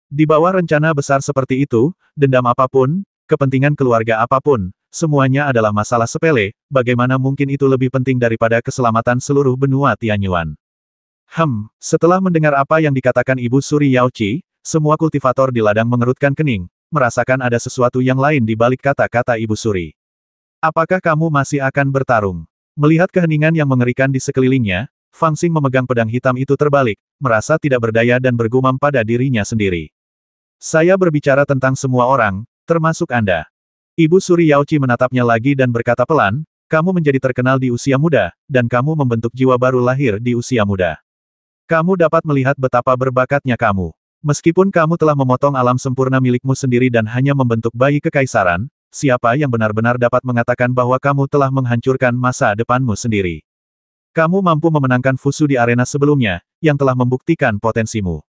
Di bawah rencana besar seperti itu, dendam apapun, kepentingan keluarga apapun, semuanya adalah masalah sepele, bagaimana mungkin itu lebih penting daripada keselamatan seluruh benua Tianyuan?" Setelah mendengar apa yang dikatakan Ibu Suri Yaoqi, semua kultivator di ladang mengerutkan kening, merasakan ada sesuatu yang lain di balik kata-kata Ibu Suri. "Apakah kamu masih akan bertarung?" Melihat keheningan yang mengerikan di sekelilingnya, Fang Xing memegang pedang hitam itu terbalik, merasa tidak berdaya dan bergumam pada dirinya sendiri. "Saya berbicara tentang semua orang, termasuk Anda." Ibu Suri Yaochi menatapnya lagi dan berkata pelan, kamu menjadi terkenal di usia muda, dan kamu membentuk jiwa baru lahir di usia muda. Kamu dapat melihat betapa berbakatnya kamu. Meskipun kamu telah memotong alam sempurna milikmu sendiri dan hanya membentuk bayi kekaisaran, siapa yang benar-benar dapat mengatakan bahwa kamu telah menghancurkan masa depanmu sendiri? Kamu mampu memenangkan Fusu di arena sebelumnya, yang telah membuktikan potensimu.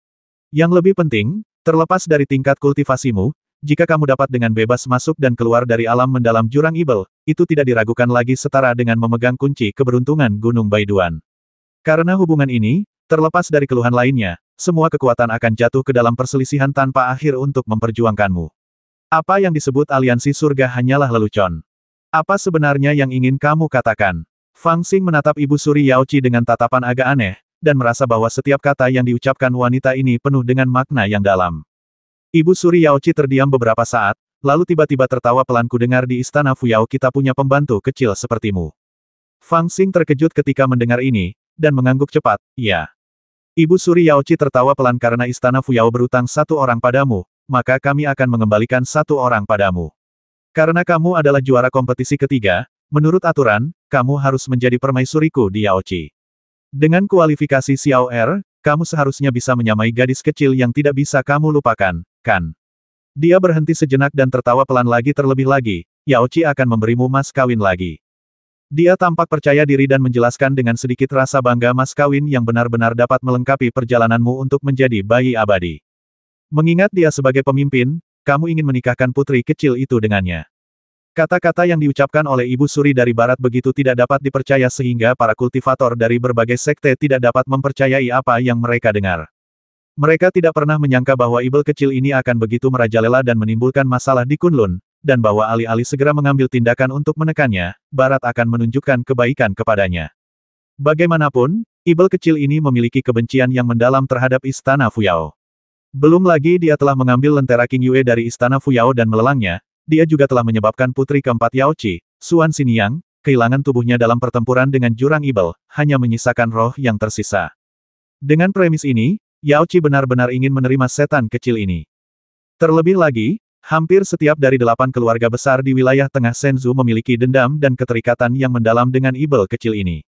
Yang lebih penting, terlepas dari tingkat kultivasimu, jika kamu dapat dengan bebas masuk dan keluar dari alam mendalam jurang Ibel, itu tidak diragukan lagi setara dengan memegang kunci keberuntungan Gunung Baiduan. Karena hubungan ini, terlepas dari keluhan lainnya, semua kekuatan akan jatuh ke dalam perselisihan tanpa akhir untuk memperjuangkanmu. Apa yang disebut aliansi surga hanyalah lelucon. Apa sebenarnya yang ingin kamu katakan? Fang Xing menatap Ibu Suri Yaochi dengan tatapan agak aneh, dan merasa bahwa setiap kata yang diucapkan wanita ini penuh dengan makna yang dalam. Ibu Suri Yaochi terdiam beberapa saat, lalu tiba-tiba tertawa pelan. Ku dengar di istana Fuyao kita punya pembantu kecil sepertimu. Fang Xing terkejut ketika mendengar ini, dan mengangguk cepat, ya. Ibu Suri Yaochi tertawa pelan karena istana Fuyao berutang satu orang padamu, maka kami akan mengembalikan satu orang padamu. Karena kamu adalah juara kompetisi ketiga, menurut aturan, kamu harus menjadi permaisuriku di Yaochi. Dengan kualifikasi Xiao Er, kamu seharusnya bisa menyamai gadis kecil yang tidak bisa kamu lupakan, kan? Dia berhenti sejenak dan tertawa pelan lagi. Terlebih lagi, Yaochi akan memberimu mas kawin lagi. Dia tampak percaya diri dan menjelaskan dengan sedikit rasa bangga mas kawin yang benar-benar dapat melengkapi perjalananmu untuk menjadi bayi abadi. Mengingat dia sebagai pemimpin, kamu ingin menikahkan putri kecil itu dengannya. Kata-kata yang diucapkan oleh Ibu Suri dari Barat begitu tidak dapat dipercaya sehingga para kultivator dari berbagai sekte tidak dapat mempercayai apa yang mereka dengar. Mereka tidak pernah menyangka bahwa Ibel kecil ini akan begitu merajalela dan menimbulkan masalah di Kunlun, dan bahwa alih-alih segera mengambil tindakan untuk menekannya, Barat akan menunjukkan kebaikan kepadanya. Bagaimanapun, Ibel kecil ini memiliki kebencian yang mendalam terhadap Istana Fuyao. Belum lagi dia telah mengambil lentera King Yue dari Istana Fuyao dan melelangnya. Dia juga telah menyebabkan putri keempat Yaochi, Xuan Xiniang, kehilangan tubuhnya dalam pertempuran dengan jurang Ibel, hanya menyisakan roh yang tersisa. Dengan premis ini, Yaochi benar-benar ingin menerima setan kecil ini. Terlebih lagi, hampir setiap dari 8 keluarga besar di wilayah tengah Shenzhou memiliki dendam dan keterikatan yang mendalam dengan Ibel kecil ini.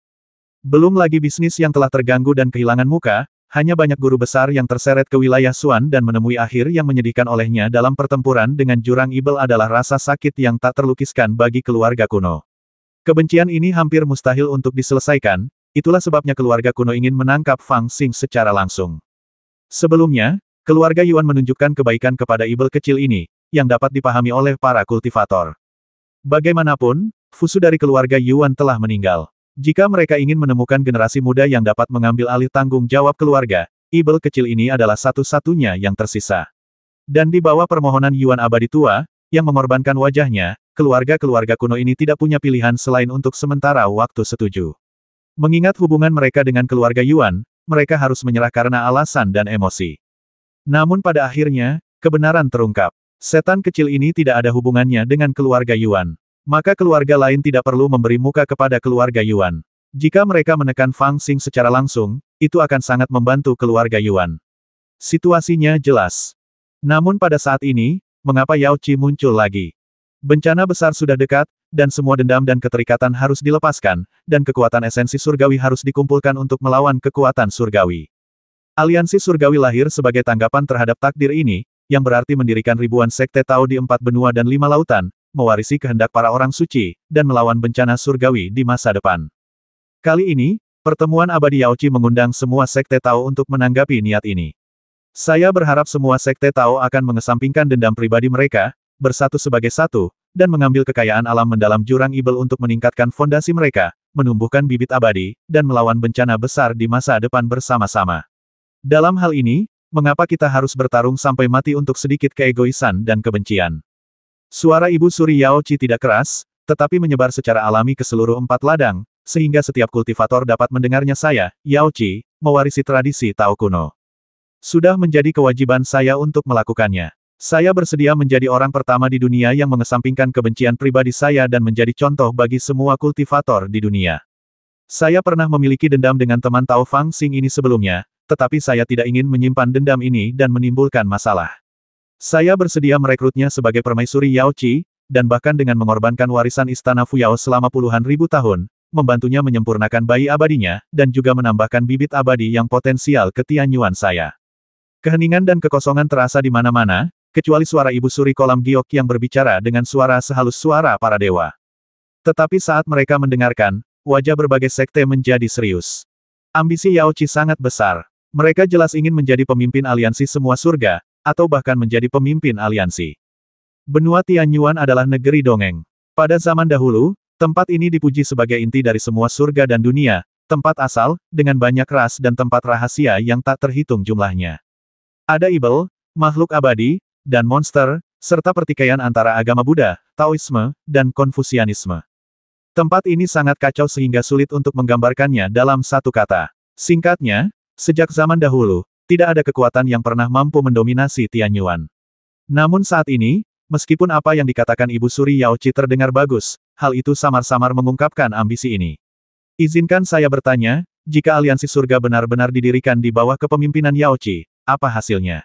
Belum lagi bisnis yang telah terganggu dan kehilangan muka, hanya banyak guru besar yang terseret ke wilayah Xuan dan menemui akhir yang menyedihkan olehnya dalam pertempuran dengan jurang Ibel adalah rasa sakit yang tak terlukiskan bagi keluarga kuno. Kebencian ini hampir mustahil untuk diselesaikan, itulah sebabnya keluarga kuno ingin menangkap Fang Xing secara langsung. Sebelumnya, keluarga Yuan menunjukkan kebaikan kepada Ibel kecil ini, yang dapat dipahami oleh para kultivator. Bagaimanapun, Fusu dari keluarga Yuan telah meninggal. Jika mereka ingin menemukan generasi muda yang dapat mengambil alih tanggung jawab keluarga, Ibel kecil ini adalah satu-satunya yang tersisa. Dan di bawah permohonan Yuan abadi tua, yang mengorbankan wajahnya, keluarga-keluarga kuno ini tidak punya pilihan selain untuk sementara waktu setuju. Mengingat hubungan mereka dengan keluarga Yuan, mereka harus menyerah karena alasan dan emosi. Namun pada akhirnya, kebenaran terungkap. Setan kecil ini tidak ada hubungannya dengan keluarga Yuan. Maka keluarga lain tidak perlu memberi muka kepada keluarga Yuan. Jika mereka menekan Fang Xing secara langsung, itu akan sangat membantu keluarga Yuan. Situasinya jelas. Namun pada saat ini, mengapa Yaochi muncul lagi? Bencana besar sudah dekat, dan semua dendam dan keterikatan harus dilepaskan, dan kekuatan esensi surgawi harus dikumpulkan untuk melawan kekuatan surgawi. Aliansi surgawi lahir sebagai tanggapan terhadap takdir ini, yang berarti mendirikan ribuan sekte Tao di 4 benua dan 5 lautan, mewarisi kehendak para orang suci, dan melawan bencana surgawi di masa depan. Kali ini, pertemuan abadi Yaochi mengundang semua sekte Tao untuk menanggapi niat ini. Saya berharap semua sekte Tao akan mengesampingkan dendam pribadi mereka, bersatu sebagai satu, dan mengambil kekayaan alam mendalam jurang Ibel untuk meningkatkan fondasi mereka, menumbuhkan bibit abadi, dan melawan bencana besar di masa depan bersama-sama. Dalam hal ini, mengapa kita harus bertarung sampai mati untuk sedikit keegoisan dan kebencian? Suara Ibu Suri Yaochi tidak keras, tetapi menyebar secara alami ke seluruh 4 ladang, sehingga setiap kultivator dapat mendengarnya. Saya, Yaochi, mewarisi tradisi Tao kuno. Sudah menjadi kewajiban saya untuk melakukannya. Saya bersedia menjadi orang pertama di dunia yang mengesampingkan kebencian pribadi saya dan menjadi contoh bagi semua kultivator di dunia. Saya pernah memiliki dendam dengan teman Tao Fang Xing ini sebelumnya, tetapi saya tidak ingin menyimpan dendam ini dan menimbulkan masalah. Saya bersedia merekrutnya sebagai permaisuri Yaochi, dan bahkan dengan mengorbankan warisan Istana Fuyao selama puluhan ribu tahun, membantunya menyempurnakan bayi abadinya, dan juga menambahkan bibit abadi yang potensial ke Tianyuan saya. Keheningan dan kekosongan terasa di mana-mana, kecuali suara Ibu Suri Kolam Giok yang berbicara dengan suara sehalus suara para dewa. Tetapi saat mereka mendengarkan, wajah berbagai sekte menjadi serius. Ambisi Yao Qi sangat besar. Mereka jelas ingin menjadi pemimpin aliansi semua surga, atau bahkan menjadi pemimpin aliansi. Benua Tianyuan adalah negeri dongeng. Pada zaman dahulu, tempat ini dipuji sebagai inti dari semua surga dan dunia, tempat asal, dengan banyak ras dan tempat rahasia yang tak terhitung jumlahnya. Ada ibel, makhluk abadi, dan monster, serta pertikaian antara agama Buddha, Taoisme, dan Konfusianisme. Tempat ini sangat kacau sehingga sulit untuk menggambarkannya dalam satu kata. Singkatnya, sejak zaman dahulu, tidak ada kekuatan yang pernah mampu mendominasi Tianyuan. Namun saat ini, meskipun apa yang dikatakan Ibu Suri Yao Qi terdengar bagus, hal itu samar-samar mengungkapkan ambisi ini. Izinkan saya bertanya, jika aliansi surga benar-benar didirikan di bawah kepemimpinan Yao Qi, apa hasilnya?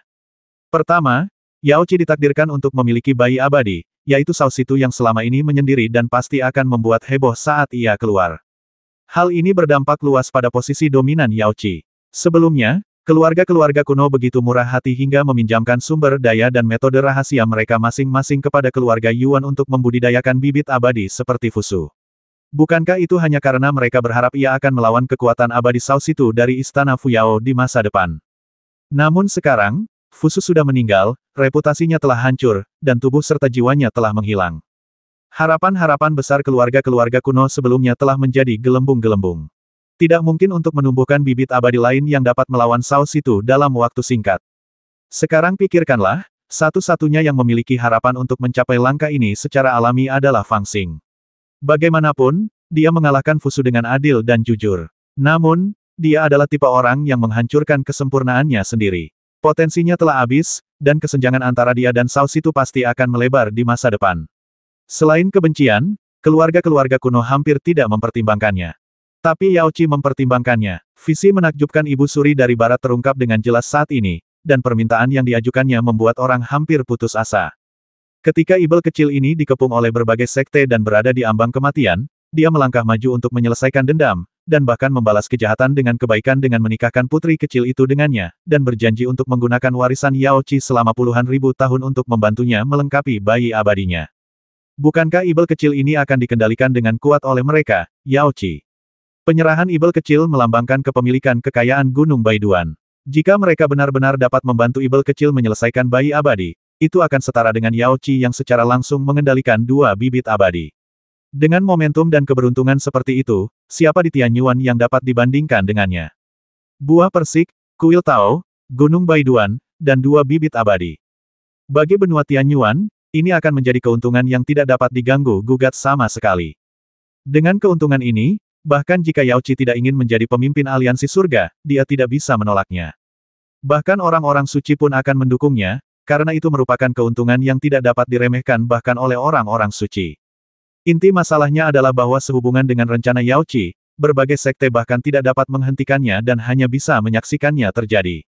Pertama, Yao Qi ditakdirkan untuk memiliki bayi abadi, yaitu Sao Situ yang selama ini menyendiri dan pasti akan membuat heboh saat ia keluar. Hal ini berdampak luas pada posisi dominan Yao Qi. Sebelumnya, keluarga-keluarga kuno begitu murah hati hingga meminjamkan sumber daya dan metode rahasia mereka masing-masing kepada keluarga Yuan untuk membudidayakan bibit abadi seperti Fusu. Bukankah itu hanya karena mereka berharap ia akan melawan kekuatan abadi Sao Situ dari Istana Fuyao di masa depan? Namun sekarang, Fusu sudah meninggal, reputasinya telah hancur, dan tubuh serta jiwanya telah menghilang. Harapan-harapan besar keluarga-keluarga kuno sebelumnya telah menjadi gelembung-gelembung. Tidak mungkin untuk menumbuhkan bibit abadi lain yang dapat melawan Sao Situ dalam waktu singkat. Sekarang pikirkanlah, satu-satunya yang memiliki harapan untuk mencapai langkah ini secara alami adalah Fang Xing. Bagaimanapun, dia mengalahkan Fusu dengan adil dan jujur. Namun, dia adalah tipe orang yang menghancurkan kesempurnaannya sendiri. Potensinya telah habis, dan kesenjangan antara dia dan Sao Situ pasti akan melebar di masa depan. Selain kebencian, keluarga-keluarga kuno hampir tidak mempertimbangkannya. Tapi Yao Qi mempertimbangkannya. Visi menakjubkan Ibu Suri dari Barat terungkap dengan jelas saat ini, dan permintaan yang diajukannya membuat orang hampir putus asa. Ketika ibel kecil ini dikepung oleh berbagai sekte dan berada di ambang kematian, dia melangkah maju untuk menyelesaikan dendam, dan bahkan membalas kejahatan dengan kebaikan dengan menikahkan putri kecil itu dengannya, dan berjanji untuk menggunakan warisan Yao Qi selama puluhan ribu tahun untuk membantunya melengkapi bayi abadinya. Bukankah ibel kecil ini akan dikendalikan dengan kuat oleh mereka, Yao Qi? Penyerahan ibel kecil melambangkan kepemilikan kekayaan Gunung Baiduan. Jika mereka benar-benar dapat membantu ibel kecil menyelesaikan bayi abadi, itu akan setara dengan Yao Qi yang secara langsung mengendalikan dua bibit abadi. Dengan momentum dan keberuntungan seperti itu, siapa di Tianyuan yang dapat dibandingkan dengannya? Buah persik, kuil Tao, Gunung Baiduan, dan dua bibit abadi. Bagi benua Tianyuan, ini akan menjadi keuntungan yang tidak dapat diganggu-gugat sama sekali. Dengan keuntungan ini, bahkan jika Yao Qi tidak ingin menjadi pemimpin aliansi surga, dia tidak bisa menolaknya. Bahkan orang-orang suci pun akan mendukungnya, karena itu merupakan keuntungan yang tidak dapat diremehkan bahkan oleh orang-orang suci. Inti masalahnya adalah bahwa sehubungan dengan rencana Yao Qi, berbagai sekte bahkan tidak dapat menghentikannya dan hanya bisa menyaksikannya terjadi.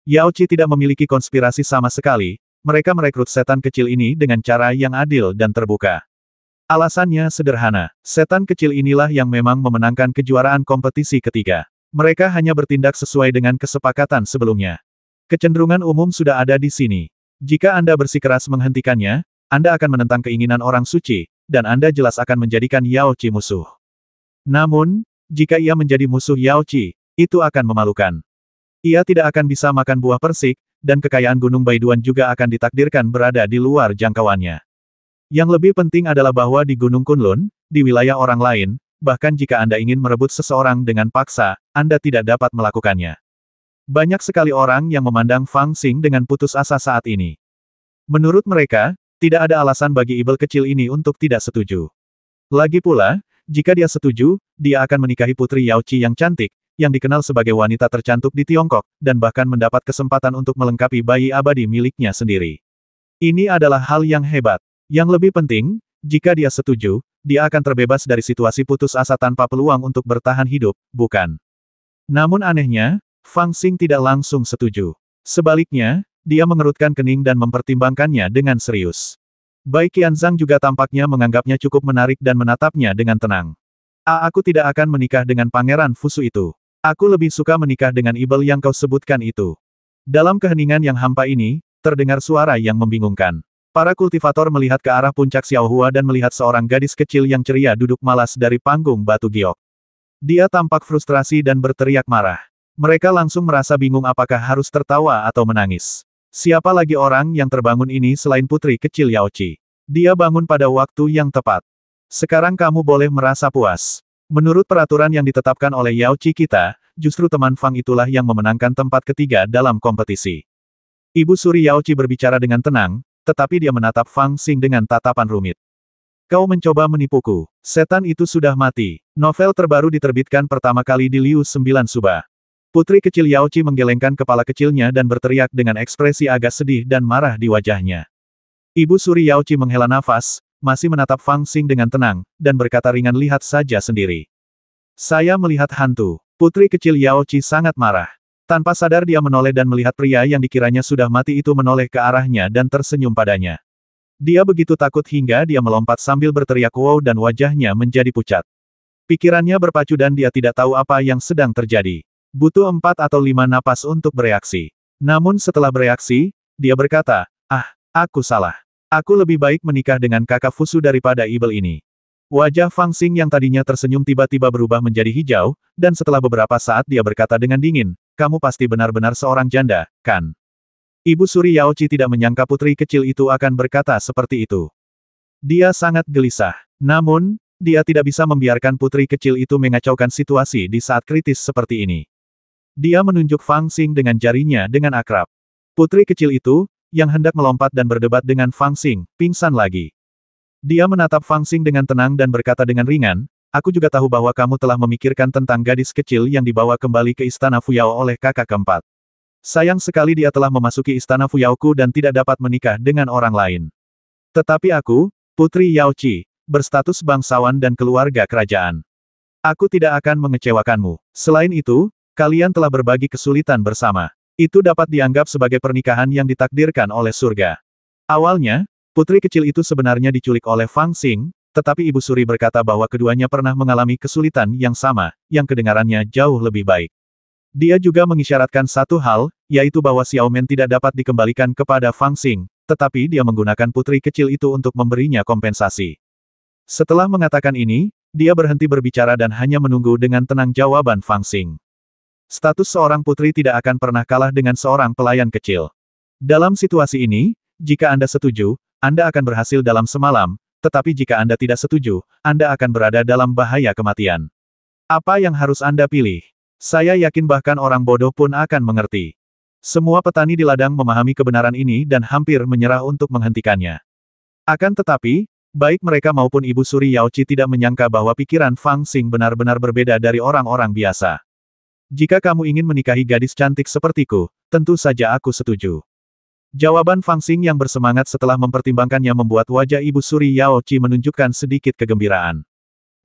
Yao Qi tidak memiliki konspirasi sama sekali, mereka merekrut setan kecil ini dengan cara yang adil dan terbuka. Alasannya sederhana, setan kecil inilah yang memang memenangkan kejuaraan kompetisi ketiga. Mereka hanya bertindak sesuai dengan kesepakatan sebelumnya. Kecenderungan umum sudah ada di sini. Jika Anda bersikeras menghentikannya, Anda akan menentang keinginan orang suci, dan Anda jelas akan menjadikan Yao Qi musuh. Namun, jika ia menjadi musuh Yao Qi, itu akan memalukan. Ia tidak akan bisa makan buah persik, dan kekayaan Gunung Baiduan juga akan ditakdirkan berada di luar jangkauannya. Yang lebih penting adalah bahwa di Gunung Kunlun, di wilayah orang lain, bahkan jika Anda ingin merebut seseorang dengan paksa, Anda tidak dapat melakukannya. Banyak sekali orang yang memandang Fang Xing dengan putus asa saat ini. Menurut mereka, tidak ada alasan bagi ibel kecil ini untuk tidak setuju. Lagi pula, jika dia setuju, dia akan menikahi putri Yao Qi yang cantik, yang dikenal sebagai wanita tercantik di Tiongkok, dan bahkan mendapat kesempatan untuk melengkapi bayi abadi miliknya sendiri. Ini adalah hal yang hebat. Yang lebih penting, jika dia setuju, dia akan terbebas dari situasi putus asa tanpa peluang untuk bertahan hidup, bukan? Namun anehnya, Fang Xing tidak langsung setuju. Sebaliknya, dia mengerutkan kening dan mempertimbangkannya dengan serius. Bai Qianzhang juga tampaknya menganggapnya cukup menarik dan menatapnya dengan tenang. Aku tidak akan menikah dengan Pangeran Fusu itu. Aku lebih suka menikah dengan Ibel yang kau sebutkan itu. Dalam keheningan yang hampa ini, terdengar suara yang membingungkan. Para kultivator melihat ke arah puncak Xiaohua dan melihat seorang gadis kecil yang ceria duduk malas dari panggung batu giok. Dia tampak frustrasi dan berteriak marah. Mereka langsung merasa bingung apakah harus tertawa atau menangis. Siapa lagi orang yang terbangun ini selain putri kecil Yaoqi? Dia bangun pada waktu yang tepat. Sekarang kamu boleh merasa puas. Menurut peraturan yang ditetapkan oleh Yaoqi kita, justru teman Fang itulah yang memenangkan tempat ketiga dalam kompetisi. Ibu suri Yaoqi berbicara dengan tenang, tetapi dia menatap Fang Xing dengan tatapan rumit. Kau mencoba menipuku. Setan itu sudah mati. Novel terbaru diterbitkan pertama kali di Liu 9 Suba. Putri kecil Yaoqi menggelengkan kepala kecilnya dan berteriak dengan ekspresi agak sedih dan marah di wajahnya. Ibu suri Yaoqi menghela nafas, masih menatap Fang Xing dengan tenang, dan berkata ringan, lihat saja sendiri. Saya melihat hantu. Putri kecil Yaoqi sangat marah. Tanpa sadar dia menoleh dan melihat pria yang dikiranya sudah mati itu menoleh ke arahnya dan tersenyum padanya. Dia begitu takut hingga dia melompat sambil berteriak wow dan wajahnya menjadi pucat. Pikirannya berpacu dan dia tidak tahu apa yang sedang terjadi. Butuh 4 atau 5 napas untuk bereaksi. Namun setelah bereaksi, dia berkata, aku salah. Aku lebih baik menikah dengan kakak Fusu daripada Ibel ini. Wajah Fang Xing yang tadinya tersenyum tiba-tiba berubah menjadi hijau, dan setelah beberapa saat dia berkata dengan dingin, kamu pasti benar-benar seorang janda, kan? Ibu suri Yaoqi tidak menyangka putri kecil itu akan berkata seperti itu. Dia sangat gelisah. Namun, dia tidak bisa membiarkan putri kecil itu mengacaukan situasi di saat kritis seperti ini. Dia menunjuk Fang Xing dengan jarinya dengan akrab. Putri kecil itu, yang hendak melompat dan berdebat dengan Fang Xing, pingsan lagi. Dia menatap Fang Xing dengan tenang dan berkata dengan ringan, aku juga tahu bahwa kamu telah memikirkan tentang gadis kecil yang dibawa kembali ke istana Fuyao oleh kakak keempat. Sayang sekali dia telah memasuki istana Fuyaoku dan tidak dapat menikah dengan orang lain. Tetapi aku, Putri Yaoqi, berstatus bangsawan dan keluarga kerajaan. Aku tidak akan mengecewakanmu. Selain itu, kalian telah berbagi kesulitan bersama. Itu dapat dianggap sebagai pernikahan yang ditakdirkan oleh surga. Awalnya, putri kecil itu sebenarnya diculik oleh Fang Xing, tetapi Ibu Suri berkata bahwa keduanya pernah mengalami kesulitan yang sama, yang kedengarannya jauh lebih baik. Dia juga mengisyaratkan satu hal, yaitu bahwa Xiaomen tidak dapat dikembalikan kepada Fang Xing, tetapi dia menggunakan putri kecil itu untuk memberinya kompensasi. Setelah mengatakan ini, dia berhenti berbicara dan hanya menunggu dengan tenang jawaban Fang Xing. Status seorang putri tidak akan pernah kalah dengan seorang pelayan kecil. Dalam situasi ini, jika Anda setuju, Anda akan berhasil dalam semalam, tetapi jika Anda tidak setuju, Anda akan berada dalam bahaya kematian. Apa yang harus Anda pilih? Saya yakin bahkan orang bodoh pun akan mengerti. Semua petani di ladang memahami kebenaran ini dan hampir menyerah untuk menghentikannya. Akan tetapi, baik mereka maupun Ibu Suri Yaoqi tidak menyangka bahwa pikiran Fang Xing benar-benar berbeda dari orang-orang biasa. Jika kamu ingin menikahi gadis cantik sepertiku, tentu saja aku setuju. Jawaban Fang Xing yang bersemangat setelah mempertimbangkannya membuat wajah Ibu Suri Yaoqi menunjukkan sedikit kegembiraan.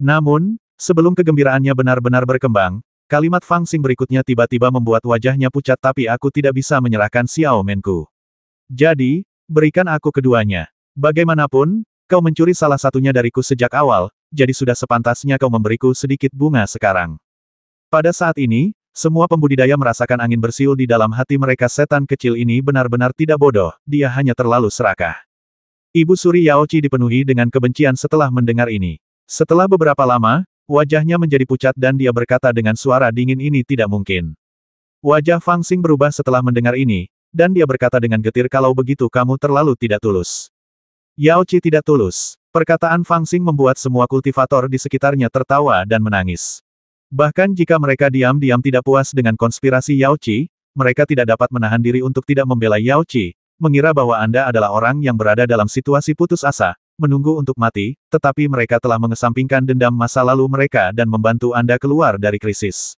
Namun, sebelum kegembiraannya benar-benar berkembang, kalimat Fang Xing berikutnya tiba-tiba membuat wajahnya pucat, tapi aku tidak bisa menyerahkan Xiaomenku. Jadi, berikan aku keduanya. Bagaimanapun, kau mencuri salah satunya dariku sejak awal, jadi sudah sepantasnya kau memberiku sedikit bunga sekarang. Pada saat ini, semua pembudidaya merasakan angin bersiul di dalam hati mereka. Setan kecil ini benar-benar tidak bodoh, dia hanya terlalu serakah. Ibu Suri Yaoqi dipenuhi dengan kebencian setelah mendengar ini. Setelah beberapa lama, wajahnya menjadi pucat dan dia berkata dengan suara dingin, ini tidak mungkin. Wajah Fang Xing berubah setelah mendengar ini, dan dia berkata dengan getir, kalau begitu kamu terlalu tidak tulus. Yaoqi tidak tulus. Perkataan Fang Xing membuat semua kultivator di sekitarnya tertawa dan menangis. Bahkan jika mereka diam-diam tidak puas dengan konspirasi Yaoqi, mereka tidak dapat menahan diri untuk tidak membela Yaoqi, mengira bahwa Anda adalah orang yang berada dalam situasi putus asa, menunggu untuk mati, tetapi mereka telah mengesampingkan dendam masa lalu mereka dan membantu Anda keluar dari krisis.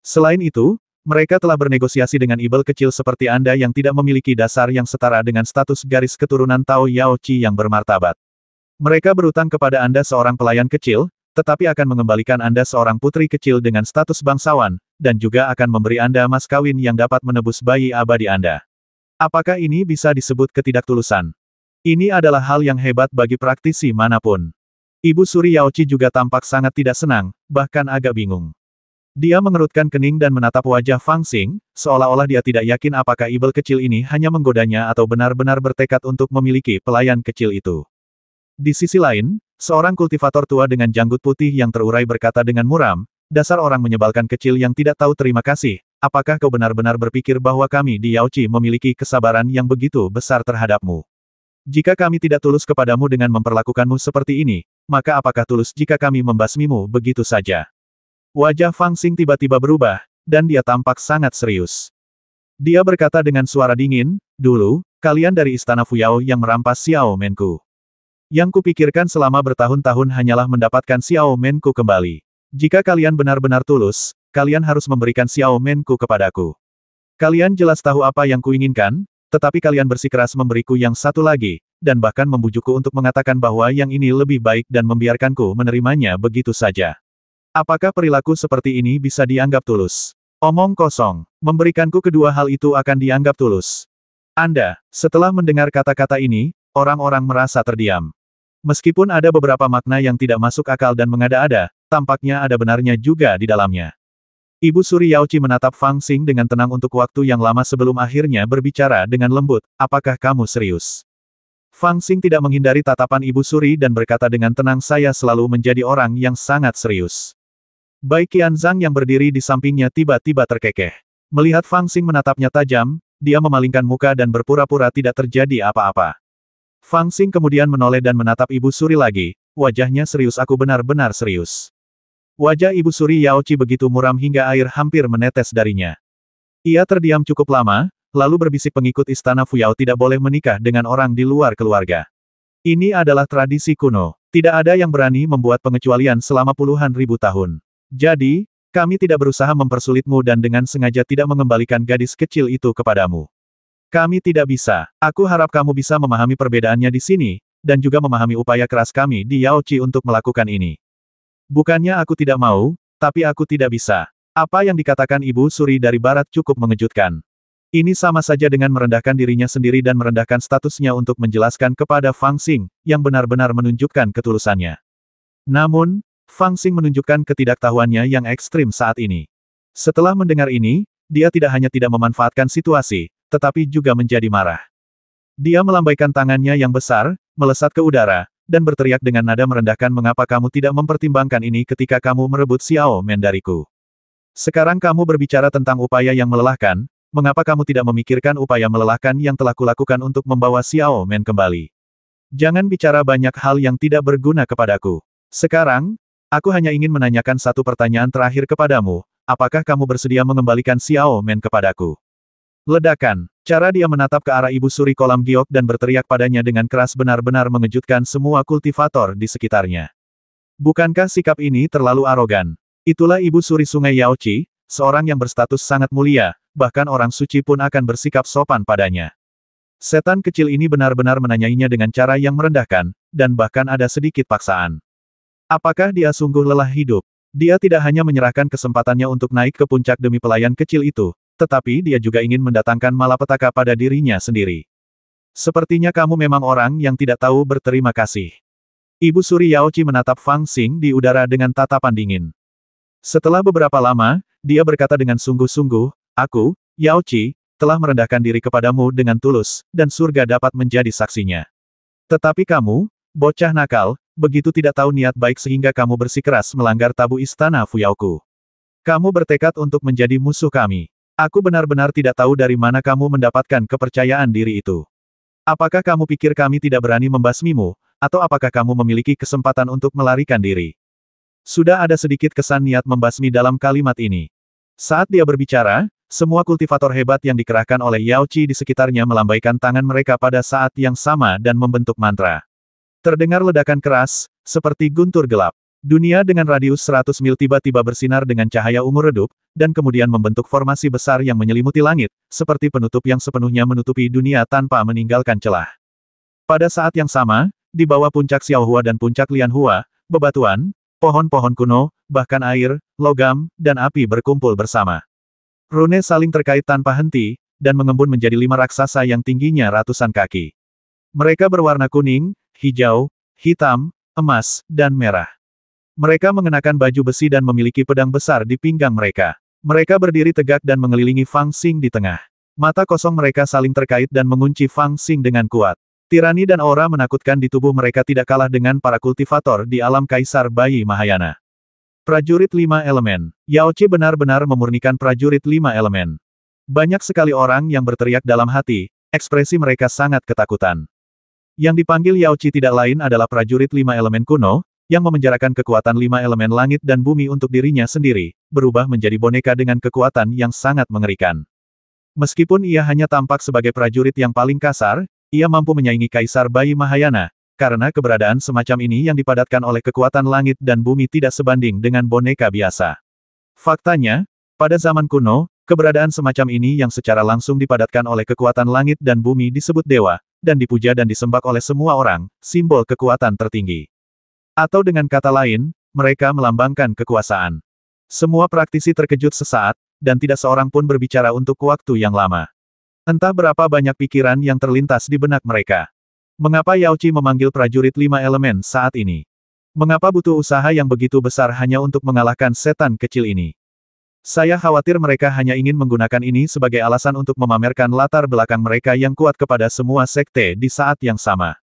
Selain itu, mereka telah bernegosiasi dengan ibel kecil seperti Anda yang tidak memiliki dasar yang setara dengan status garis keturunan Tao Yaoqi yang bermartabat. Mereka berutang kepada Anda seorang pelayan kecil, tetapi akan mengembalikan Anda seorang putri kecil dengan status bangsawan, dan juga akan memberi Anda mas kawin yang dapat menebus bayi abadi Anda. Apakah ini bisa disebut ketidaktulusan? Ini adalah hal yang hebat bagi praktisi manapun. Ibu Suri Yaochi juga tampak sangat tidak senang, bahkan agak bingung. Dia mengerutkan kening dan menatap wajah Fang Xing, seolah-olah dia tidak yakin apakah ibel kecil ini hanya menggodanya atau benar-benar bertekad untuk memiliki pelayan kecil itu. Di sisi lain, seorang kultivator tua dengan janggut putih yang terurai berkata dengan muram, "Dasar orang menyebalkan kecil yang tidak tahu terima kasih, apakah kau benar-benar berpikir bahwa kami di Yaochi memiliki kesabaran yang begitu besar terhadapmu? Jika kami tidak tulus kepadamu dengan memperlakukanmu seperti ini, maka apakah tulus jika kami membasmimu begitu saja?" Wajah Fang Xing tiba-tiba berubah, dan dia tampak sangat serius. Dia berkata dengan suara dingin, "Dulu, kalian dari Istana Fuyao yang merampas Xiao Menku. Yang kupikirkan selama bertahun-tahun hanyalah mendapatkan Xiao Menku kembali. Jika kalian benar-benar tulus, kalian harus memberikan Xiao Menku kepadaku. Kalian jelas tahu apa yang kuinginkan, tetapi kalian bersikeras memberiku yang satu lagi, dan bahkan membujukku untuk mengatakan bahwa yang ini lebih baik dan membiarkanku menerimanya begitu saja. Apakah perilaku seperti ini bisa dianggap tulus? Omong kosong. Memberikanku kedua hal itu akan dianggap tulus. Anda." Setelah mendengar kata-kata ini, orang-orang merasa terdiam. Meskipun ada beberapa makna yang tidak masuk akal dan mengada-ada, tampaknya ada benarnya juga di dalamnya. Ibu Suri Yaochi menatap Fang Xing dengan tenang untuk waktu yang lama sebelum akhirnya berbicara dengan lembut, "Apakah kamu serius?" Fang Xing tidak menghindari tatapan Ibu Suri dan berkata dengan tenang, "Saya selalu menjadi orang yang sangat serius." Bai Qianzhang yang berdiri di sampingnya tiba-tiba terkekeh. Melihat Fang Xing menatapnya tajam, dia memalingkan muka dan berpura-pura tidak terjadi apa-apa. Fang Xing kemudian menoleh dan menatap Ibu Suri lagi, wajahnya serius. "Aku benar-benar serius." Wajah Ibu Suri Yaochi begitu muram hingga air hampir menetes darinya. Ia terdiam cukup lama, lalu berbisik, "Pengikut Istana Fuyao tidak boleh menikah dengan orang di luar keluarga. Ini adalah tradisi kuno. Tidak ada yang berani membuat pengecualian selama puluhan ribu tahun. Jadi, kami tidak berusaha mempersulitmu dan dengan sengaja tidak mengembalikan gadis kecil itu kepadamu. Kami tidak bisa. Aku harap kamu bisa memahami perbedaannya di sini, dan juga memahami upaya keras kami di Yaochi untuk melakukan ini. Bukannya aku tidak mau, tapi aku tidak bisa." Apa yang dikatakan Ibu Suri dari Barat cukup mengejutkan. Ini sama saja dengan merendahkan dirinya sendiri dan merendahkan statusnya untuk menjelaskan kepada Fang Xing, yang benar-benar menunjukkan ketulusannya. Namun, Fang Xing menunjukkan ketidaktahuannya yang ekstrim saat ini. Setelah mendengar ini, dia tidak hanya tidak memanfaatkan situasi, tetapi juga menjadi marah. Dia melambaikan tangannya yang besar, melesat ke udara, dan berteriak dengan nada merendahkan, "Mengapa kamu tidak mempertimbangkan ini ketika kamu merebut Xiao Men dariku? Sekarang kamu berbicara tentang upaya yang melelahkan, mengapa kamu tidak memikirkan upaya melelahkan yang telah kulakukan untuk membawa Xiao Men kembali? Jangan bicara banyak hal yang tidak berguna kepadaku. Sekarang, aku hanya ingin menanyakan satu pertanyaan terakhir kepadamu, apakah kamu bersedia mengembalikan Xiao Men kepadaku?" Ledakan. Cara dia menatap ke arah Ibu Suri Kolam Giok dan berteriak padanya dengan keras benar-benar mengejutkan semua kultivator di sekitarnya. Bukankah sikap ini terlalu arogan? Itulah Ibu Suri Sungai Yaochi, seorang yang berstatus sangat mulia, bahkan orang suci pun akan bersikap sopan padanya. Setan kecil ini benar-benar menanyainya dengan cara yang merendahkan, dan bahkan ada sedikit paksaan. Apakah dia sungguh lelah hidup? Dia tidak hanya menyerahkan kesempatannya untuk naik ke puncak demi pelayan kecil itu, tetapi dia juga ingin mendatangkan malapetaka pada dirinya sendiri. Sepertinya kamu memang orang yang tidak tahu berterima kasih. Ibu Suri Yaochi menatap Fang Xing di udara dengan tatapan dingin. Setelah beberapa lama, dia berkata dengan sungguh-sungguh, "Aku, Yaochi, telah merendahkan diri kepadamu dengan tulus, dan surga dapat menjadi saksinya. Tetapi kamu, bocah nakal, begitu tidak tahu niat baik sehingga kamu bersikeras melanggar tabu Istana Fuyaoku. Kamu bertekad untuk menjadi musuh kami. Aku benar-benar tidak tahu dari mana kamu mendapatkan kepercayaan diri itu. Apakah kamu pikir kami tidak berani membasmimu, atau apakah kamu memiliki kesempatan untuk melarikan diri?" Sudah ada sedikit kesan niat membasmi dalam kalimat ini. Saat dia berbicara, semua kultivator hebat yang dikerahkan oleh Yaochi di sekitarnya melambaikan tangan mereka pada saat yang sama dan membentuk mantra. Terdengar ledakan keras, seperti guntur gelap. Dunia dengan radius 100 mil tiba-tiba bersinar dengan cahaya ungu redup, dan kemudian membentuk formasi besar yang menyelimuti langit, seperti penutup yang sepenuhnya menutupi dunia tanpa meninggalkan celah. Pada saat yang sama, di bawah puncak Xiaohua dan puncak Lianhua, bebatuan, pohon-pohon kuno, bahkan air, logam, dan api berkumpul bersama. Rune saling terkait tanpa henti, dan mengembun menjadi 5 raksasa yang tingginya ratusan kaki. Mereka berwarna kuning, hijau, hitam, emas, dan merah. Mereka mengenakan baju besi dan memiliki pedang besar di pinggang mereka. Mereka berdiri tegak dan mengelilingi Fang Xing di tengah. Mata kosong mereka saling terkait dan mengunci Fang Xing dengan kuat. Tirani dan aura menakutkan di tubuh mereka tidak kalah dengan para kultivator di alam Kaisar Bayi Mahayana. Prajurit 5 elemen. Yao Qi benar-benar memurnikan prajurit 5 elemen. Banyak sekali orang yang berteriak dalam hati, ekspresi mereka sangat ketakutan. Yang dipanggil Yao Qi tidak lain adalah prajurit 5 elemen kuno, yang memenjarakan kekuatan 5 elemen langit dan bumi untuk dirinya sendiri, berubah menjadi boneka dengan kekuatan yang sangat mengerikan. Meskipun ia hanya tampak sebagai prajurit yang paling kasar, ia mampu menyaingi Kaisar Bayi Mahayana, karena keberadaan semacam ini yang dipadatkan oleh kekuatan langit dan bumi tidak sebanding dengan boneka biasa. Faktanya, pada zaman kuno, keberadaan semacam ini yang secara langsung dipadatkan oleh kekuatan langit dan bumi disebut dewa, dan dipuja dan disembah oleh semua orang, simbol kekuatan tertinggi. Atau dengan kata lain, mereka melambangkan kekuasaan. Semua praktisi terkejut sesaat, dan tidak seorang pun berbicara untuk waktu yang lama. Entah berapa banyak pikiran yang terlintas di benak mereka. Mengapa Yao Qi memanggil prajurit 5 elemen saat ini? Mengapa butuh usaha yang begitu besar hanya untuk mengalahkan setan kecil ini? Saya khawatir mereka hanya ingin menggunakan ini sebagai alasan untuk memamerkan latar belakang mereka yang kuat kepada semua sekte di saat yang sama.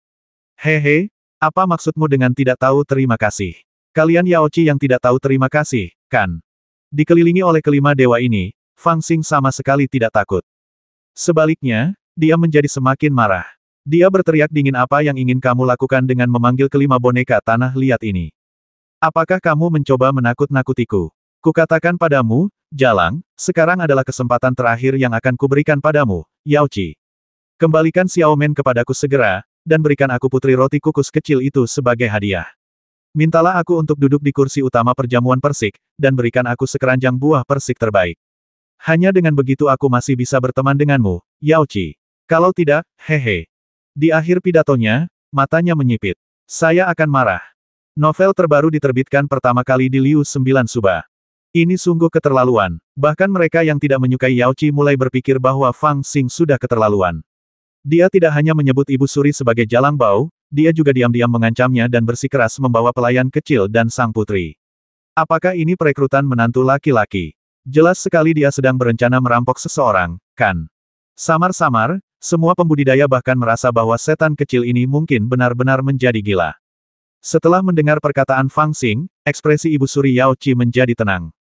Hehe, apa maksudmu dengan tidak tahu terima kasih? Kalian Yao Qi yang tidak tahu terima kasih, kan? Dikelilingi oleh kelima dewa ini, Fang Xing sama sekali tidak takut. Sebaliknya, dia menjadi semakin marah. Dia berteriak dingin, apa yang ingin kamu lakukan dengan memanggil kelima boneka tanah liat ini? Apakah kamu mencoba menakut-nakutiku? Kukatakan padamu, Jalang, sekarang adalah kesempatan terakhir yang akan kuberikan padamu, Yao Qi. Kembalikan Xiaomen kepadaku segera, dan berikan aku putri roti kukus kecil itu sebagai hadiah. Mintalah aku untuk duduk di kursi utama perjamuan persik, dan berikan aku sekeranjang buah persik terbaik. Hanya dengan begitu aku masih bisa berteman denganmu, Yao Qi. Kalau tidak, hehe. Di akhir pidatonya, matanya menyipit. Saya akan marah. Novel terbaru diterbitkan pertama kali di Liu 9 Suba. Ini sungguh keterlaluan. Bahkan mereka yang tidak menyukai Yao Qi mulai berpikir bahwa Fang Xing sudah keterlaluan. Dia tidak hanya menyebut Ibu Suri sebagai Jalang Bau, dia juga diam-diam mengancamnya dan bersikeras membawa pelayan kecil dan sang putri. Apakah ini perekrutan menantu laki-laki? Jelas sekali dia sedang berencana merampok seseorang, kan? Samar-samar, semua pembudidaya bahkan merasa bahwa setan kecil ini mungkin benar-benar menjadi gila. Setelah mendengar perkataan Fang Xing, ekspresi Ibu Suri Yao Qi menjadi tenang.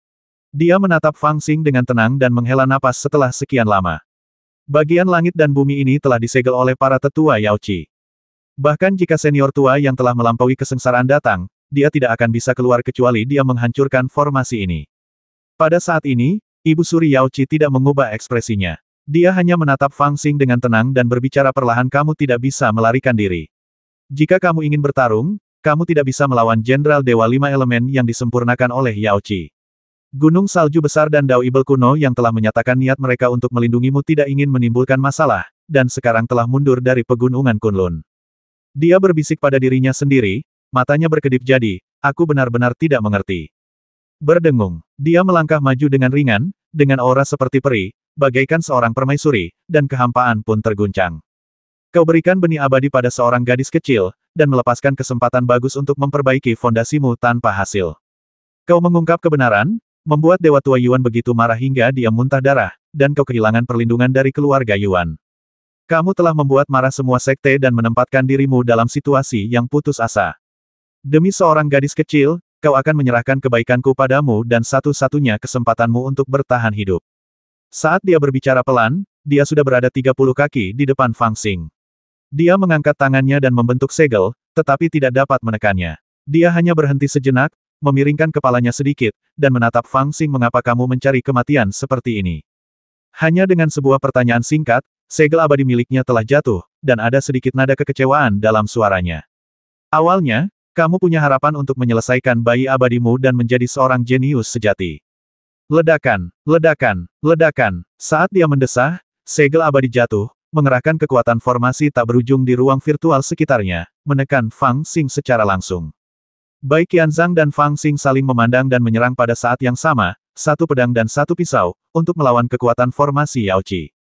Dia menatap Fang Xing dengan tenang dan menghela napas setelah sekian lama. Bagian langit dan bumi ini telah disegel oleh para tetua Yao Qi. Bahkan jika senior tua yang telah melampaui kesengsaraan datang, dia tidak akan bisa keluar kecuali dia menghancurkan formasi ini. Pada saat ini, Ibu Suri Yao Qi tidak mengubah ekspresinya. Dia hanya menatap Fang Xing dengan tenang dan berbicara perlahan, kamu tidak bisa melarikan diri. Jika kamu ingin bertarung, kamu tidak bisa melawan Jenderal Dewa 5 Elemen yang disempurnakan oleh Yao Qi. Gunung salju besar dan Dao Ibel kuno yang telah menyatakan niat mereka untuk melindungimu tidak ingin menimbulkan masalah, dan sekarang telah mundur dari pegunungan Kunlun. Dia berbisik pada dirinya sendiri, matanya berkedip, jadi, aku benar-benar tidak mengerti. Berdengung, dia melangkah maju dengan ringan, dengan aura seperti peri, bagaikan seorang permaisuri, dan kehampaan pun terguncang. Kau berikan benih abadi pada seorang gadis kecil, dan melepaskan kesempatan bagus untuk memperbaiki fondasimu tanpa hasil. Kau mengungkap kebenaran, membuat Dewa Tua Yuan begitu marah hingga dia muntah darah, dan kau kehilangan perlindungan dari keluarga Yuan. Kamu telah membuat marah semua sekte dan menempatkan dirimu dalam situasi yang putus asa. Demi seorang gadis kecil, kau akan menyerahkan kebaikanku padamu dan satu-satunya kesempatanmu untuk bertahan hidup. Saat dia berbicara pelan, dia sudah berada 30 kaki di depan Fang Xing. Dia mengangkat tangannya dan membentuk segel, tetapi tidak dapat menekannya. Dia hanya berhenti sejenak, memiringkan kepalanya sedikit, dan menatap Fang Xing, mengapa kamu mencari kematian seperti ini? Hanya dengan sebuah pertanyaan singkat, segel abadi miliknya telah jatuh, dan ada sedikit nada kekecewaan dalam suaranya. Awalnya, kamu punya harapan untuk menyelesaikan bayi abadimu dan menjadi seorang jenius sejati. Ledakan, ledakan, ledakan. Saat dia mendesah, segel abadi jatuh, mengerahkan kekuatan formasi tak berujung di ruang virtual sekitarnya, menekan Fang Xing secara langsung. Baik Qianzhang dan Fang Xing saling memandang dan menyerang pada saat yang sama, satu pedang dan satu pisau, untuk melawan kekuatan formasi Yao Qi.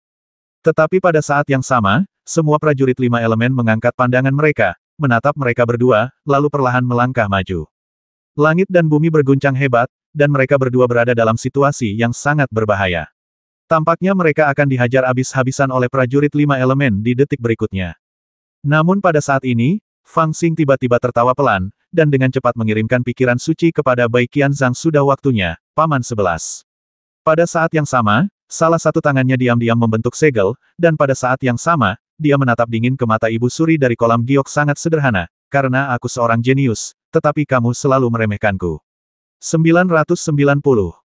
Tetapi pada saat yang sama, semua prajurit 5 elemen mengangkat pandangan mereka, menatap mereka berdua, lalu perlahan melangkah maju. Langit dan bumi berguncang hebat, dan mereka berdua berada dalam situasi yang sangat berbahaya. Tampaknya mereka akan dihajar habis-habisan oleh prajurit 5 elemen di detik berikutnya. Namun pada saat ini, Fang Xing tiba-tiba tertawa pelan, dan dengan cepat mengirimkan pikiran suci kepada Bai Qianzhang. Sudah waktunya, Paman 11. Pada saat yang sama, salah satu tangannya diam-diam membentuk segel, dan pada saat yang sama, dia menatap dingin ke mata Ibu Suri dari kolam giok. Sangat sederhana, karena aku seorang jenius, tetapi kamu selalu meremehkanku. 990.